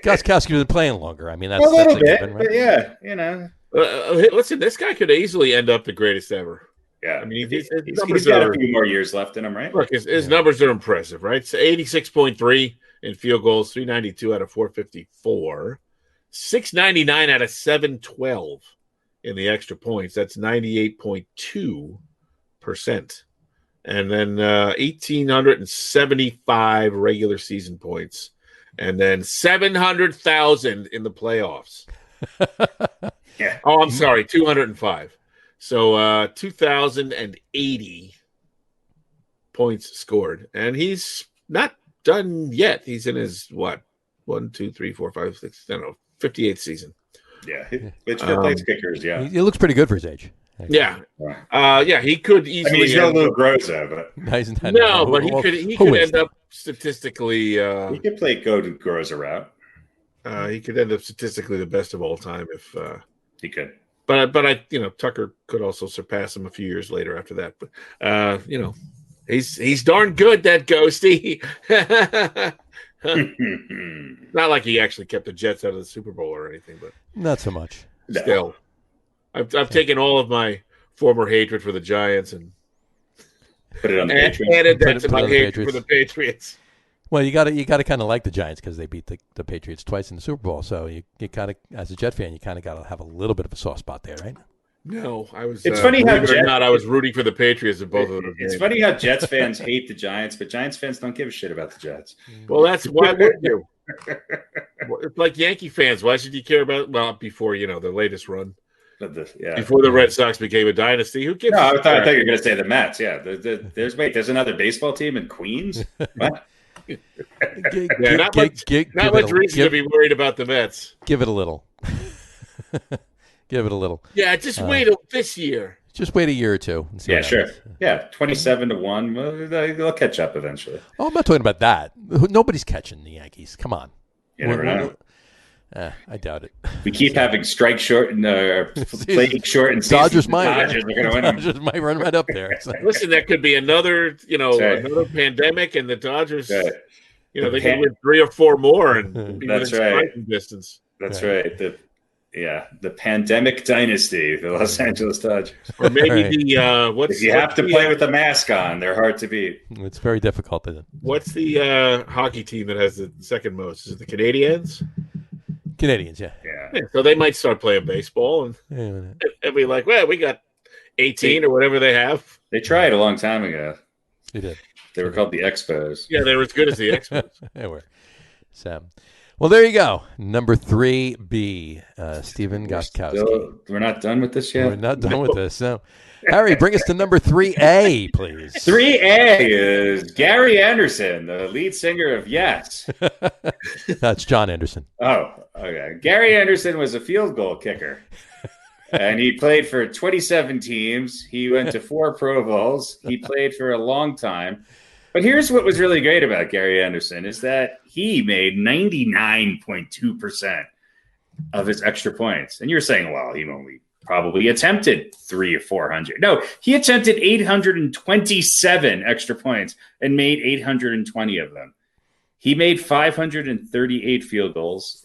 Gostkowski's been playing longer. I mean, that's a little bit, given, right? but yeah, you know. Listen, this guy could easily end up the greatest ever. Yeah, I mean, he's got a few more years left in him, right? Look, his numbers are impressive, right? So 86.3 in field goals, 392 out of 454, 699 out of 712 in the extra points. That's 98.2%. And then 1,875 regular season points, and then 700,000 in the playoffs. Yeah. Oh, I'm sorry, 205. So 2,080 points scored, and he's not done yet. He's in his, 1, 2, 3, 4, 5, 6, 58th season. Yeah, it's good place kickers. Yeah, He looks pretty good for his age. Yeah. He could easily. I mean, he's no Lou Groza, but no, but he could end up statistically. he could play go to Groza route. He could end up statistically the best of all time if he could. But Tucker could also surpass him a few years later after that. But he's darn good, that Ghosty. Not like he actually kept the Jets out of the Super Bowl or anything, but not so much. Still, I've taken all of my former hatred for the Giants and put it on the Patriots. Added that to my hatred for the Patriots. Well, you got to kind of like the Giants because they beat the Patriots twice in the Super Bowl. So you kind of, as a Jet fan, you kind of got to have a little bit of a soft spot there, right? No, I was. It's funny how I was rooting for the Patriots in both of them. It's funny how Jets fans hate the Giants, but Giants fans don't give a shit about the Jets. Well, that's why would you? It's like Yankee fans. Why should you care about? Well, before the latest run, before the Red Sox became a dynasty, who gives? No, I thought you were going to say the Mets. Yeah, there's another baseball team in Queens. What? Not much reason to be worried about the Mets. Give it a little. Give it a little. Yeah, just wait this year. Just wait a year or two. And see what happens. Yeah, 27-1. Well, they'll catch up eventually. Oh, I'm not talking about that. Nobody's catching the Yankees. Come on. You never know. I doubt it. We keep having strike short and playing short and Dodgers might run right up there. So. Listen, that could be another pandemic, and the Dodgers, they could win 3 or 4 more and be within striking distance. That's right. The pandemic dynasty, the Los Angeles Dodgers. Or maybe if you have to play with a mask on, they're hard to beat. It's very difficult. Isn't it? What's the hockey team that has the second most? Is it the Canadiens? Canadians, yeah. So they might start playing baseball and be like, well, we got 18 or whatever they have. They tried a long time ago. They did. They were called the Expos. Yeah, they were as good as the Expos. They were. Sam. Well, there you go. Number 3B, Stephen Gostkowski. We're not done with this yet? We're not done with this. No. Harry, bring us to number 3A, please. 3A is Gary Anderson, the lead singer of Yes. That's John Anderson. Oh, okay. Gary Anderson was a field goal kicker. And he played for 27 teams. He went to 4 Pro Bowls. He played for a long time. But here's what was really great about Gary Anderson is that he made 99.2% of his extra points. And you're saying, well, he only probably attempted 300 or 400. No, he attempted 827 extra points and made 820 of them. He made 538 field goals,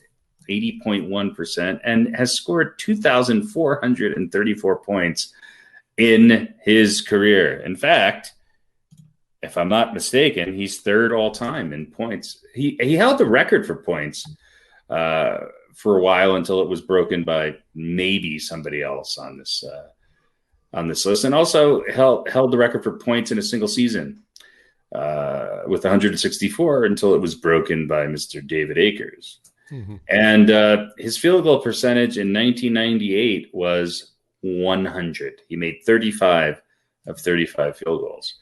80.1%, and has scored 2,434 points in his career. In fact, if I'm not mistaken, he's 3rd all time in points. He held the record for points for a while until it was broken by maybe somebody else on this list, and also held the record for points in a single season with 164 until it was broken by Mr. David Akers. Mm-hmm. And his field goal percentage in 1998 was 100. He made 35 of 35 field goals.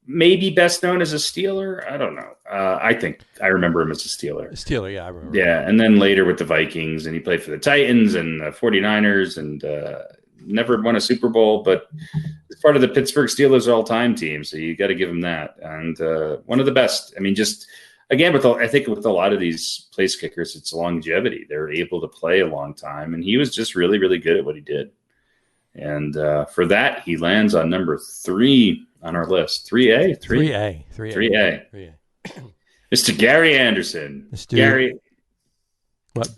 Maybe best known as a Steeler. I don't know. I think I remember him as a Steeler. Steeler, yeah, I remember. Yeah, and then later with the Vikings, and he played for the Titans and the 49ers, and never won a Super Bowl, but it's part of the Pittsburgh Steelers all-time team, so you got to give him that. And one of the best. I mean, just again, I think with a lot of these place kickers, it's longevity. They're able to play a long time, and he was just really, really good at what he did. And for that, he lands on number 3 on our list. 3A. Mr. Gary Anderson. Gary. What?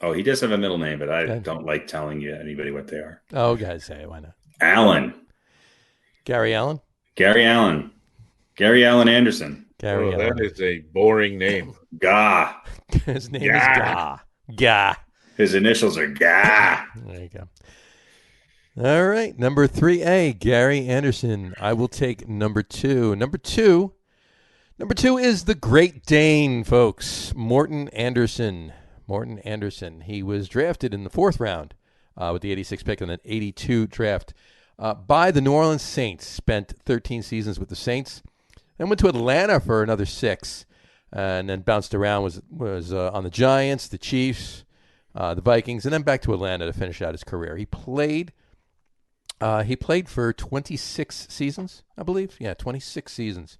Oh, he does have a middle name, but I don't like telling you anybody what they are. Oh, guys, say why not? Allen. Gary Allen? Gary Allen. Gary Allen Anderson. Gary Allen. That is a boring name. Gah. His name is Gah. Gah. His initials are Gah. There you go. All right, number 3A, Gary Anderson. I will take number 2. Number two is the Great Dane, folks. Morten Andersen. He was drafted in the 4th round with the 86 pick and then 82 draft by the New Orleans Saints. Spent 13 seasons with the Saints. Then went to Atlanta for another 6, and then bounced around. Was on the Giants, the Chiefs, the Vikings, and then back to Atlanta to finish out his career. He played for 26 seasons, I believe. Yeah, 26 seasons.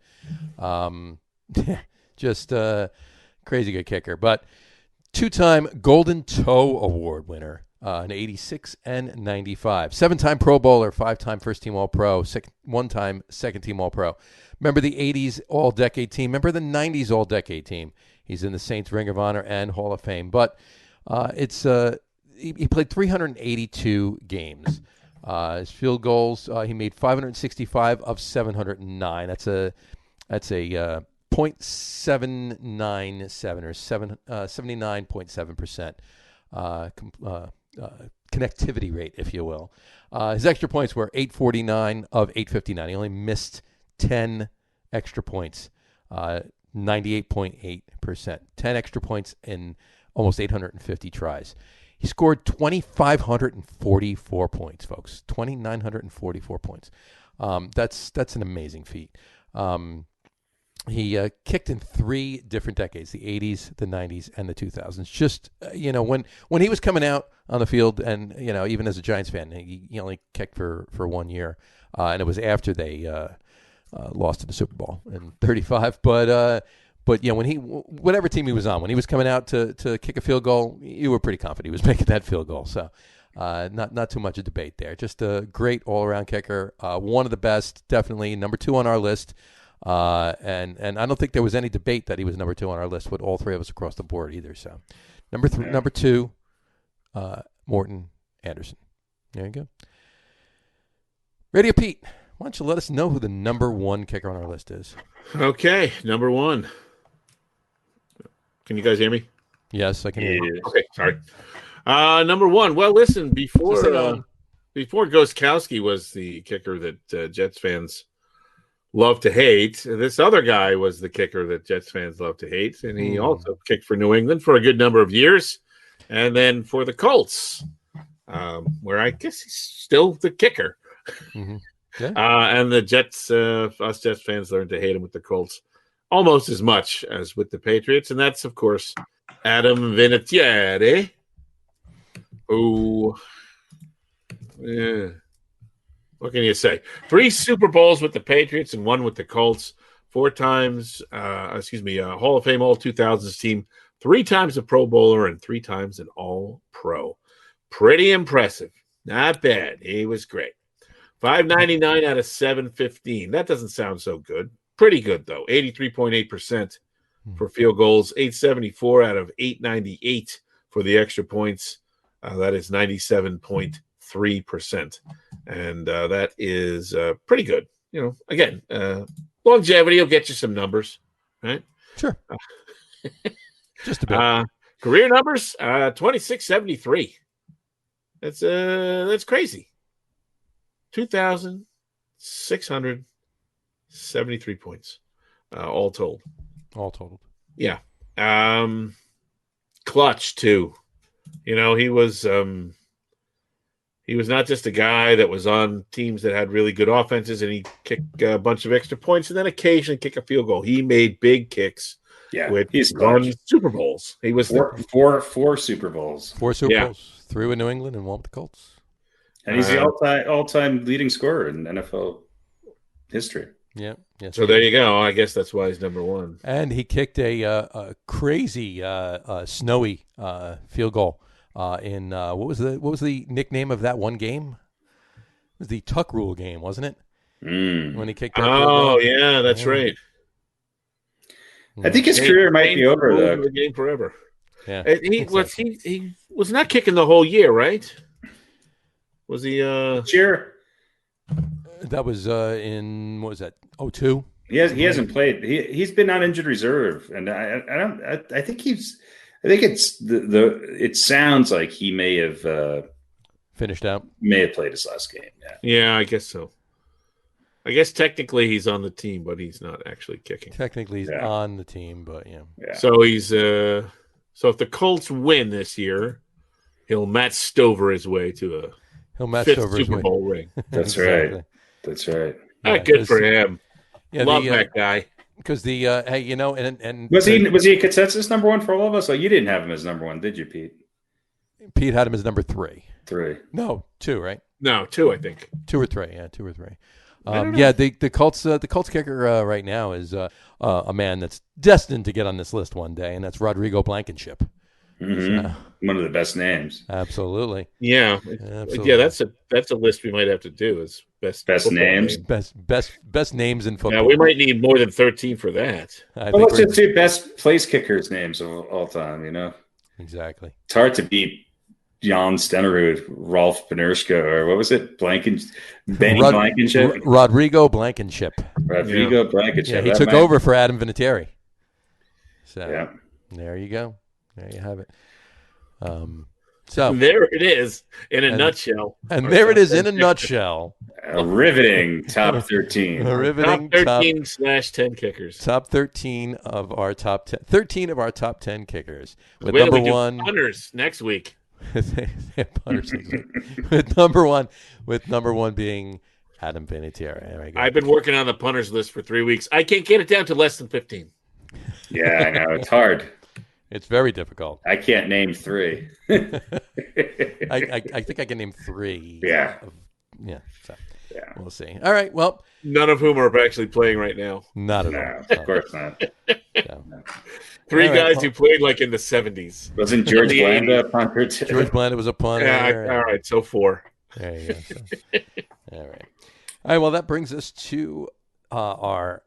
Just crazy good kicker. But 2-time Golden Toe Award winner in 86 and 95. 7-time Pro Bowler, 5-time first-team All-Pro, 1-time second-team All-Pro. Remember the 80s All-Decade team. Remember the 90s All-Decade team. He's in the Saints Ring of Honor and Hall of Fame. But he played 382 games. His field goals, he made 565 of 709. That's a .797 or 79.7% connectivity rate, if you will. His extra points were 849 of 859. He only missed 10 extra points, 98.8%. 10 extra points in almost 850 tries. He scored 2,544 points, folks. 2,944 points. That's an amazing feat. He kicked in 3 different decades: the 80s, the 90s, and the 2000s. Just when he was coming out on the field, and even as a Giants fan, he only kicked for 1 year, and it was after they lost in the Super Bowl in '35. But when whatever team he was on, when he was coming out to kick a field goal, you were pretty confident he was making that field goal. So not too much of debate there. Just a great all-around kicker. One of the best, definitely number 2 on our list. And I don't think there was any debate that he was number 2 on our list with all 3 of us across the board either. So number 2, Morton Anderson. There you go. Radio Pete, why don't you let us know who the number 1 kicker on our list is? Okay, number 1. Can you guys hear me? Yes, I can hear you. Okay, sorry. Number 1. Well, listen, before Gostkowski was the kicker that Jets fans love to hate, this other guy was the kicker that Jets fans love to hate, and he also kicked for New England for a good number of years, and then for the Colts, where I guess he's still the kicker. Mm-hmm. Yeah. And the Jets, us Jets fans learned to hate him with the Colts almost as much as with the Patriots, and that's, of course, Adam Vinatieri, who, what can you say? 3 Super Bowls with the Patriots and 1 with the Colts. 4 times, Hall of Fame All-2000s team. 3 times a Pro Bowler and 3 times an All-Pro. Pretty impressive. Not bad. He was great. 599 out of 715. That doesn't sound so good. Pretty good, though. 83.8% for field goals. 874 out of 898 for the extra points. That is 97.3%. And that is pretty good. Again, longevity will get you some numbers, right? Sure. Just a bit. Career numbers, 2673. That's crazy. 2,673 points, all told. All totaled. Yeah. Clutch too. He was not just a guy that was on teams that had really good offenses and he kicked a bunch of extra points and then occasionally kick a field goal. He made big kicks. Yeah, he's won Super Bowls. He was four Super Bowls. 4 Super Bowls. 3 with New England and 1 with the Colts. And he's the all-time leading scorer in NFL history. Yeah. Yes, so there you go. I guess that's why he's number 1. And he kicked a crazy snowy field goal in what was the nickname of that one game? It was the Tuck Rule game, wasn't it? When he kicked that field goal. Yeah, that's right. I think his career might be over though. The game forever. Yeah. He was not kicking the whole year, right? Was he Cheer. That was in, what was that, 2002? He hasn't played. He's been on injured reserve, and I think it sounds like he may have finished out. May have played his last game. Yeah, I guess so. I guess technically he's on the team, but he's not actually kicking. Technically he's on the team, but yeah. So he's so if the Colts win this year, he'll Matt Stover his way to a fifth Super Bowl ring. That's right. That's right. Good for him. Yeah, Love that guy. Because hey, you know, and Was he a consensus number one for all of us? Oh, you didn't have him as number one, did you, Pete? Pete had him as number 3. 3. No, 2, right? No, 2, I think. 2 or 3. Yeah, 2 or 3. I don't know. Yeah, the Colts kicker right now is a man that's destined to get on this list one day, and that's Rodrigo Blankenship. Mm-hmm. One of the best names. Absolutely. Yeah, Absolutely. yeah. That's a list we might have to do. Is best names. Best names in football. Now we might need more than 13 for that. Well, let's just do best place kickers names of all time. You know, exactly. It's hard to beat Jan Stenerud, Rolf Penerska, or what was it? Blankenship. Rodrigo Blankenship. Rodrigo Blankenship. Yeah, he took over for Adam Vinatieri. So yeah, there you go. There you have it. So there it is in a nutshell. And there it is in a nutshell. A riveting top 13. A riveting top 13/10 kickers. Top 13 of our top 10. 13 of our top 10 kickers. With number one, punters next week. Punters next week. With number one being Adam Vinatieri. Oh I've been working on the punters list for 3 weeks. I can't get it down to less than 15. Yeah, I know it's hard. It's very difficult. I can't name 3. I think I can name 3. Yeah. So we'll see. All right. Well, none of whom are actually playing right now. Not at all. Of course not. No. 3 guys who played like in the 70s. Wasn't George Blanda a punter too? George Blanda was a punter. Yeah, all right. So 4. There you go. All right. All right. Well, that brings us to our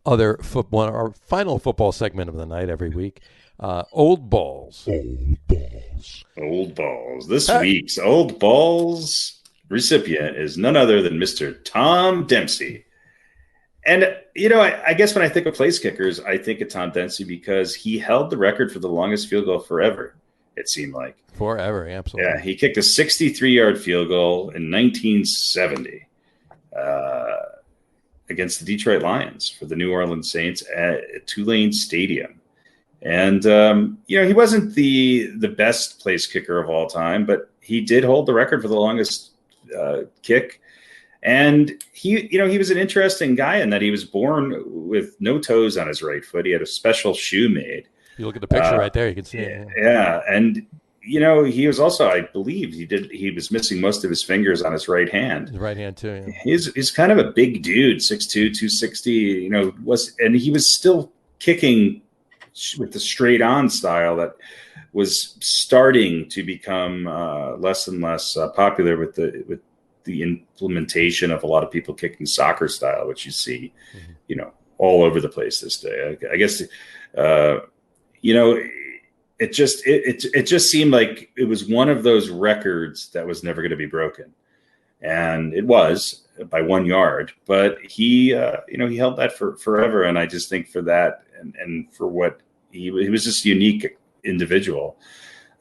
other football, our final football segment of the night every week. Old Balls. Old Balls. This week's Old Balls recipient is none other than Mr. Tom Dempsey. And, you know, I guess when I think of place kickers, I think of Tom Dempsey because he held the record for the longest field goal forever, it seemed like. Forever, absolutely. Yeah, he kicked a 63-yard field goal in 1970 against the Detroit Lions for the New Orleans Saints at Tulane Stadium. And, you know, he wasn't the best place kicker of all time, but he did hold the record for the longest kick. And he was an interesting guy in that he was born with no toes on his right foot. He had a special shoe made. You look at the picture right there, you can see it. Yeah. And, you know, he was also, I believe he was missing most of his fingers on his right hand. His right hand too, yeah. He's kind of a big dude, 6'2", 260, you know, and he was still kicking with the straight on style that was starting to become less and less popular with the implementation of a lot of people kicking soccer style, which you see, you know, all over the place this day. I guess, you know, it just seemed like it was one of those records that was never going to be broken. And it was by 1 yard, but he held that for forever. And I just think for that and for what he was just a unique individual.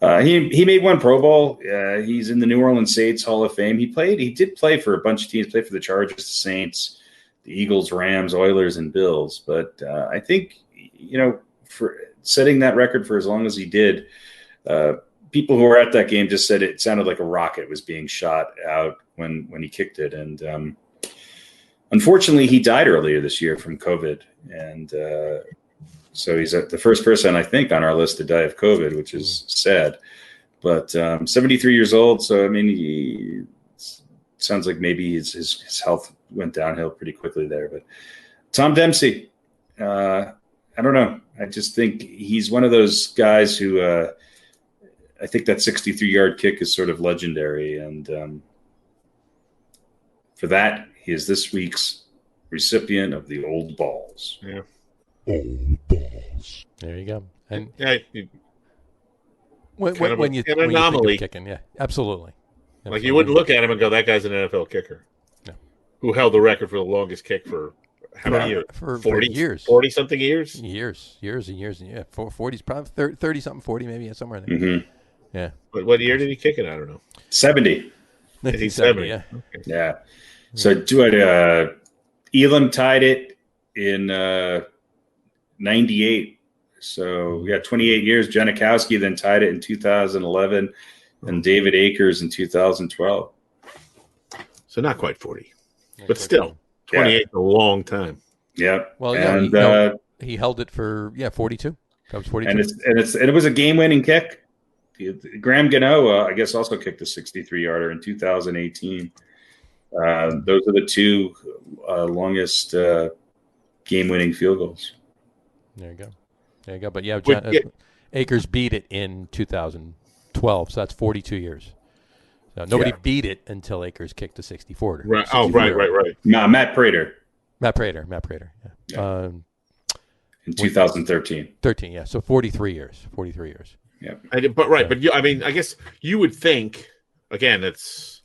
He made one Pro Bowl. He's in the New Orleans Saints Hall of Fame. He did play for a bunch of teams, played for the Chargers, the Saints, the Eagles, Rams, Oilers, and Bills. But I think, you know, for setting that record for as long as he did, people who were at that game just said it sounded like a rocket was being shot out when he kicked it. And unfortunately, he died earlier this year from COVID. And so he's the first person, I think, on our list to die of COVID, which is sad. But 73 years old. So, I mean, sounds like maybe his health went downhill pretty quickly there. But Tom Dempsey, I don't know. I just think he's one of those guys who I think that 63-yard kick is sort of legendary. And for that, he is this week's recipient of the Old Balls. Yeah. Old Balls. There you go. And yeah, when you think of kicking, yeah, absolutely. Like you wouldn't look at him and go, "That guy's an NFL kicker." No. Who held the record for the longest kick for how many years? For 40 years, 40-something years. Years, and yeah, 40s, probably 30-something, 40 maybe, yeah, somewhere in there. Mm-hmm. Yeah. But what year did he kick it? I don't know. 70. 1970. Yeah. Okay. Yeah. So Elam tied it in 98. So we got 28 years. Janikowski then tied it in 2011 and David Akers in 2012. So not quite 40, but still 28 is a long time. Yep. Well, and he held it for 42. That was 42. and it was a game-winning kick. Graham Gano, I guess, also kicked a 63-yarder in 2018. Those are the two longest game-winning field goals. There you go. But Akers beat it in 2012, so that's 42 years. So nobody beat it until Akers kicked a 64. Right. Oh, right. No, Matt Prater. Matt Prater. Yeah. In 2013. 13, yeah. So 43 years. Yeah. But I guess you would think, again, it's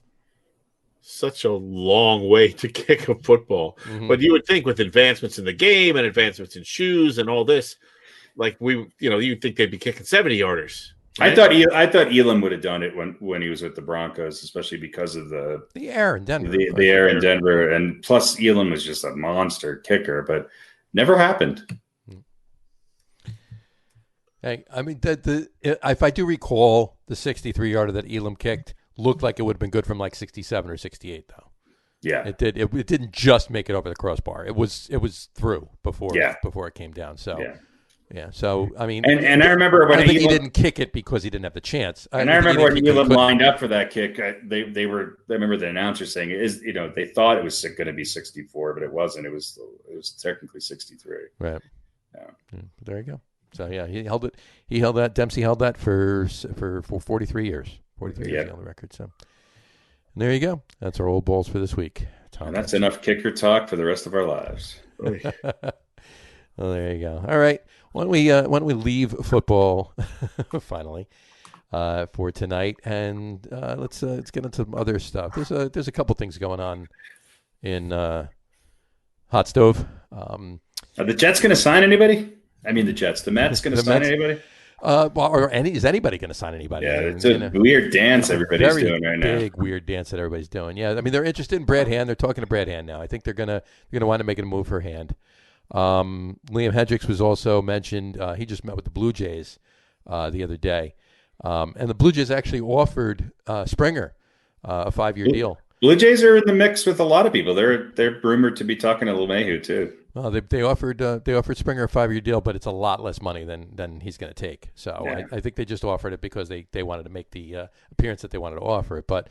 such a long way to kick a football. Mm-hmm. But you would think with advancements in the game and advancements in shoes and all this, like you'd think they'd be kicking 70-yarders. Right? I thought Elam would have done it when he was with the Broncos, especially because of the air in Denver. The air in Denver, and plus Elam was just a monster kicker, but never happened. Hey, I mean, if I do recall, the 63-yarder that Elam kicked looked like it would have been good from like 67 or 68, though. Yeah, it did. It didn't just make it over the crossbar. It was through before it came down. So. Yeah, so I mean, and I remember when he didn't kick it because he didn't have the chance. And I remember when Elam lined up for that kick, I remember the announcer saying they thought it was going to be 64, but it wasn't. It was technically 63. Right. Yeah. There you go. So yeah, he held it. He held that. Dempsey held that for 43 years. 43 years on the record. So and there you go. That's our old balls for this week. And that's enough kicker talk for the rest of our lives. Well, there you go. All right. Why don't we leave football finally for tonight, and let's get into some other stuff. There's a couple things going on in Hot Stove. Are the Jets going to sign anybody? I mean, the Jets. The Mets going to sign anybody? Is anybody going to sign anybody? Yeah, it's a weird dance everybody's doing right now. Big weird dance that everybody's doing. Yeah, I mean, they're interested in Brad Hand. They're talking to Brad Hand now. I think they're gonna wind up making a move for Hand. Liam Hendricks was also mentioned. He just met with the Blue Jays the other day, and the Blue Jays actually offered Springer a 5-year deal. Blue Jays are in the mix with a lot of people. They're rumored to be talking to LeMahieu too. Well, they offered Springer a 5-year deal, but it's a lot less money than he's going to take. So yeah. I think they just offered it because they wanted to make the appearance that they wanted to offer it. But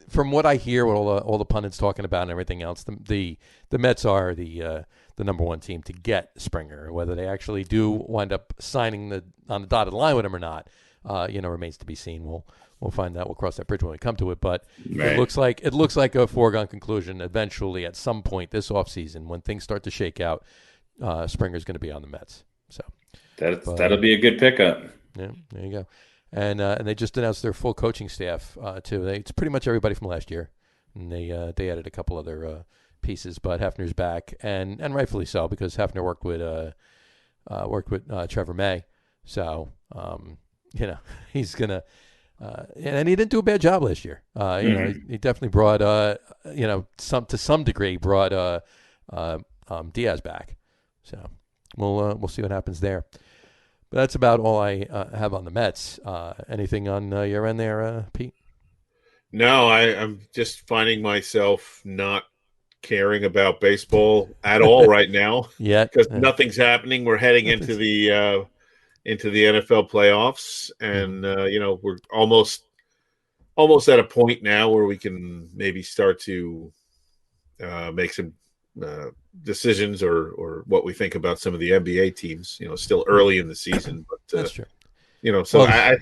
from what I hear, what all the pundits talking about and everything else, the Mets are the number one team to get Springer. Whether they actually do wind up signing on the dotted line with him or not, remains to be seen. We'll find out. We'll cross that bridge when we come to it. But right. It looks like a foregone conclusion. Eventually, at some point this offseason, when things start to shake out, Springer's going to be on the Mets. So that'll be a good pickup. Yeah, there you go. And they just announced their full coaching staff too. It's pretty much everybody from last year, and they added a couple other pieces. But Hefner's back, and rightfully so, because Hefner worked with Trevor May, so he's gonna. And he didn't do a bad job last year. He definitely brought to some degree brought Diaz back. So we'll see what happens there. But that's about all I have on the Mets. Anything on your end there, Pete? No, I'm just finding myself not caring about baseball at all right now. Yeah, because nothing's happening. We're heading into the NFL playoffs, and we're almost at a point now where we can maybe start to make some decisions or what we think about some of the NBA teams. Still early in the season, but that's true. I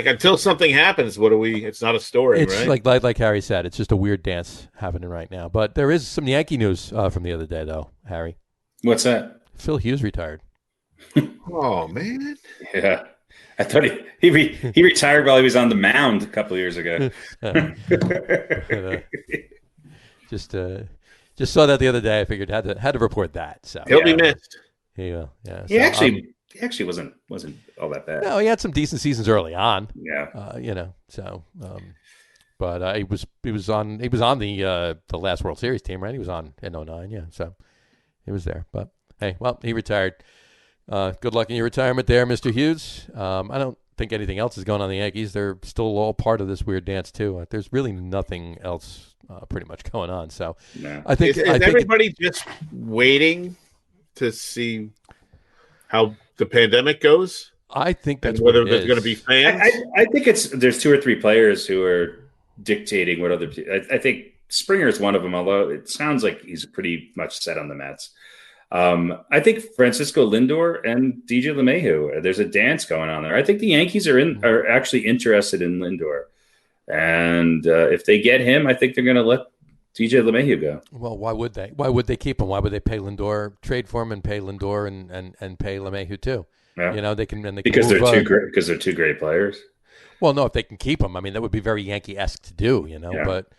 until something happens, what do we? It's not a story, it's right? Like Harry said, it's just a weird dance happening right now. But there is some Yankee news from the other day, though. Harry, what's that? Phil Hughes retired. Oh man, yeah. I thought he retired while he was on the mound a couple of years ago. Just saw that the other day. I figured had to report that. So he'll be missed. Yeah. He actually wasn't all that bad. No, he had some decent seasons early on. Yeah. But he was on the last World Series team, right? He was on in 2009. Yeah, so he was there. But hey, well, he retired. Good luck in your retirement there, Mr. Hughes. I don't think anything else is going on in the Yankees. They're still all part of this weird dance too. There's really nothing else pretty much going on. So No. I think is everybody just waiting to see how the pandemic goes? I think that's and whether what it there's is. going to be fans. I think there's 2 or 3 players who are dictating what other. I think Springer is one of them, although it sounds like he's pretty much set on the Mets. I think Francisco Lindor and DJ LeMahieu. There's a dance going on there. I think the Yankees are actually interested in Lindor, and if they get him, I think they're going to let DJ LeMahieu go. Well, why would they? Why would they keep him? Why would they pay Lindor, trade for him, and pay Lindor and pay LeMahieu too? Yeah. You know, they can because they're too great. Because they're 2 great players. Well, no, if they can keep him, I mean, that would be very Yankee-esque to do. You know, Yeah. but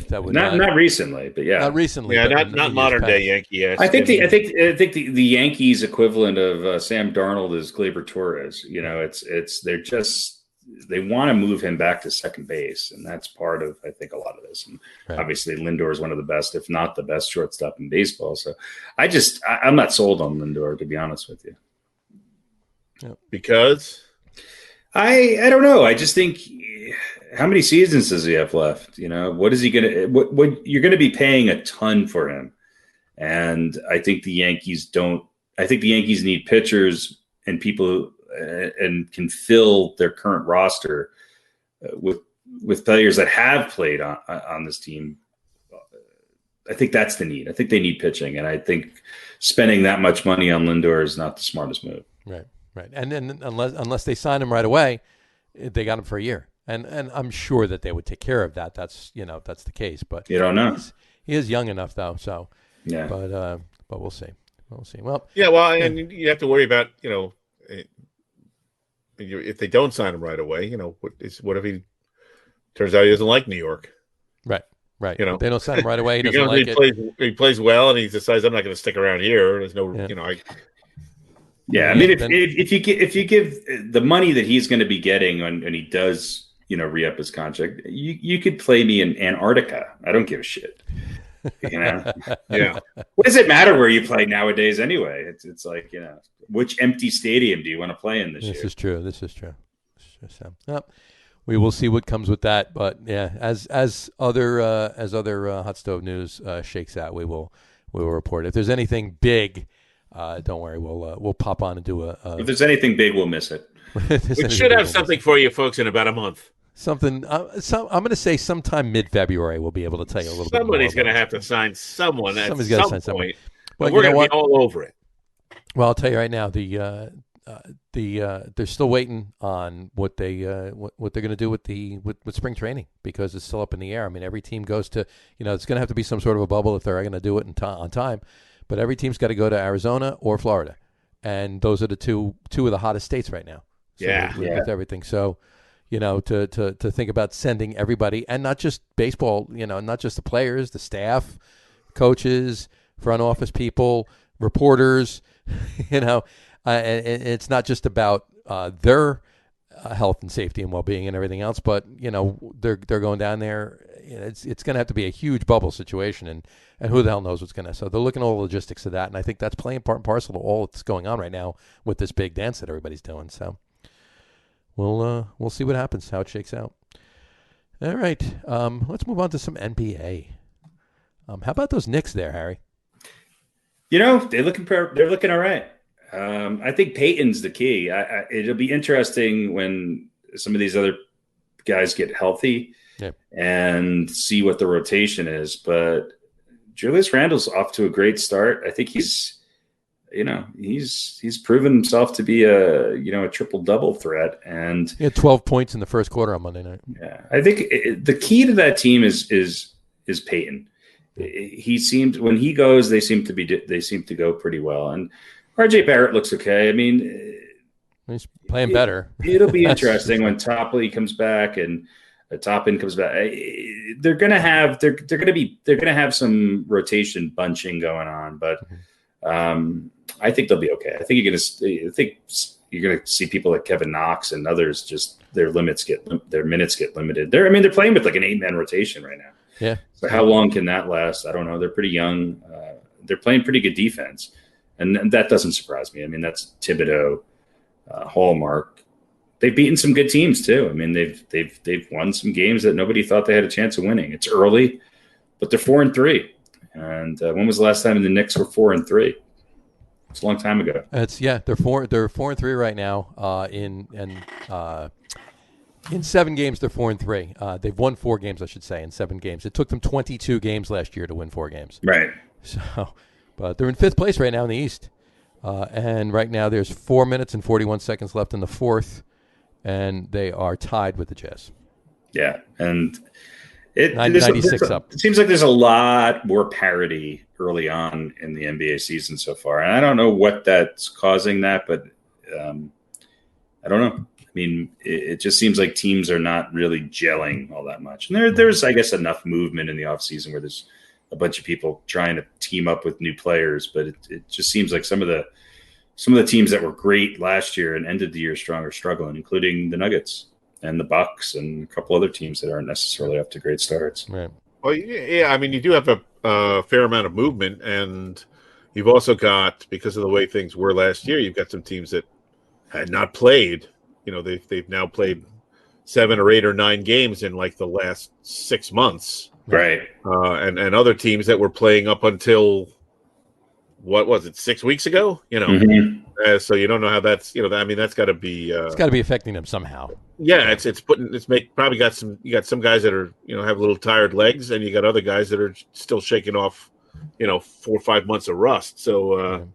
that would not recently, but yeah, not recently. Yeah, but not modern day Yankee. I think the Yankees equivalent of Sam Darnold is Gleyber Torres. You know, they want to move him back to second base, and that's part of I think a lot of this. And obviously, Lindor is one of the best, if not the best, shortstop in baseball. So I'm not sold on Lindor, to be honest with you. Yeah. Because I don't know. I just think. How many seasons does he have left? You know, what is he going to? What you're going to be paying a ton for him, and I think the Yankees don't. I think the Yankees need pitchers and people and can fill their current roster with players that have played on this team. I think that's the need. I think they need pitching, and I think spending that much money on Lindor is not the smartest move. Right. And then unless they sign him right away, they got him for a year. And I'm sure that they would take care of that. That's the case. But you don't know. He is young enough though. So yeah. But we'll see. Well. Yeah. Well, and you have to worry about if they don't sign him right away. You know, what if he turns out he doesn't like New York? Right. You know, they don't sign him right away. He doesn't like it. He plays well, and he decides I'm not going to stick around here. There's no. Yeah. Yeah, I mean, if you give the money that he's going to be getting when he does, re-up his contract, you could play me in Antarctica. I don't give a shit. Yeah. What does it matter where you play nowadays anyway? It's like, which empty stadium do you want to play in this year? This is true. So, we will see what comes with that. But yeah, as other hot stove news shakes out, we will report. If there's anything big, don't worry, we'll pop on and do if there's anything big, we'll miss it. We should have something for you folks in about a month. Something. I'm going to say sometime mid-February we'll be able to tell you a little bit more. Somebody's going to have to sign someone at some point. Someone. But we're going to be all over it. Well, I'll tell you right now, they're still waiting on what they're going to do with spring training, because it's still up in the air. I mean, every team goes to it's going to have to be some sort of a bubble if they're going to do it on time. But every team's got to go to Arizona or Florida, and those are the two of the hottest states right now. So with everything. So, to think about sending everybody, and not just baseball, not just the players, the staff, coaches, front office people, reporters, it's not just about their health and safety and well-being and everything else, but they're going down there. It's going to have to be a huge bubble situation, and who the hell knows what's going to. So they're looking at all the logistics of that, and I think that's playing part and parcel of all that's going on right now with this big dance that everybody's doing. So we'll see what happens, how it shakes out. All right, let's move on to some NBA. How about those Knicks there, Harry? They're looking all right. I think Peyton's the key. It'll be interesting when some of these other guys get healthy and see what the rotation is. But Julius Randle's off to a great start. I think he's proven himself to be a triple-double threat. And he had 12 points in the first quarter on Monday night. Yeah, I think the key to that team is Peyton. He seemed, when he goes, they seem to go pretty well. And RJ Barrett looks okay. I mean, he's playing better. It'll be interesting when Topley comes back and Toppin comes back. They're gonna have some rotation bunching going on, but I think they'll be okay. I think you're gonna see people like Kevin Knox and others, just their minutes get limited. They're playing with like an 8-man rotation right now. Yeah. So how long can that last? I don't know. They're pretty young. They're playing pretty good defense. And that doesn't surprise me. I mean, that's Thibodeau. hallmark. They've beaten some good teams too. I mean, they've won some games that nobody thought they had a chance of winning. It's early, but they're 4-3. And when was the last time the Knicks were 4-3? It's a long time ago. They're 4-3 right now. In 7 games, they're 4-3. They've won 4 games, I should say, in 7 games. It took them 22 games last year to win 4 games. Right. So, but they're in 5th place right now in the East. And right now there's 4 minutes and 41 seconds left in the 4th, and they are tied with the Jazz. Yeah, and 96 up. It seems like there's a lot more parity early on in the NBA season so far, and I don't know what that's causing that, but I don't know. I mean, it just seems like teams are not really gelling all that much, and there's I guess enough movement in the offseason where there's a bunch of people trying to team up with new players, but it just seems like some of the teams that were great last year and ended the year strong are struggling, including the Nuggets and the Bucks and a couple other teams that aren't necessarily up to great starts. Right. Well, yeah, I mean, you do have a fair amount of movement, and you've also got, because of the way things were last year, you've got some teams that had not played. You know, they've now played 7 or 8 or 9 games in like the last 6 months. Right. And other teams that were playing up until, what was it, 6 weeks ago? You know, so you don't know how that's, you know, I mean, that's got to be. It's got to be affecting them somehow. Yeah, probably got some. You got some guys that are, you know, have little tired legs, and you got other guys that are still shaking off, you know, 4 or 5 months of rust. So and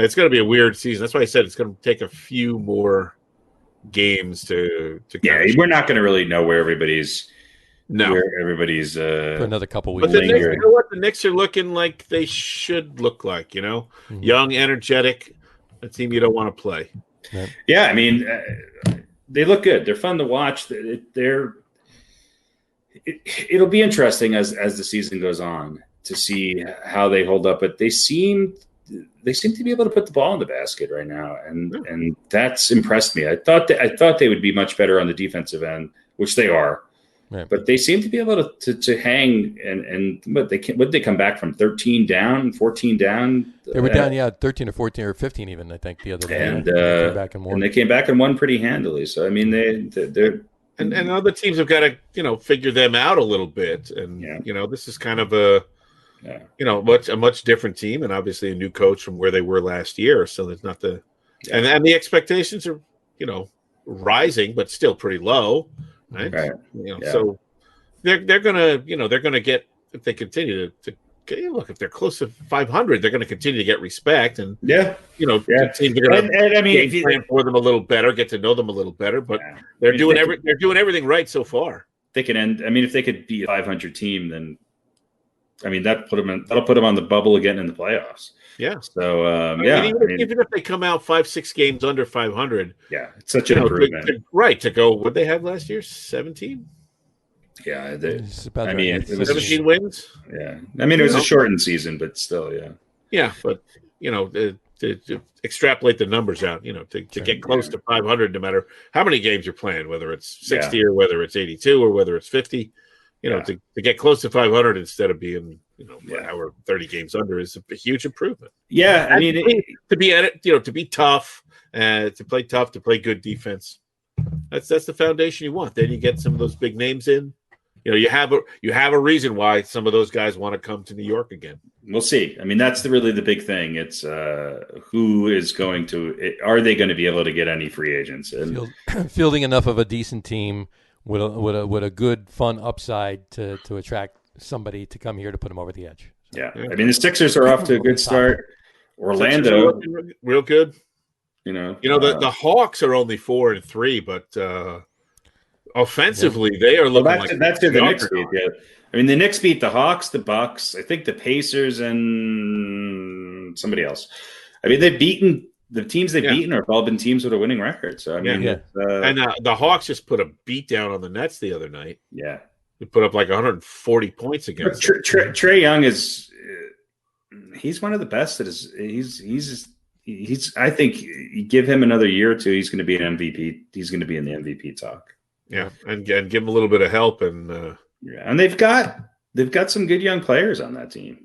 it's going to be a weird season. That's why I said it's going to take a few more games to. Yeah, we're not going to really know where everybody's. No, where everybody's for another couple but weeks. the Knicks, you know what? The Knicks are looking like they should look like, you know, young, energetic, a team you don't want to play. Yeah, I mean, they look good. They're fun to watch. It'll be interesting as the season goes on to see how they hold up. But they seem to be able to put the ball in the basket right now, and that's impressed me. I thought they would be much better on the defensive end, which they are. Right. But they seem to be able to hang and what they come back from 13 down, 14 down. They were down, 13 or 14 or 15 even, I think, the other day. And they came back and won pretty handily. So I mean, they're and other teams have got to, you know, figure them out a little bit. And you know, this is kind of a much different team, and obviously a new coach from where they were last year. So there's not and the expectations are, you know, rising, but still pretty low. Right. You know, so they're gonna get, if they continue to look, if they're close to 500, they're going to continue to get respect, and the teams are going to plan for them a little better, get to know them a little better. But they're doing everything right so far. They can end. I mean, if they could be a 500 team, then I mean that'll put them on the bubble again in the playoffs. Yeah. So even if they come out 5-6 games under 500, it's such an improvement. To go, what they have last year, 17. Yeah, it was 17 wins. Yeah, I mean it was a shortened season, but still, yeah. But you know, to extrapolate the numbers out, you know, to get close to 500, no matter how many games you're playing, whether it's 60 or whether it's 82 or whether it's 50. You know, to get close to 500 instead of being, you know, or 30 games under is a huge improvement. Yeah, I mean, to be at it, you know, to be tough, to play good defense. That's the foundation you want. Then you get some of those big names in. You know, you have a reason why some of those guys want to come to New York again. We'll see. I mean, that's really the big thing. It's who is going to? Are they going to be able to get any free agents? And fielding enough of a decent team. With a good fun upside to attract somebody to come here to put them over the edge. Yeah, I mean the Sixers are off to a good start. Orlando, real good. You know the Hawks are only 4-3, but offensively they are looking that's who the Knicks beat. Yeah, I mean the Knicks beat the Hawks, the Bucks, I think the Pacers, and somebody else. I mean they've beaten. The teams they've beaten have all been teams with a winning record. So I mean, and the Hawks just put a beat down on the Nets the other night. Yeah, they put up like 140 points against. Trae Young is he's one of the best. That is he's. I think you give him another year or two, he's going to be an MVP. He's going to be in the MVP talk. Yeah, and give him a little bit of help and and they've got some good young players on that team.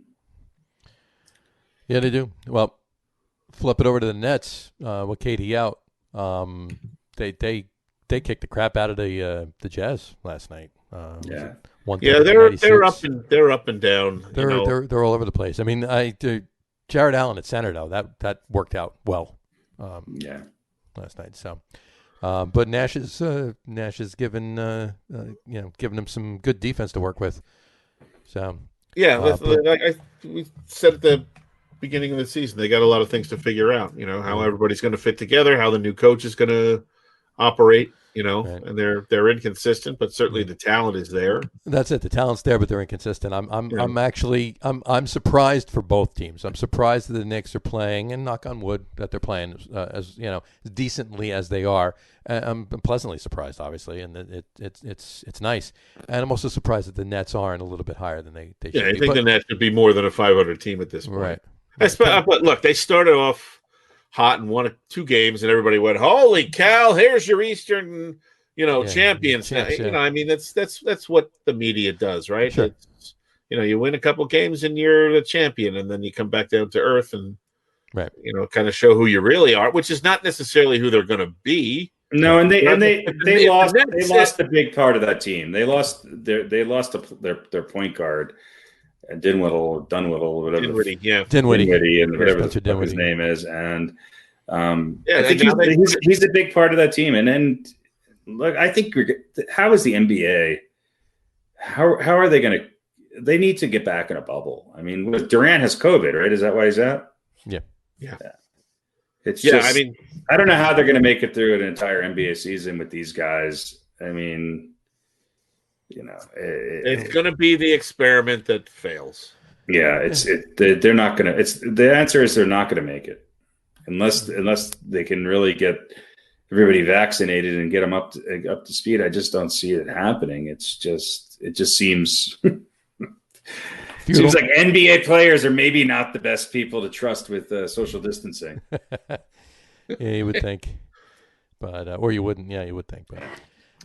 Yeah, they do. Well. Flip it over to the Nets with KD out. They kicked the crap out of the Jazz last night. Yeah. They're up and down. They're all over the place. I mean, Jared Allen at center though that worked out well. Last night. So, but Nash is given given him some good defense to work with. So we said at the beginning of the season they got a lot of things to figure out. How everybody's going to fit together, how the new coach is going to operate. Right. And they're inconsistent, but certainly the talent is there. That's it. The talent's there, but they're inconsistent. I'm surprised for both teams. I'm surprised that the Knicks are playing, and knock on wood that they're playing as decently as they are. I'm pleasantly surprised, obviously, and it's nice. And I'm also surprised that the Nets aren't a little bit higher than they should be. I think the Nets should be more than a 500 team at this point. Right. But look, they started off hot and won 2 games, and everybody went, "Holy cow! Here's your Eastern, champions." I mean, that's what the media does, right? Sure. You win a couple games and you're the champion, and then you come back down to earth and right, kind of show who you really are, which is not necessarily who they're going to be. No, and they lost a big part of that team. They lost their point guard. Dunwhiddle, whatever. Dinwiddie, and whatever his name is, and I think he's a big part of that team. And then, look, I think how is the NBA? How are they going to? They need to get back in a bubble. I mean, Durant has COVID, right? Is that why he's out? Yeah. It's just. I mean, I don't know how they're going to make it through an entire NBA season with these guys. I mean. It's going to be the experiment that fails. Yeah, they're not going to. The answer is they're not going to make it unless they can really get everybody vaccinated and get them up to speed. I just don't see it happening. It just seems like NBA players are maybe not the best people to trust with social distancing. Yeah, you would think, but or you wouldn't. Yeah, you would think, but.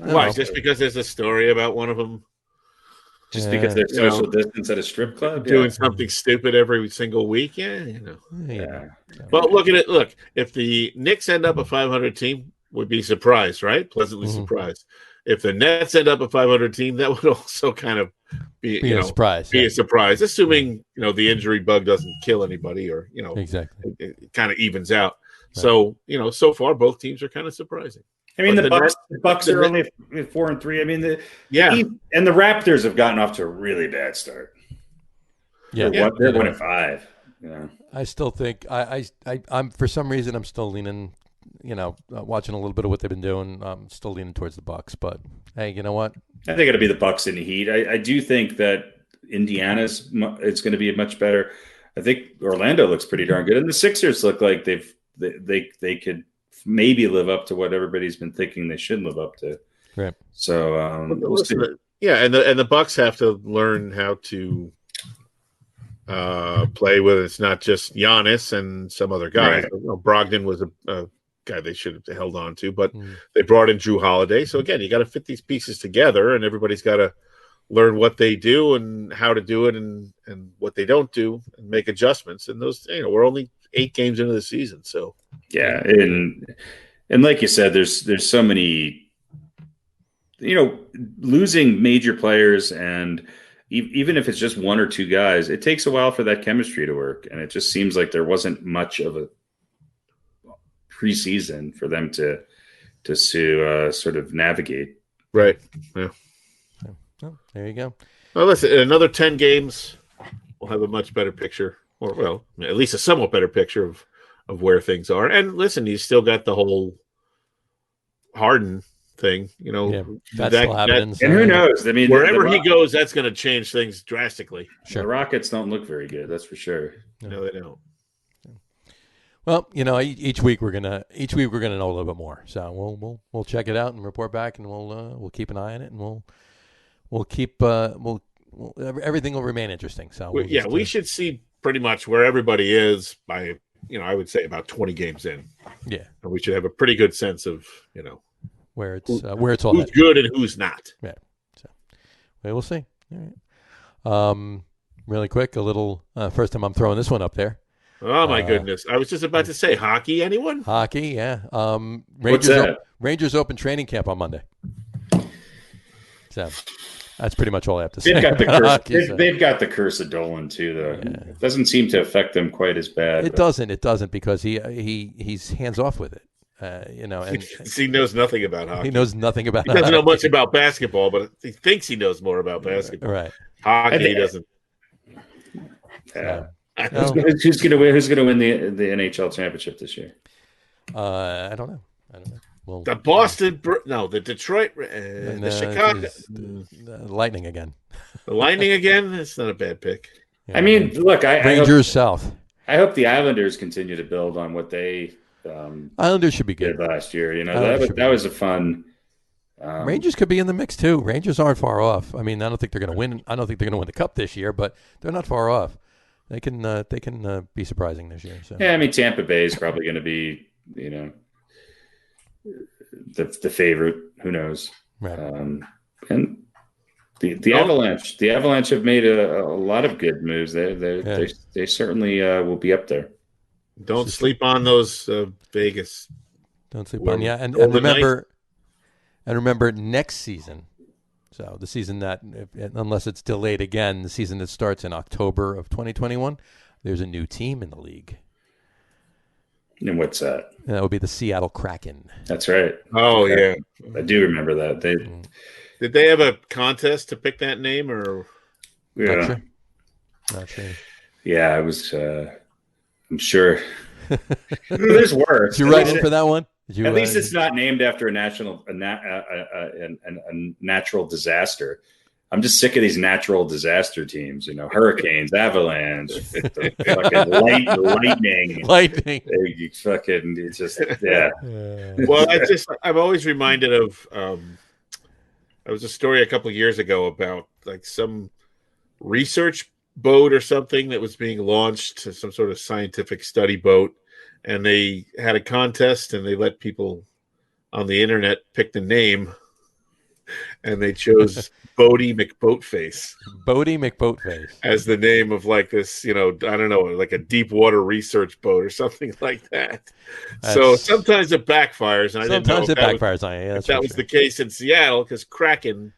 Why? Just because there's a story about one of them? Just because they're social distance at a strip club? Doing something stupid every single week? Yeah. Well, look at it. Look, if the Knicks end up a 500 team, we'd be surprised, right? Pleasantly surprised. If the Nets end up a 500 team, that would also kind of be a surprise. Be a surprise, assuming the injury bug doesn't kill anybody, or exactly, it kind of evens out. Right. So so far both teams are kind of surprising. I mean, the Bucks are only 4-3. I mean, and the Raptors have gotten off to a really bad start. Yeah, they're 1-5. Yeah, I still think I'm for some reason I'm still leaning. Watching a little bit of what they've been doing, I'm still leaning towards the Bucks. But hey, you know what? I think it'll be the Bucks in the Heat. I do think that Indiana's it's going to be much better. I think Orlando looks pretty darn good, and the Sixers look like they could maybe live up to what everybody's been thinking they should live up to. Right. So we'll see. Yeah, and the Bucks have to learn how to play with. It's not just Giannis and some other guys. Right. Brogdon was a guy they should have held on to, but they brought in Drew Holiday. So again, you got to fit these pieces together, and everybody's got to learn what they do and how to do it, and what they don't do, and make adjustments. And those, we're only 8 games into the season, so. Yeah, and like you said, there's so many, losing major players, and even if it's just 1 or 2 guys, it takes a while for that chemistry to work, and it just seems like there wasn't much of a preseason for them to sort of navigate. Right. Yeah. Well, there you go. Well, listen, in another 10 games, we'll have a much better picture, or at least a somewhat better picture of where things are. And listen, you still got the whole Harden thing, that's still happening. And who knows? I mean, wherever he goes, that's going to change things drastically. Sure. The Rockets don't look very good, that's for sure. No, they don't. Well, each week we're gonna know a little bit more. So we'll check it out and report back, and we'll keep an eye on it, and we'll keep everything will remain interesting. So we should see pretty much where everybody is by. I would say about 20 games in. Yeah. And we should have a pretty good sense of, where it's all who's good and who's not. Yeah. So we'll see. All right. Really quick, a little first time I'm throwing this one up there. Oh my goodness! I was just about to say hockey. Anyone? Hockey, yeah. What's that? Rangers open training camp on Monday. So that's pretty much all I have to say. They've got the curse. Hockey, They've got the curse of Dolan too, though. Yeah. It doesn't seem to affect them quite as bad. It doesn't. It doesn't because he's hands off with it. And He knows nothing about hockey. he knows nothing about. He doesn't know hockey. much about basketball, but he thinks he knows more about basketball. Right. Hockey, he doesn't. Yeah. No. Who's going to win? Who's going to win the NHL championship this year? I don't know. Well, The Detroit, the Chicago, Lightning again. the Lightning again. That's not a bad pick. Yeah. I mean, look, I Rangers South. I hope the Islanders continue to build on what they Islanders should be did good. last year. Islanders That was a fun. Rangers could be in the mix too. Rangers aren't far off. I mean, I don't think they're going to win. I don't think they're going to win the cup this year, but they're not far off. They can be surprising this year. So. Yeah, I mean, Tampa Bay is probably going to be, the favorite. Who knows? Right. And the Avalanche have made a lot of good moves. They certainly will be up there. Don't sleep on those Vegas. Don't sleep on and remember next season. So the season that, unless it's delayed again, the season that starts in October of 2021, there's a new team in the league. And what's that? And that would be the Seattle Kraken. That's right. Oh yeah, I do remember that. Did they have a contest to pick that name or? Yeah, Not sure. Yeah, I was. I'm sure. There's worse. Did you write in for that one? At least it's not named after a natural disaster. I'm just sick of these natural disaster teams. Hurricanes, avalanche, fucking lightning. It's just yeah. Well, I'm always reminded of. There was a story a couple of years ago about like some research boat or something that was being launched, some sort of scientific study boat. And they had a contest, and they let people on the internet pick the name, and they chose Bodie McBoatface. Bodie McBoatface as the name of like this, I don't know, like a deep water research boat or something like that. So sometimes it backfires, and sometimes it backfires on you. That was the case in Seattle because Kraken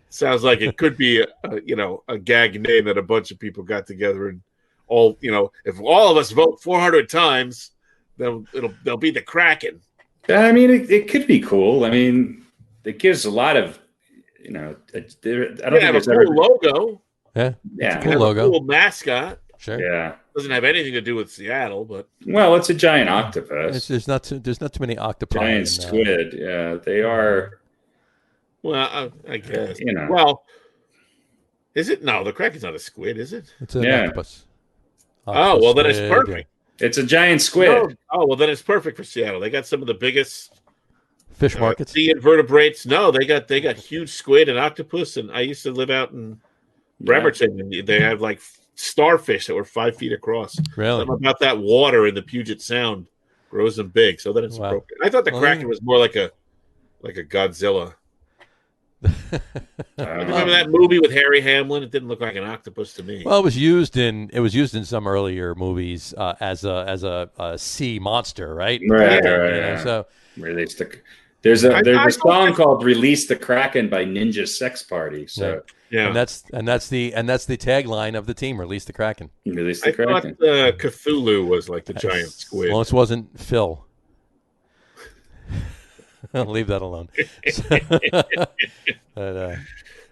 sounds like it could be a gag name that a bunch of people got together and all. If all of us vote 400 times. They'll be the Kraken. I mean, it could be cool. I mean, it gives a lot of, I don't think there's a cool logo. Yeah, it's a cool logo, a cool mascot. Sure. Yeah, doesn't have anything to do with Seattle, but it's a giant octopus. There's not too many octopi. Giant squid. Yeah, they are. Well, I guess. Well, is it? No, the Kraken's not a squid, is it? It's an octopus. Oh, well, then it's perfect. Yeah. It's a giant squid. No. Oh, well, then it's perfect for Seattle. They got some of the biggest fish markets. Sea invertebrates. No, they got huge squid and octopus. And I used to live out in Bremerton, and they have like starfish that were 5 feet across. Really? Something about that water in the Puget Sound grows them big. So then it's appropriate. I thought the Kraken was more like a Godzilla. Remember that movie with Harry Hamlin? It didn't look like an octopus to me. Well, it was used in some earlier movies as a sea monster, right? Right. So there's a song called "Release the Kraken" by Ninja Sex Party. So and that's the tagline of the team: "Release the Kraken." Release the I Kraken. thought Cthulhu was like the giant squid. Well, this wasn't Phil. I'll leave that alone. But,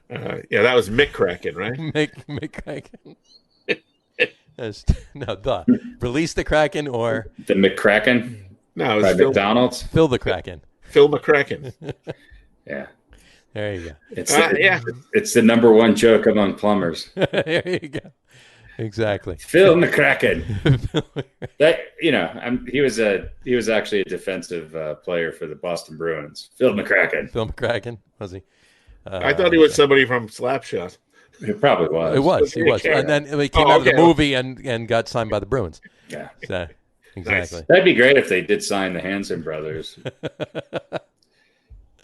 that was Mick Kraken, right? Mick Kraken. Release the Kraken or the McCracken. No, it by was McDonald's. Phil the Kraken. Phil McCracken. Yeah, there you go. It's the number one joke among plumbers. There you go. Exactly. Phil McCracken. He was actually a defensive player for the Boston Bruins. Phil McCracken. Phil McCracken, was he? I thought he was somebody from Slapshot. He probably was. He was. And then he came out of the movie and got signed by the Bruins. Yeah. So, exactly. Nice. That'd be great if they did sign the Hanson brothers.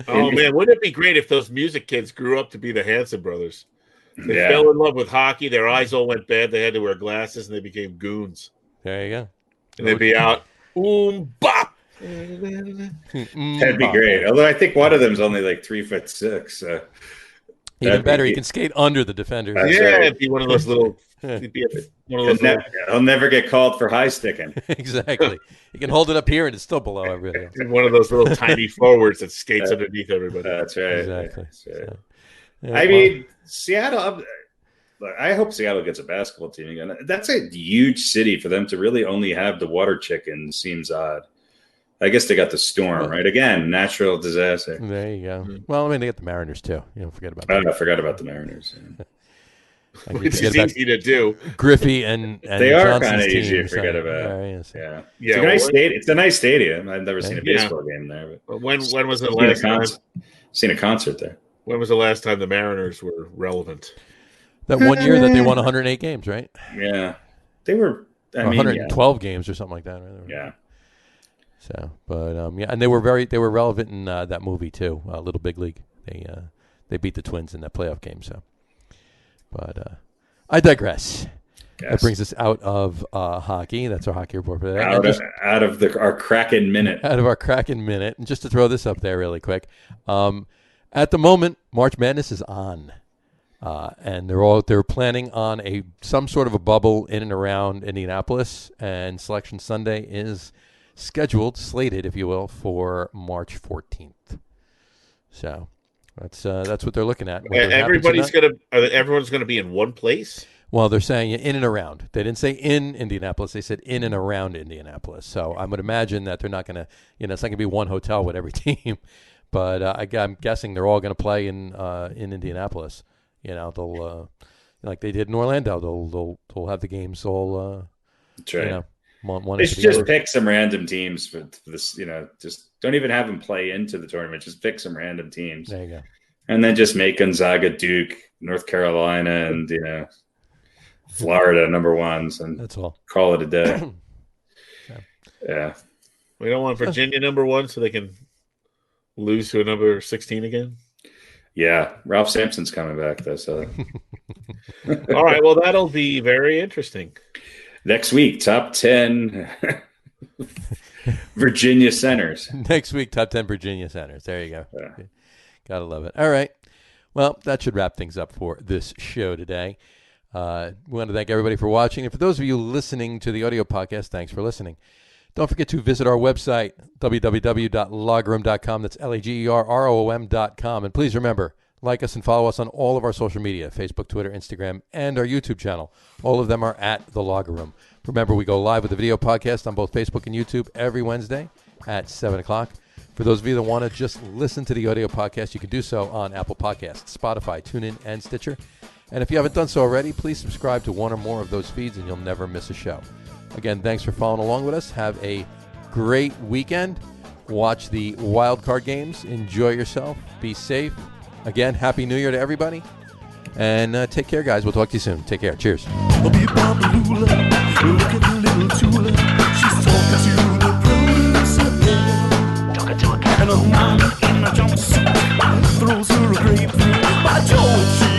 Oh, man. Wouldn't it be great if those music kids grew up to be the Hanson brothers? They fell in love with hockey. Their eyes all went bad. They had to wear glasses, and they became goons. There you go. And they'd be out. Bop. That'd be great. Although I think one of them's only like 3'6". So even better, he can skate under the defenders. It'd be one of those little. He'd be one of those. He'll never get called for high sticking. Exactly. He can hold it up here and it's still below everything else. One of those little tiny forwards that skates underneath everybody. That's right. Exactly. That's right. So, yeah, I mean, Seattle. I hope Seattle gets a basketball team again. That's a huge city for them to really only have the water chickens. Seems odd. I guess they got the Storm, right? Again, natural disaster. There you go. Well, I mean, they got the Mariners too. You don't forget about that. I forgot about the Mariners. Yeah. Which is easy to do. Griffey and they are kind of easy to forget about. Yeah. It's a nice stadium. I've never seen a baseball game there. But when was the last time? Seen a concert there. When was the last time the Mariners were relevant? That one year that they won 108 games, right? Yeah, they were. 112 games or something like that. Right? Yeah. So, but and they were relevant in that movie too, Little Big League. They beat the Twins in that playoff game. So. But I digress. Yes. That brings us out of hockey. That's our hockey report for today. Out of our Kraken minute. Out of our Kraken minute. And just to throw this up there really quick, at the moment, March Madness is on, and they're planning on some sort of a bubble in and around Indianapolis, and Selection Sunday is slated, if you will, for March 14th. So. That's what they're looking at. Everyone's gonna be in one place. Well, they're saying in and around. They didn't say in Indianapolis. They said in and around Indianapolis. So I would imagine that they're not gonna, it's not gonna be one hotel with every team. But I'm guessing they're all gonna play in Indianapolis. They'll like they did in Orlando. They'll have the games all. That's right. One they should just pick some random teams for this. Just don't even have them play into the tournament. Just pick some random teams. There you go. And then just make Gonzaga, Duke, North Carolina, and Florida number ones, and that's all. Call it a day. Yeah. We don't want Virginia number one, so they can lose to a number 16 again. Yeah, Ralph Sampson's coming back though. So. All right. Well, that'll be very interesting. Next week, top 10 Virginia centers. Next week, top 10 Virginia centers. There you go. Yeah. Gotta love it. All right. Well, that should wrap things up for this show today. We want to thank everybody for watching. And for those of you listening to the audio podcast, thanks for listening. Don't forget to visit our website, www.lagerum.com. That's LAGERROM.com. And please remember, like us and follow us on all of our social media, Facebook, Twitter, Instagram, and our YouTube channel. All of them are at The Lager Room. Remember, we go live with the video podcast on both Facebook and YouTube every Wednesday at 7 o'clock. For those of you that want to just listen to the audio podcast, you can do so on Apple Podcasts, Spotify, TuneIn, and Stitcher. And if you haven't done so already, please subscribe to one or more of those feeds, and you'll never miss a show. Again, thanks for following along with us. Have a great weekend. Watch the wild card games. Enjoy yourself. Be safe. Again, Happy New Year to everybody. And take care, guys. We'll talk to you soon. Take care. Cheers. Look at the little Tula. She's talking to the producer. Talking to a cat. And a woman in a jumpsuit throws her a grapefruit. By George,